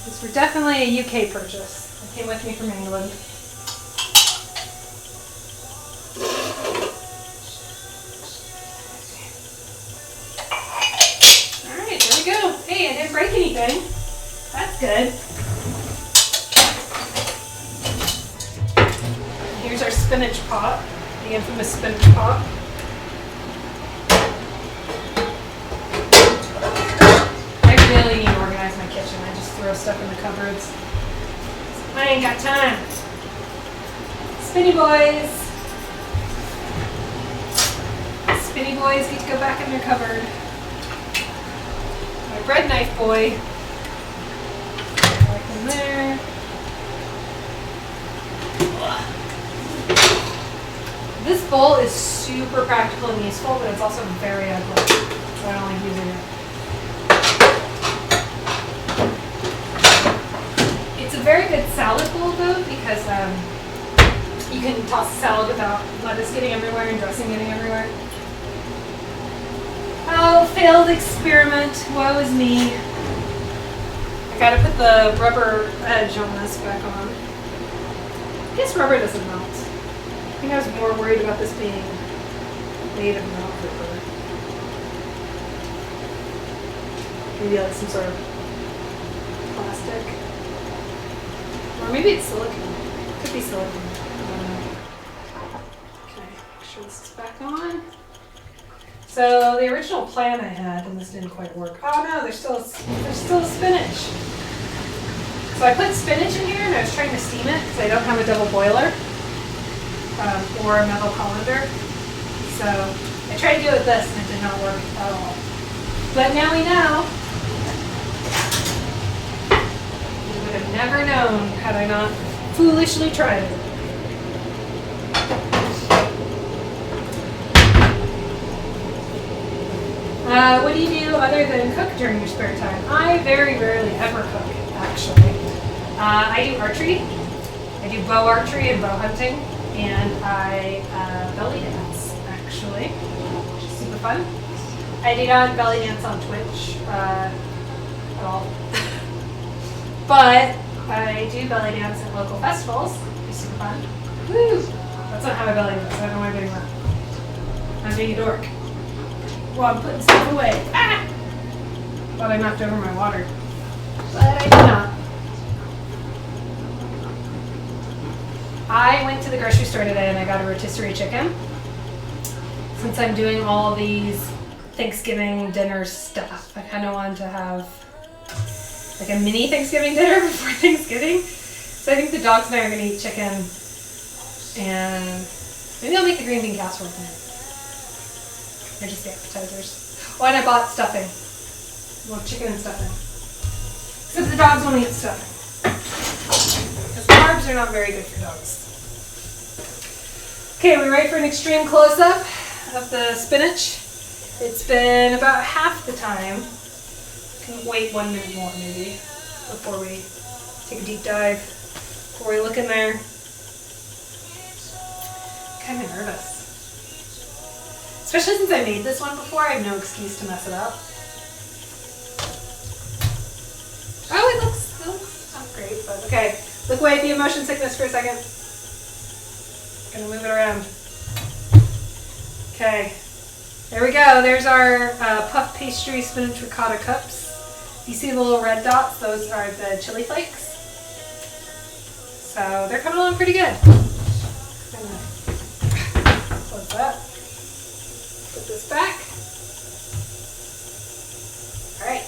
These were definitely a UK purchase. They came with me from England. Alright, there we go. Hey, I didn't break anything. That's good. Here's our spinach pot, the infamous spinach pot. I really need to organize my kitchen. I just throw stuff in the cupboards. I ain't got time. Spinny boys. spinny boys need to go back in their cupboard. My bread knife boy. Back in there. This bowl is super practical and useful, but it's also very ugly, so I don't like using it. It's a very good salad bowl though, because you can toss a salad without lettuce getting everywhere and dressing getting everywhere. Oh, failed experiment. Woe is me. I gotta put the rubber edge on this back on. I guess rubber doesn't melt. I think I was more worried about this being made of melt rubber. Maybe like some sort of plastic. Or maybe it's silicone. It could be silicone. Okay, make sure this is back on. So the original plan I had, and this didn't quite work. Oh no, there's still spinach. So I put spinach in here and I was trying to steam it because I don't have a double boiler or a metal colander. So I tried to do it with this and it did not work at all. But now we know. We would have never known had I not foolishly tried it. What do you do other than cook during your spare time? I very rarely ever cook, actually. I do archery. I do bow archery and bow hunting. And I belly dance, actually, which is super fun. I do not belly dance on Twitch at all. But I do belly dance at local festivals, which is super fun. Woo! That's not how I belly dance. I don't know why I'm doing that. I'm being a dork. Well, I'm putting stuff away. Ah! Thought I knocked over my water. But I did not. I went to the grocery store today and I got a rotisserie chicken. Since I'm doing all these Thanksgiving dinner stuff, I kind of wanted to have like a mini Thanksgiving dinner before Thanksgiving. So I think the dogs and I are going to eat chicken, and maybe I'll make the green bean casserole tonight. They're just the appetizers. Oh, and I bought stuffing. Well, chicken and stuffing. Except the dogs won't eat stuffing. Because carbs are not very good for dogs. Okay, are we ready for an extreme close-up of the spinach? It's been about half the time. Can wait 1 minute more maybe before we take a deep dive. Before we look in there. Kind of nervous. Especially since I made this one before, I have no excuse to mess it up. Oh, it looks not great, but okay. Look away at the motion sickness for a second. Gonna move it around. Okay, there we go. There's our puff pastry spinach ricotta cups. You see the little red dots? Those are the chili flakes. So they're coming along pretty good. Close that. Put this back. All right.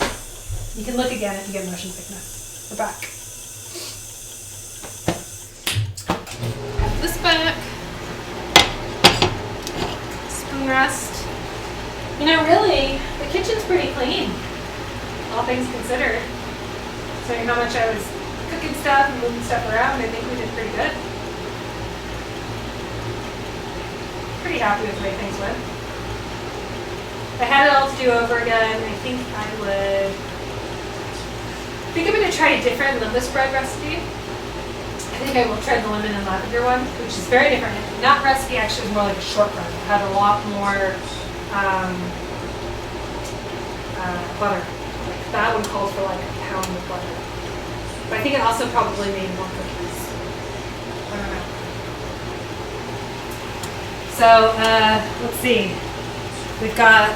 You can look again if you get motion sickness. We're back. Have this back. Spoon rest. You know, really, the kitchen's pretty clean, all things considered. So how much I was cooking stuff and moving stuff around, I think we did pretty good. Pretty happy with the way things went. If I had it all to do over again, I think I'm going to try a different limbo spread recipe. I think I will try the lemon and lavender one, which is very different. That recipe actually is more like a shortbread. It had a lot more butter. Like that one calls for like a pound of butter. But I think it also probably made more cookies. I don't know. So let's see. We've got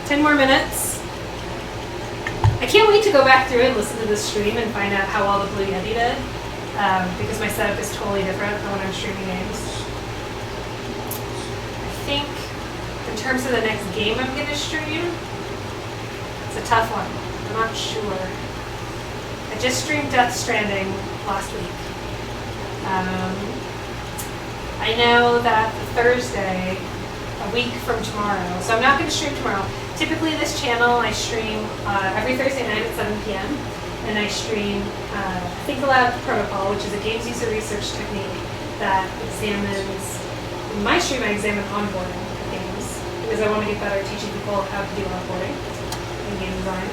10 more minutes. I can't wait to go back through and listen to this stream and find out how well the Blue Yeti did, because my setup is totally different from when I'm streaming games. I think in terms of the next game I'm going to stream, it's a tough one. I'm not sure. I just streamed Death Stranding last week. I know that the Thursday, a week from tomorrow, so I'm not going to stream tomorrow. Typically this channel I stream every Thursday night at 7 p.m. and I stream Think Aloud Protocol, which is a games user research technique that examines, in my stream I examine onboarding of games because I want to get better at teaching people how to do onboarding in game design.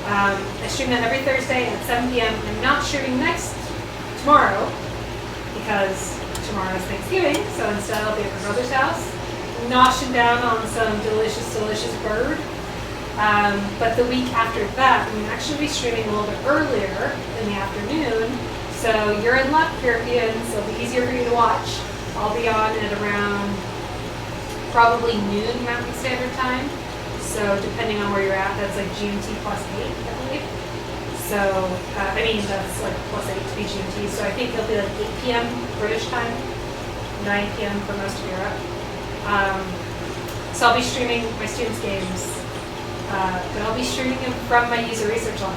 I stream that every Thursday at 7 p.m. I'm not streaming tomorrow because tomorrow is Thanksgiving, so instead I'll be at my brother's house, noshing down on some delicious, delicious bird. But the week after that, I'm actually be streaming a little bit earlier in the afternoon, so you're in luck, Europeans, so it'll be easier for you to watch. I'll be on at around probably noon Mountain Standard Time, so depending on where you're at, that's like GMT plus 8, I believe. So, I mean, that's like plus 8 to be GMT, so I think it'll be like 8 p.m. British time, 9 p.m. for most of Europe. So I'll be streaming my students' games, but I'll be streaming them from my user research lab.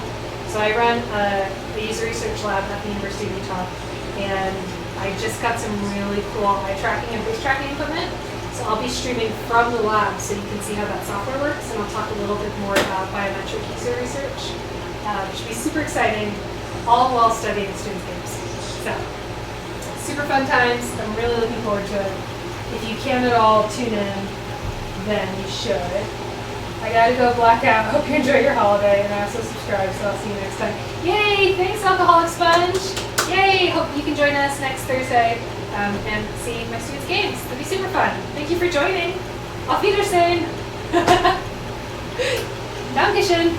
So I run a user research lab at the University of Utah, and I just got some really cool eye tracking and face tracking equipment. So I'll be streaming from the lab so you can see how that software works, and I'll talk a little bit more about biometric user research. Which should be super exciting, all while studying students' games. So, super fun times. I'm really looking forward to it. If you can at all tune in, then you should. I gotta go black out. Hope you enjoy your holiday, and I also subscribe, so I'll see you next time. Yay! Thanks, Alcoholic Sponge! Yay! Hope you can join us next Thursday and see my students' games. It'll be super fun. Thank you for joining. Auf Wiedersehen! Dankeschön!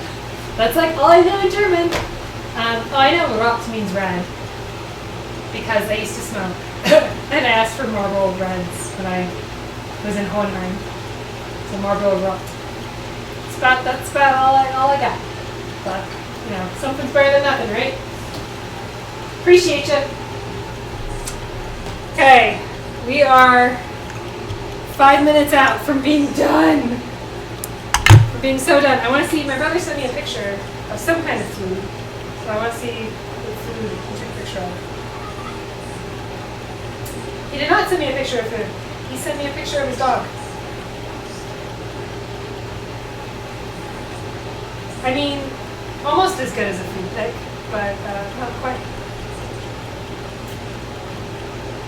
That's like all I know in German. I know rot means red because I used to smoke and I asked for Marlboro Reds when I was in Hohenheim. So Marlboro Rot. That's about all I got. But you know, something's better than nothing, right? Appreciate you. Okay, we are 5 minutes out from being done. Being so done. I want to see, my brother sent me a picture of some kind of food. So I want to see the food he took a picture of. He did not send me a picture of food. He sent me a picture of his dog. I mean, almost as good as a food pic, but not quite.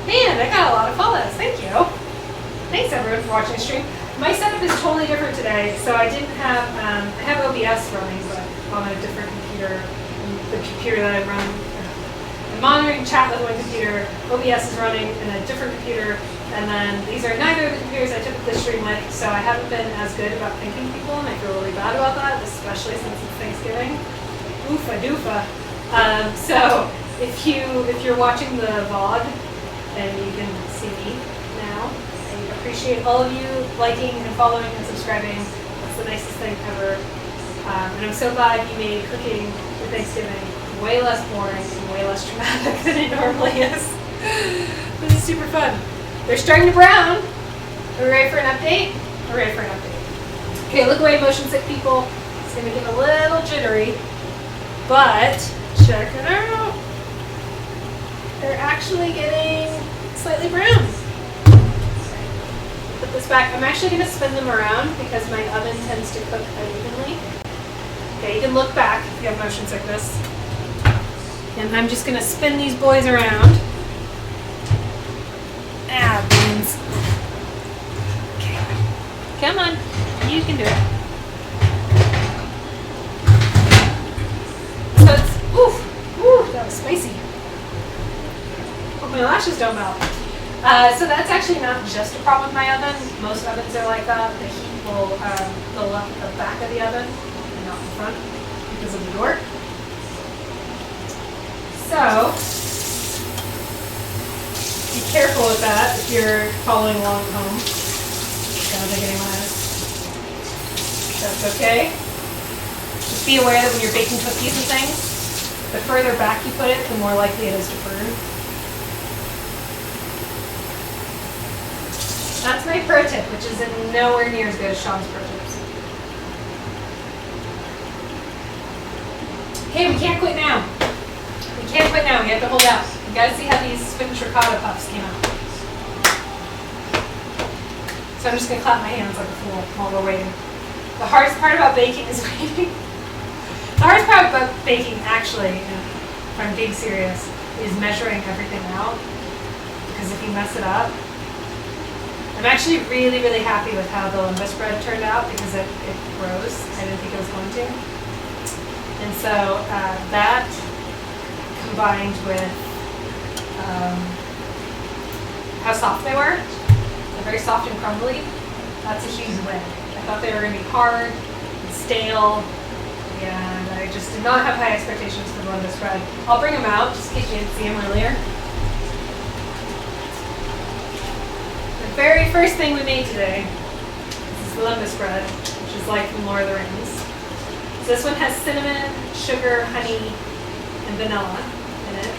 Man, I got a lot of follows. Thank you. Thanks everyone for watching the stream. My setup is totally different today, so I didn't have, I have OBS running, but on a different computer. The computer that I'm running, I'm monitoring chat with one computer, OBS is running in a different computer, and then these are neither of the computers I typically stream with, so I haven't been as good about thanking people, and I feel really bad about that, especially since it's Thanksgiving. Oofa doofa. So if you're watching the VOD, and you can see me now, appreciate all of you liking and following and subscribing. That's the nicest thing ever. And I'm so glad you made cooking for Thanksgiving way less boring and way less traumatic than it normally is. This is super fun. They're starting to brown. Are we ready for an update? We're ready for an update. Okay, look away, motion sick people. It's going to get a little jittery, but check it out. They're actually getting slightly brown. Put this back. I'm actually going to spin them around because my oven tends to cook unevenly. Okay, you can look back if you have motion sickness. And I'm just going to spin these boys around. Ah, beans. Okay. Come on. You can do it. So it's, ooh, that was spicy. Hope my lashes don't melt. So that's actually not just a problem with my oven. Most ovens are like that. The heat will build up at the back of the oven and not the front because of the door. So be careful with that if you're following along at home. I don't think anyone is. That's okay. Just be aware that when you're baking cookies and things, the further back you put it, the more likely it is to burn. That's my pro tip, which is nowhere near as good as Sean's pro tips. Okay, we can't quit now. We can't quit now. We have to hold out. You gotta see how these spinach ricotta puffs came out. So I'm just going to clap my hands like a fool while we're waiting. The hardest part about baking is waiting. The hardest part about baking, actually, if I'm being serious, is measuring everything out. Because if you mess it up, I'm actually really, really happy with how the lembas bread turned out because it froze. I didn't think it was going to. And so that combined with how soft they were, they're very soft and crumbly, that's a huge win. I thought they were going to be hard and stale, and I just did not have high expectations for the lembas bread. I'll bring them out just in case you didn't see them earlier. The very first thing we made today is the lembas bread, which is like from Lord of the Rings. So this one has cinnamon, sugar, honey, and vanilla in it.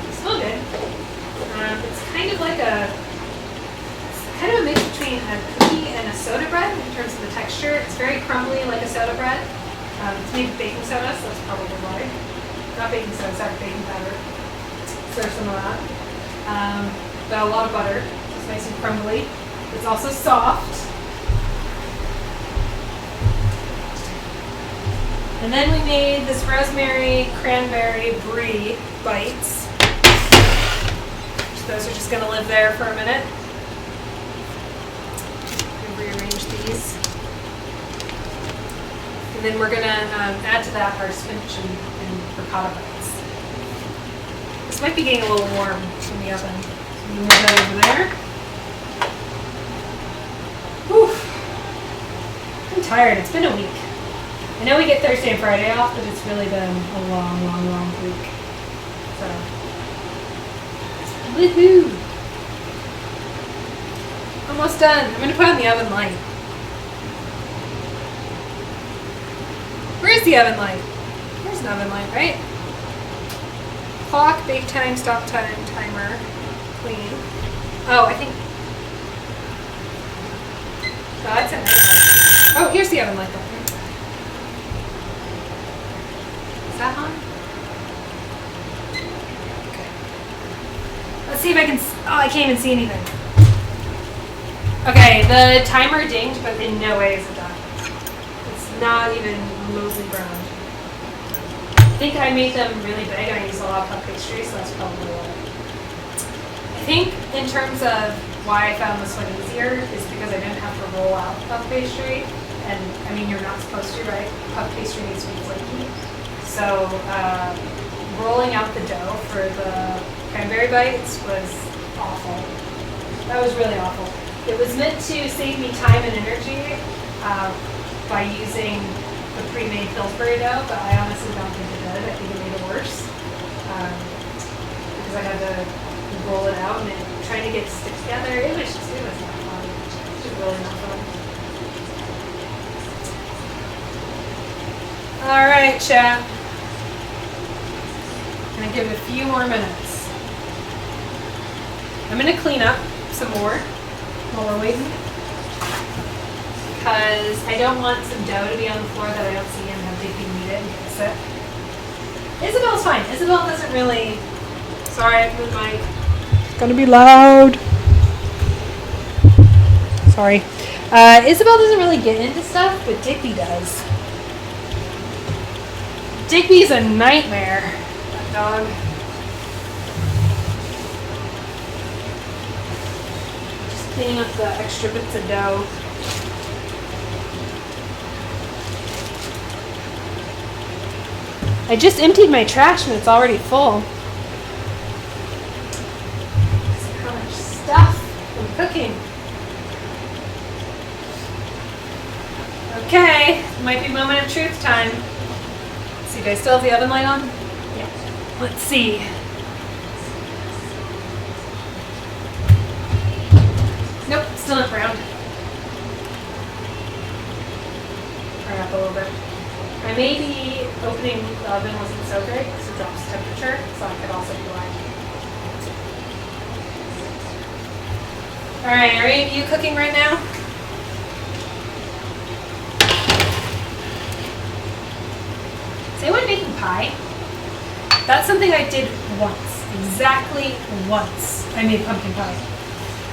It's still good. It's kind of like a mix between a cookie and a soda bread in terms of the texture. It's very crumbly like a soda bread. It's made with baking soda, so that's probably why. Not baking soda, sorry, baking powder. Serve some of that. But a lot of butter. It's nice and crumbly. It's also soft. And then we made this rosemary cranberry brie bites. So those are just going to live there for a minute. Rearrange these. And then we're going to add to that our spinach and ricotta bites. This might be getting a little warm in the oven. So move that over there. Whew. I'm tired. It's been a week. I know we get Thursday and Friday off, but it's really been a long, long, long week. So, woohoo! Almost done. I'm going to put on the oven light. Where's the oven light? There's an oven light, right? Clock, bake time, stop time, timer, clean. Oh, I think... Oh, that's it. Oh, here's the oven light button. Is that on? Okay. Let's see if I can... Oh, I can't even see anything. Okay, the timer dinged, but in no way is it done. It's not even remotely browned. I think I made them really big and I used a lot of puff pastry, so that's probably why. I think in terms of why I found this one easier is because I didn't have to roll out puff pastry. And I mean, you're not supposed to, right? Puff pastry needs to be flaky. So rolling out the dough for the cranberry bites was awful. That was really awful. It was meant to save me time and energy by using the pre-made Pillsbury dough, but I honestly don't think it did. I think it made it worse because I had to roll it out and trying to get it to stick together. It was not fun. It was just really not fun. All right, chat. I'm gonna give it a few more minutes. I'm gonna clean up some more while we're waiting because I don't want some dough to be on the floor that I don't see and have Digby eat it and get sick. Isabel's fine. Isabel doesn't really... Sorry, I moved my... It's gonna be loud. Sorry. Isabel doesn't really get into stuff, but Digby does. Digby's a nightmare, that dog. Cleaning up the extra bits of dough. I just emptied my trash and it's already full. See how much stuff from cooking. Okay, might be moment of truth time. Let's see, do I still have the oven light on? Yeah. Let's see. Nope, still not browned. Turn up a little bit. I may be opening the oven wasn't so great because it drops temperature, so I could also be lying. Alright, are any of you cooking right now? Is anyone making pie? That's something I did once. Exactly once. I made pumpkin pie.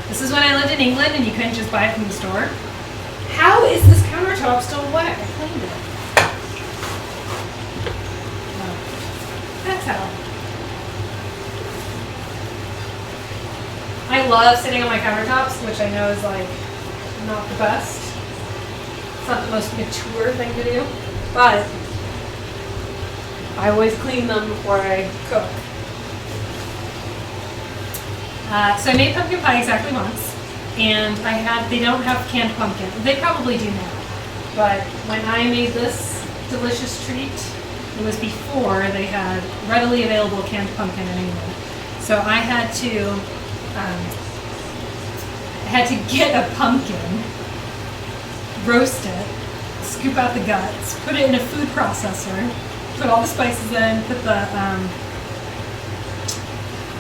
This is when I lived in England and you couldn't just buy it from the store. How is this countertop still wet? I cleaned it. Oh. That's how. I love sitting on my countertops, which I know is like not the best. It's not the most mature thing to do, but I always clean them before I cook. So I made pumpkin pie exactly once, and they don't have canned pumpkin. They probably do now, but when I made this delicious treat, it was before they had readily available canned pumpkin in England. So I had to get a pumpkin, roast it, scoop out the guts, put it in a food processor, put all the spices in, put the,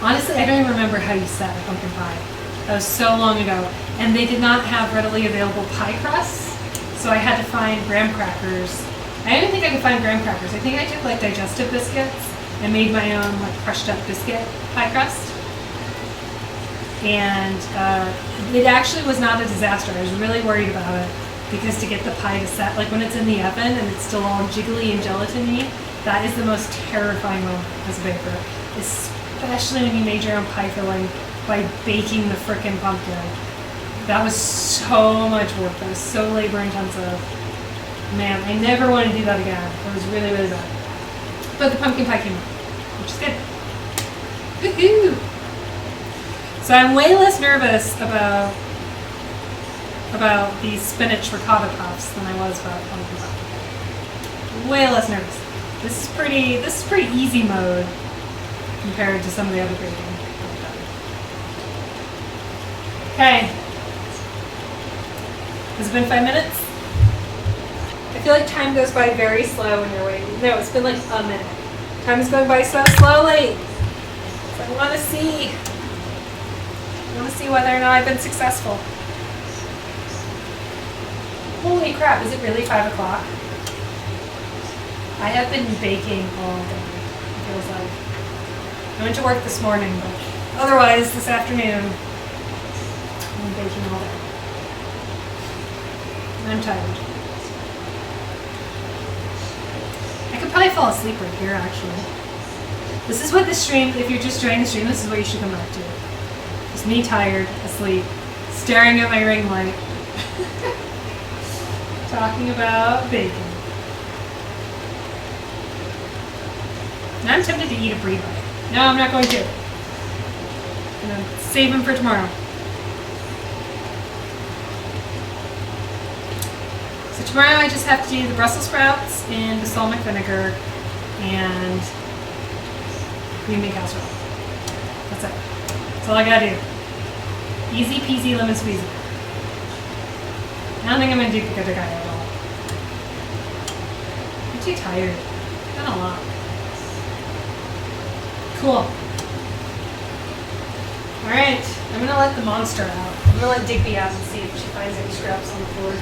honestly, I don't even remember how you set a pumpkin pie. That was so long ago. And they did not have readily available pie crusts, so I had to find graham crackers. I don't even think I could find graham crackers. I think I took like digestive biscuits and made my own like crushed up biscuit pie crust. And it actually was not a disaster. I was really worried about it because to get the pie to set, like when it's in the oven and it's still all jiggly and gelatiny, that is the most terrifying moment as a baker. Especially when you made your own pie filling by baking the frickin' pumpkin. That was so much work. That was so labor intensive. Man, I never want to do that again. It was really, really bad. But the pumpkin pie came out, which is good. Woohoo! So I'm way less nervous about these spinach ricotta puffs than I was about pumpkin pie. Way less nervous. This is pretty easy mode compared to some of the other baking I've done. Okay. Has it been 5 minutes? I feel like time goes by very slow when you're waiting. No, it's been like a minute. Time is going by so slowly. So I want to see whether or not I've been successful. Holy crap, is it really 5 o'clock? I have been baking all day, it feels like. I went to work this morning, but otherwise this afternoon, I'm baking all day. I'm tired. I could probably fall asleep right here, actually. This is what the stream, if you're just joining the stream, this is what you should come back to. Just me tired, asleep, staring at my ring light, talking about baking. And I'm tempted to eat a brie bite. No, I'm not going to. I'm going to save them for tomorrow. So tomorrow I just have to do the Brussels sprouts in balsamic vinegar and green bean casserole. That's it. That's all I gotta do. Easy peasy lemon squeezy. I don't think I'm gonna do pico de gallo at all. I'm too tired. I've done a lot. Cool. Alright, I'm gonna let the monster out. I'm gonna let Digby out and see if she finds any scraps on the floor.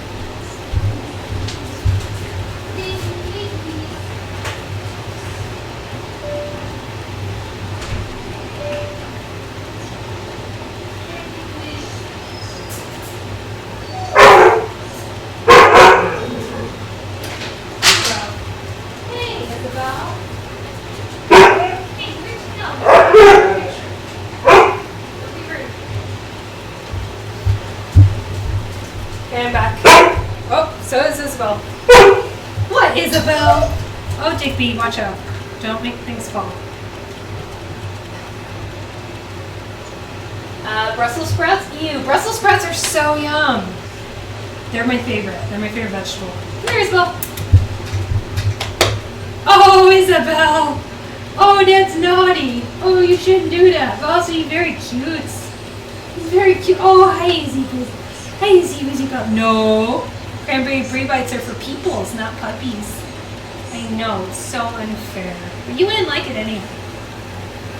Okay, I'm back. Oh, so is Isabel. What, Isabel? Oh, Digby, watch out. Don't make things fall. Brussels sprouts? Ew, Brussels sprouts are so yum. They're my favorite. They're my favorite vegetable. Come here, Isabel. Oh, Isabel. Oh, that's naughty. Oh, you shouldn't do that. But also, you're very cute. He's very cute. Oh, hi, Izzy. Hi, Izzy. No. Cranberry brie bites are for peoples, not puppies. I know, it's so unfair. But you wouldn't like it anyway.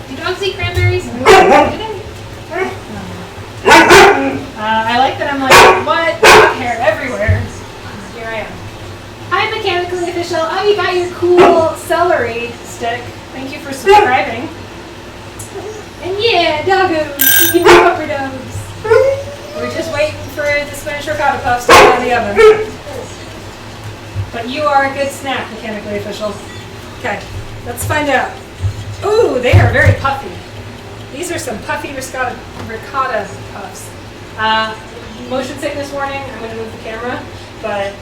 Do dogs eat cranberries? Do they? I like that I'm like, what? Dog hair everywhere. Here I am. Hi, Mechanically Official. Oh, you got your cool celery stick. Thank you for subscribing. And yeah, doggos. You know, rubber dogs. for the spinach ricotta puffs to go in the oven. But you are a good snack, mechanically official. Okay, let's find out. Ooh, they are very puffy. These are some puffy ricotta puffs. Motion sickness warning, I'm going to move the camera, but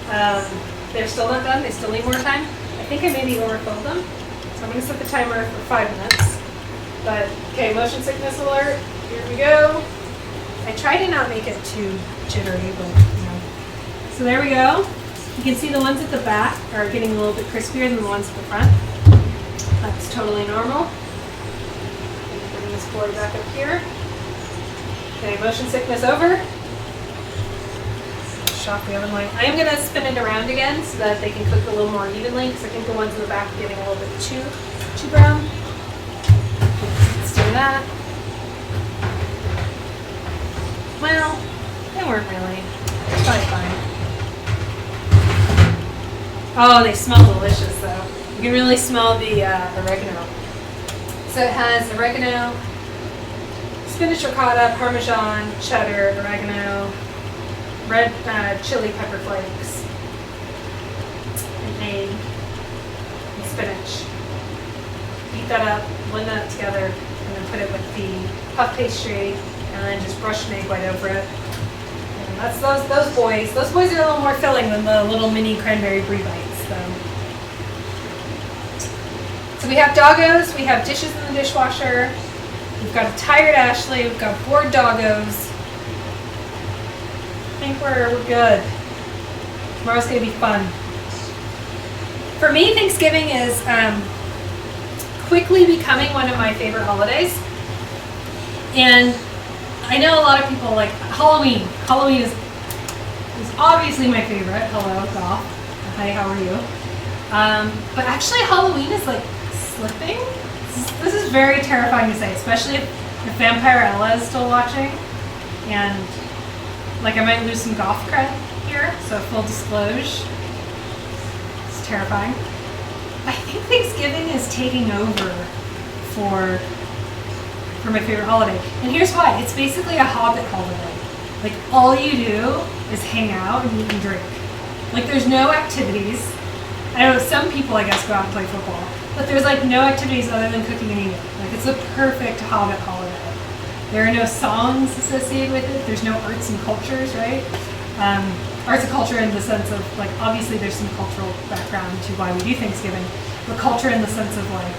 they're still not done. They still need more time. I think I maybe overfilled them. So I'm going to set the timer for 5 minutes. But, okay, motion sickness alert. Here we go. I try to not make it too jittery, but, you know. So there we go. You can see the ones at the back are getting a little bit crispier than the ones at the front. That's totally normal. Bring this board back up here. Okay, motion sickness over. Shock the oven light. I am going to spin it around again so that they can cook a little more evenly, because I think the ones in the back are getting a little bit too brown. Let's do that. Well, they weren't really. It's probably fine. Oh, they smell delicious though. You can really smell the oregano. So it has oregano, spinach ricotta, parmesan, cheddar, oregano, red chili pepper flakes, an egg, and spinach. Beat that up, blend that together, and then put it with the puff pastry, and then just brush an egg white over it. And that's those boys. Those boys are a little more filling than the little mini cranberry brie bites. So we have doggos, we have dishes in the dishwasher, we've got a tired Ashley, we've got bored doggos. I think we're good. Tomorrow's gonna be fun. For me, Thanksgiving is quickly becoming one of my favorite holidays. And I know a lot of people like Halloween. Halloween is obviously my favorite. Hello, Goff. Hi, how are you? But actually Halloween is like slipping. This is very terrifying to say, especially if Vampire Ella is still watching. And like I might lose some Goff cred here, so full disclosure. It's terrifying. I think Thanksgiving is taking over for my favorite holiday. And here's why. It's basically a Hobbit holiday. Like all you do is hang out and eat and drink. Like there's no activities. I know some people I guess go out and play football, but there's like no activities other than cooking and eating. Like it's a perfect Hobbit holiday. There are no songs associated with it. There's no arts and cultures, right? Arts and culture in the sense of like obviously there's some cultural background to why we do Thanksgiving, but culture in the sense of like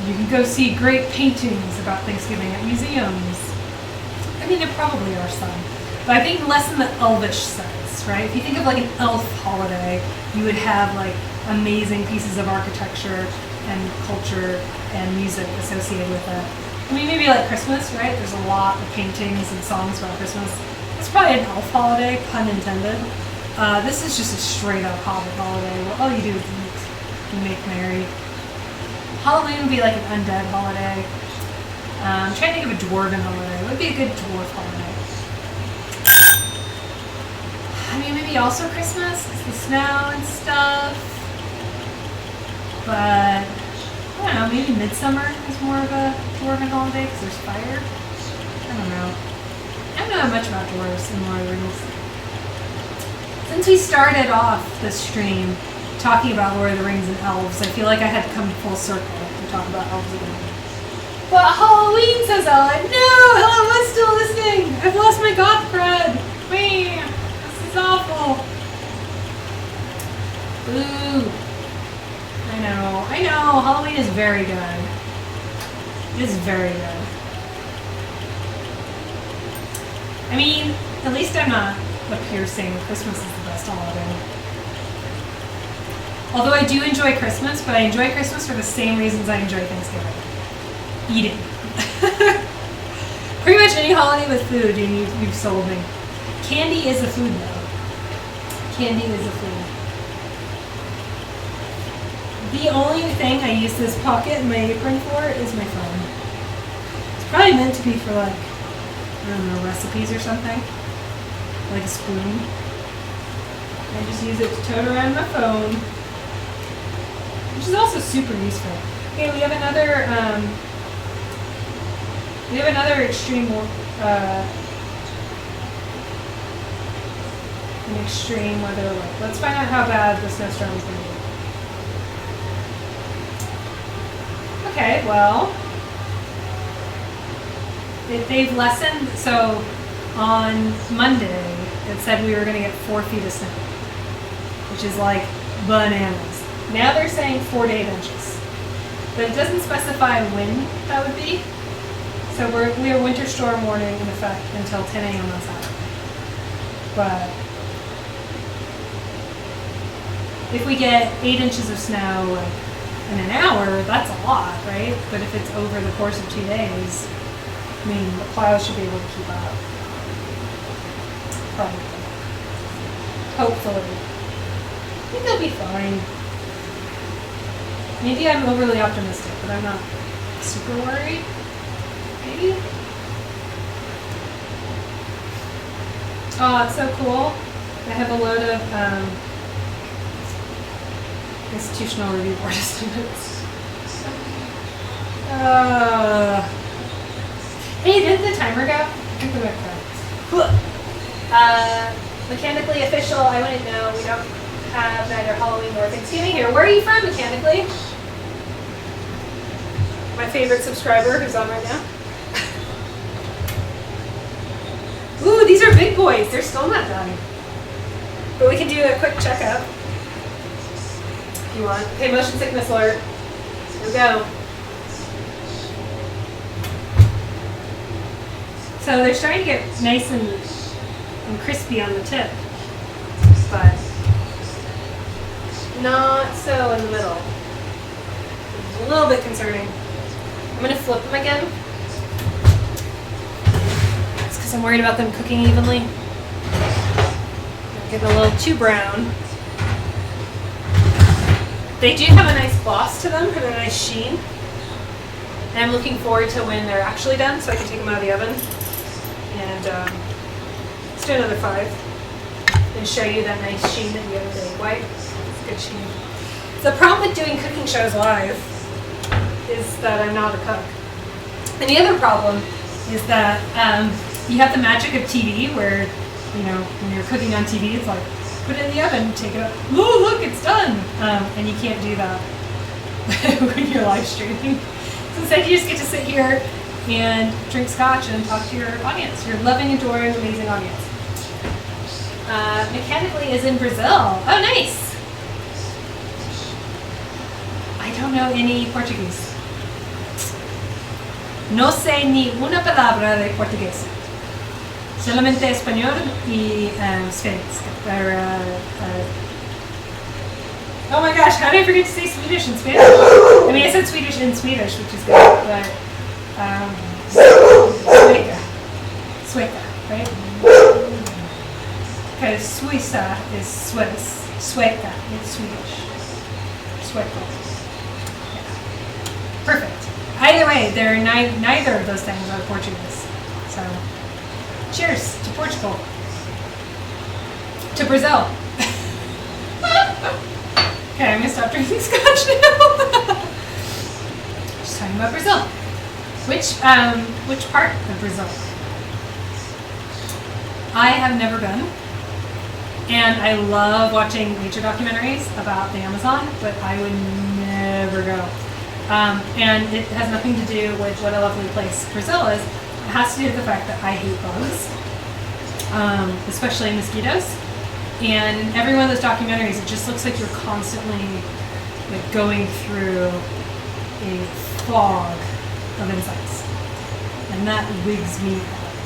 you can go see great paintings about Thanksgiving at museums. I mean, there probably are some, but I think less in the elvish sense, right? If you think of like an elf holiday, you would have like amazing pieces of architecture and culture and music associated with it. I mean, maybe like Christmas, right? There's a lot of paintings and songs about Christmas. It's probably an elf holiday, pun intended. This is just a straight up Hobbit holiday where all you do is eat, you make merry. Halloween would be like an undead holiday. I'm trying to think of a dwarven holiday. What would be a good dwarf holiday? I mean, maybe also Christmas, because the snow and stuff. But, I don't know, maybe Midsummer is more of a dwarven holiday, because there's fire. I don't know. I don't know much about dwarves and Lord of the Rings. Since we started off this stream talking about Lord of the Rings and elves, I feel like I had to come full circle to talk about elves again. But Halloween, says Ella. No, Ella was still listening. I've lost my goth cred. Man, this is awful. Ooh. I know. Halloween is very good. It is very good. I mean, at least I'm not up here saying Christmas is the best holiday. Although I do enjoy Christmas, but I enjoy Christmas for the same reasons I enjoy Thanksgiving. Eating. Pretty much any holiday with food, and you've sold me. Candy is a food, though. Candy is a food. The only thing I use this pocket in my apron for is my phone. It's probably meant to be for like, I don't know, recipes or something. Like a spoon. I just use it to tote around my phone. Which is also super useful. Okay, we have another extreme an extreme weather alert. Let's find out how bad the snowstorm is going to be. Okay, well, they've lessened. So on Monday, it said we were going to get 4 feet of snow, which is like bananas. Now they're saying 4 to 8 inches, but it doesn't specify when that would be. So we are winter storm warning in effect until 10 a.m. on Saturday. But if we get 8 inches of snow like in an hour, that's a lot, right? But if it's over the course of 2 days, I mean, the plows should be able to keep up. Probably. Hopefully. I think they'll be fine. Maybe I'm overly optimistic, but I'm not super worried. Maybe? Oh, it's so cool. I have a load of institutional review board estimates. Hey, did the timer go? I think the mechanically official, I wouldn't know. We don't have neither Halloween nor Thanksgiving here. Where are you from, mechanically? My favorite subscriber who's on right now. Ooh, these are big boys. They're still not done. But we can do a quick checkup if you want. Okay, motion sickness alert. Here we go. So they're starting to get nice and crispy on the tip, but not so in the middle. It's a little bit concerning. I'm going to flip them again. It's because I'm worried about them cooking evenly. They're getting a little too brown. They do have a nice gloss to them and a nice sheen. And I'm looking forward to when they're actually done so I can take them out of the oven. And let's do another 5 and show you that nice sheen that the other day white. It's a good sheen. The problem with doing cooking shows live is that I'm not a cook. And the other problem is that you have the magic of TV where, you know, when you're cooking on TV, it's like, put it in the oven, take it out, oh, look, it's done. And you can't do that when you're live streaming. So instead you just get to sit here and drink scotch and talk to your audience, your loving, adoring, amazing audience. Mechanically is in Brazil. Oh, nice. I don't know any Portuguese. No sé ni una palabra de portugués. Solamente español y Spanish. Oh my gosh, how did I forget to say Swedish and Spanish? I mean, I said Swedish and Swedish, which is good, but Sueca, right? Because Suiza is Swiss. Sueca is Swedish. Sueca. Yeah. Perfect. Either way, they're neither of those things are Portuguese. So, cheers to Portugal. To Brazil. Okay, I'm gonna stop drinking scotch now. Just talking about Brazil. Which part of Brazil? I have never been, and I love watching nature documentaries about the Amazon, but I would never go. And it has nothing to do with what a lovely place Brazil is. It has to do with the fact that I hate bugs, especially mosquitoes. And in every one of those documentaries, it just looks like you're constantly like going through a fog of insects, and that wigs me out.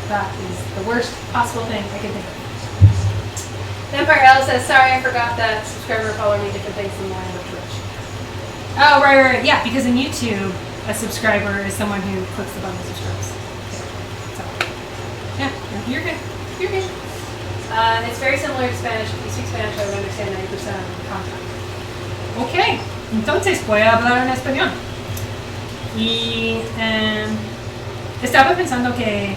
That is the worst possible thing I can think of. Vampire L says, sorry, I forgot that subscriber follow me different things than mine on Twitch. Oh, right. Yeah, because in YouTube, a subscriber is someone who clicks the button and subscribes. So, yeah, you're good. You're good. It's very similar to Spanish. If you speak Spanish, I would understand 90% of the content. Ok, entonces voy a hablar en español. Y estaba pensando que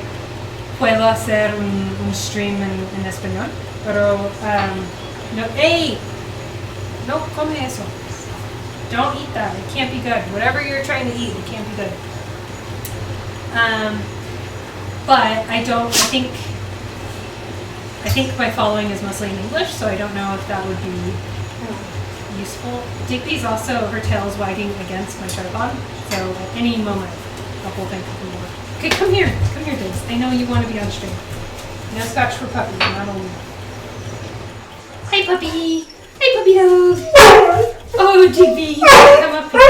puedo hacer un stream en español, pero no, hey, no come eso. Don't eat that. It can't be good. Whatever you're trying to eat, it can't be good. But I think I think my following is mostly in English, so I don't know if that would be useful. Digby's also, her tail is wagging against my tripod, so at any moment the whole thing could be over. Okay, come here, Diggs. I know you want to be on stream. No scotch for puppy, not only. Hi, puppy. Hi, puppy dog. Oh, Digby, you want to come up here? Do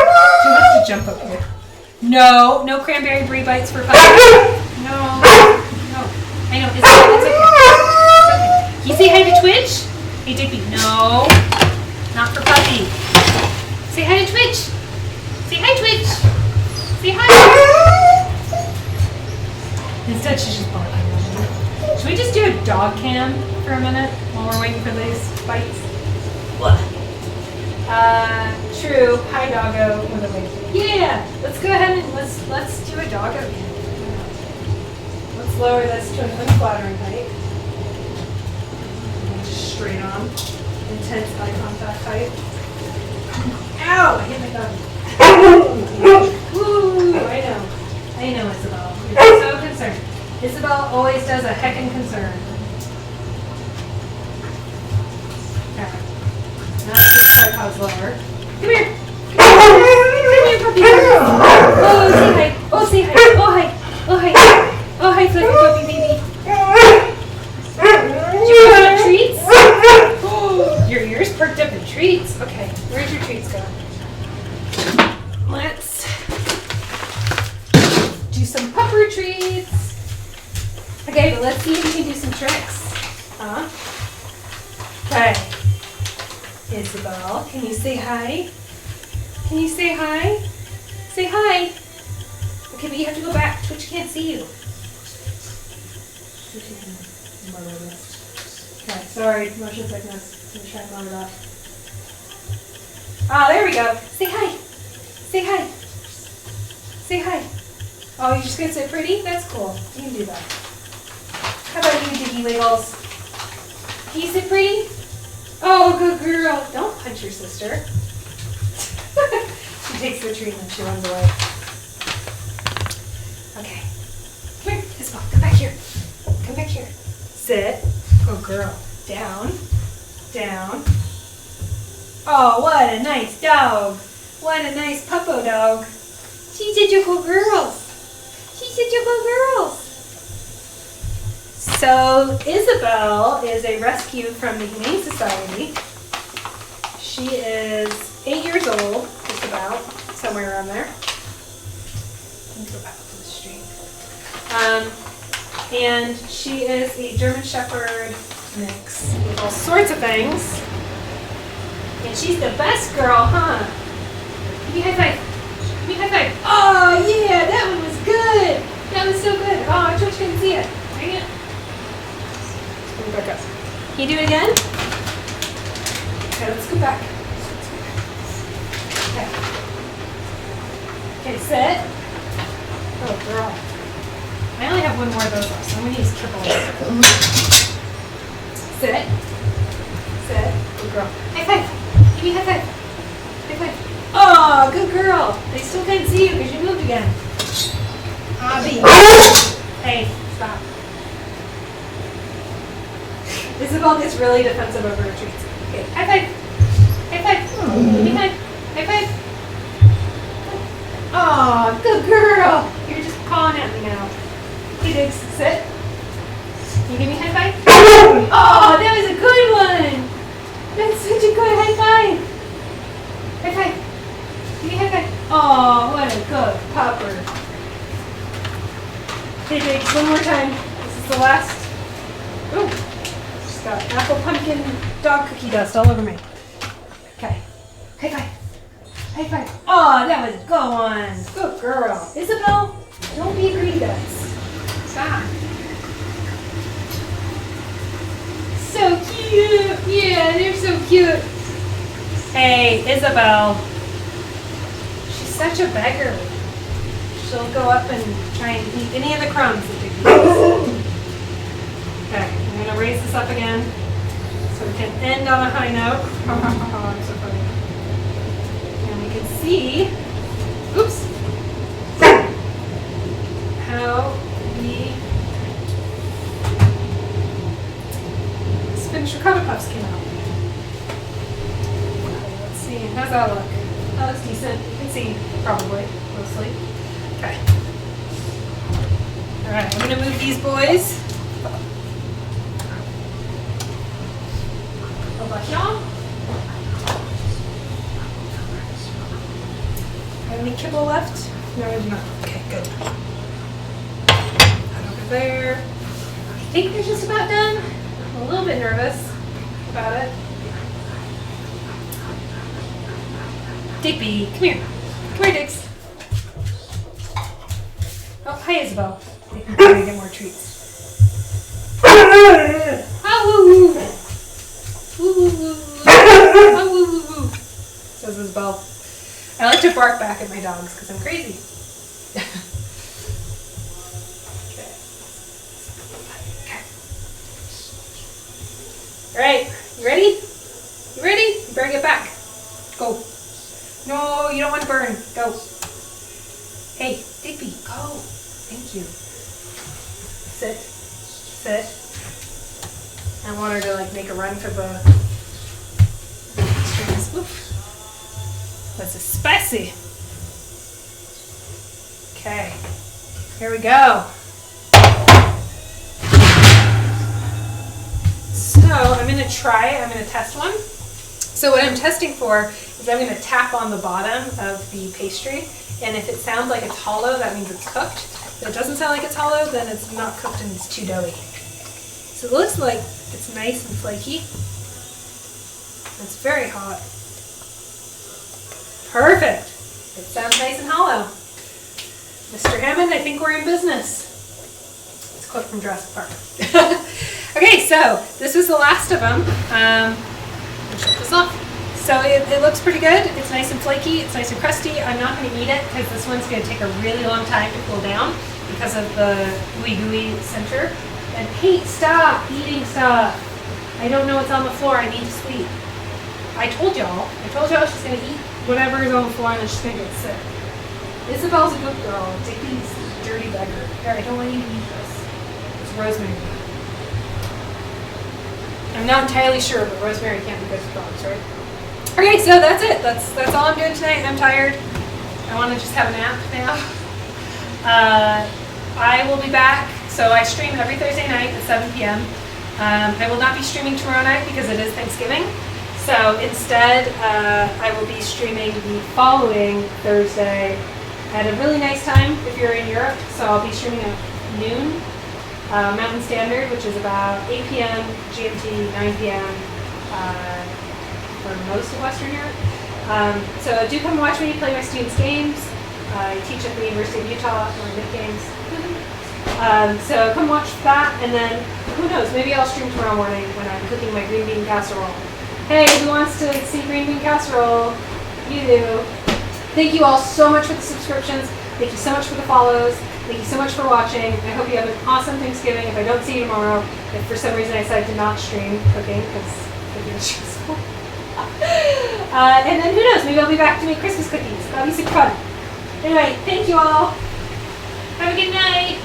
you have to jump up here? No, no cranberry brie bites for puppy. No. I know, it's okay. Can you say hi to Twitch? Hey, Digby, no. Not for puppy. Say hi to Twitch. Say hi, Twitch. Say hi. Instead, she's just barking. Should we just do a dog cam for a minute while we're waiting for these bites? What? True. Hi, doggo. Yeah. Let's go ahead and let's do a doggo cam. Let's lower this to an unflattering height. Just straight on. Intense eye contact height. Ow! I hit my dog. Woo! I know, Isabel. You're so concerned. Isabel always does a heckin' concern. Okay. Now this tripod's lower. Come here! Come here, puppy! Oh, say hi! Oh, say hi! Oh, hi! Oh, hi! Oh, hi, fluffy puppy baby! Did you want treats? Oh, your ears perked up in treats. Okay, where's your treats going? Let's do some pupper treats. Okay, but let's see if we can do some tricks. Okay. Isabel, can you say hi? Can you say hi? Say hi. Okay, but you have to go back. Twitch can't see you. Okay, sorry, motion sickness. Let me try and lower that. Ah, there we go. Say hi. Say hi. Say hi. Oh, you're just gonna say pretty? That's cool. You can do that. How about you, Diggy Wiggles? Can you say pretty? Oh, good girl. Don't punch your sister. She takes the treat and she runs away. Okay. Come here, Isabel. Come back here. Come back here. Sit. Good girl. Down. Down. Oh, what a nice dog. What a nice puppo dog. She's such a good girl. She's such a good girl. So Isabel is a rescue from the Humane Society. She is 8 years old, just about, somewhere around there. Let me go back to the street. And she is a German Shepherd mix with all sorts of things. And she's the best girl, huh? Give me a high five. Give me a high five. Oh, yeah, that one was good. That was so good. Oh, Twitch couldn't see it. Dang it. Let's go back up. Can you do it again? Okay, let's go back. Okay. Okay, sit. Oh, girl. I only have one more of those left, so I'm going to use triple. Sit. Sit. Good girl. High five. Give me a high five. High five. Oh, good girl. They still can't see you because you moved again. Abby. Hey, stop. Isabel gets really defensive over her treats. Okay, high five. High five. Give me high. High five. Oh, good girl. You're just pawing at me now. Hey, Diggs, sit. Can you give me a high five? Oh, that was a good one. That's such a good high five. High five. Give me a high five. Oh, what a good pupper. Hey, Diggs, one more time. This is the last. Ooh, just got apple pumpkin dog cookie dust all over me. Okay. High five. High five. Oh, that was a good one. Good girl. Isabel, don't be a greedy guys. Stop. So cute. Yeah, they're so cute. Hey, Isabel. She's such a beggar. She'll go up and try and eat any of the crumbs that Digby gives. Okay, I'm going to raise this up again so we can end on a high note. I'm so funny. And we can see, oops, how we see, probably, mostly. Okay. All right, I'm gonna move these boys. How about y'all? Have any kibble left? No, I do not. Okay, good. That over there. I think they're just about done. I'm a little bit nervous about it. Digby, come here. Come here, Diggs. Oh, hi, Isabel. I think we're gonna get more treats. Ah, woo woo. Woo woo woo. Ah, woo woo woo. Says Isabel. I like to bark back at my dogs because I'm crazy. Okay. All right, you ready? You ready? You better get back. Go. No, you don't want to burn. Go. Hey, Digby, go. Thank you. Sit. Sit. I want her to like make a run for the strings. Oof. This is spicy. Okay. Here we go. So I'm going to test one. So what I'm testing for is I'm going to tap on the bottom of the pastry, and if it sounds like it's hollow, that means it's cooked. If it doesn't sound like it's hollow, then it's not cooked and it's too doughy. So it looks like it's nice and flaky. It's very hot. Perfect. It sounds nice and hollow. Mr. Hammond, I think we're in business. It's a quote from Jurassic Park. Okay, so this is the last of them. Shut this off. So it looks pretty good. It's nice and flaky. It's nice and crusty. I'm not going to eat it because this one's going to take a really long time to cool down because of the gooey center. And hey, stop eating stuff. I don't know what's on the floor. I need to sleep. I told y'all she's going to eat whatever is on the floor and then she's going to get sick. Isabel's a good girl. Digby's a dirty beggar. Here, I don't want you to eat this. It's rosemary. I'm not entirely sure, but rosemary can't be good for dogs, right? Okay, so that's it. That's all I'm doing tonight. I'm tired. I want to just have a nap now. I will be back. So I stream every Thursday night at 7 p.m. I will not be streaming tomorrow night because it is Thanksgiving. So instead, I will be streaming the following Thursday at a really nice time if you're in Europe. So I'll be streaming at noon Mountain Standard, which is about 8 p.m. GMT, 9 p.m. For most of Western Europe. So do come watch me play my students' games. I teach at the University of Utah for my mid games. So come watch that, and then who knows, maybe I'll stream tomorrow morning when I'm cooking my green bean casserole. Hey, who wants to see green bean casserole? You do. Thank you all so much for the subscriptions. Thank you so much for the follows. Thank you so much for watching. I hope you have an awesome Thanksgiving. If I don't see you tomorrow, if for some reason I decide to not stream cooking, because cooking is stressful. And then who knows, maybe I'll be back to make Christmas cookies. That'll be super fun. Anyway, thank you all. Have a good night.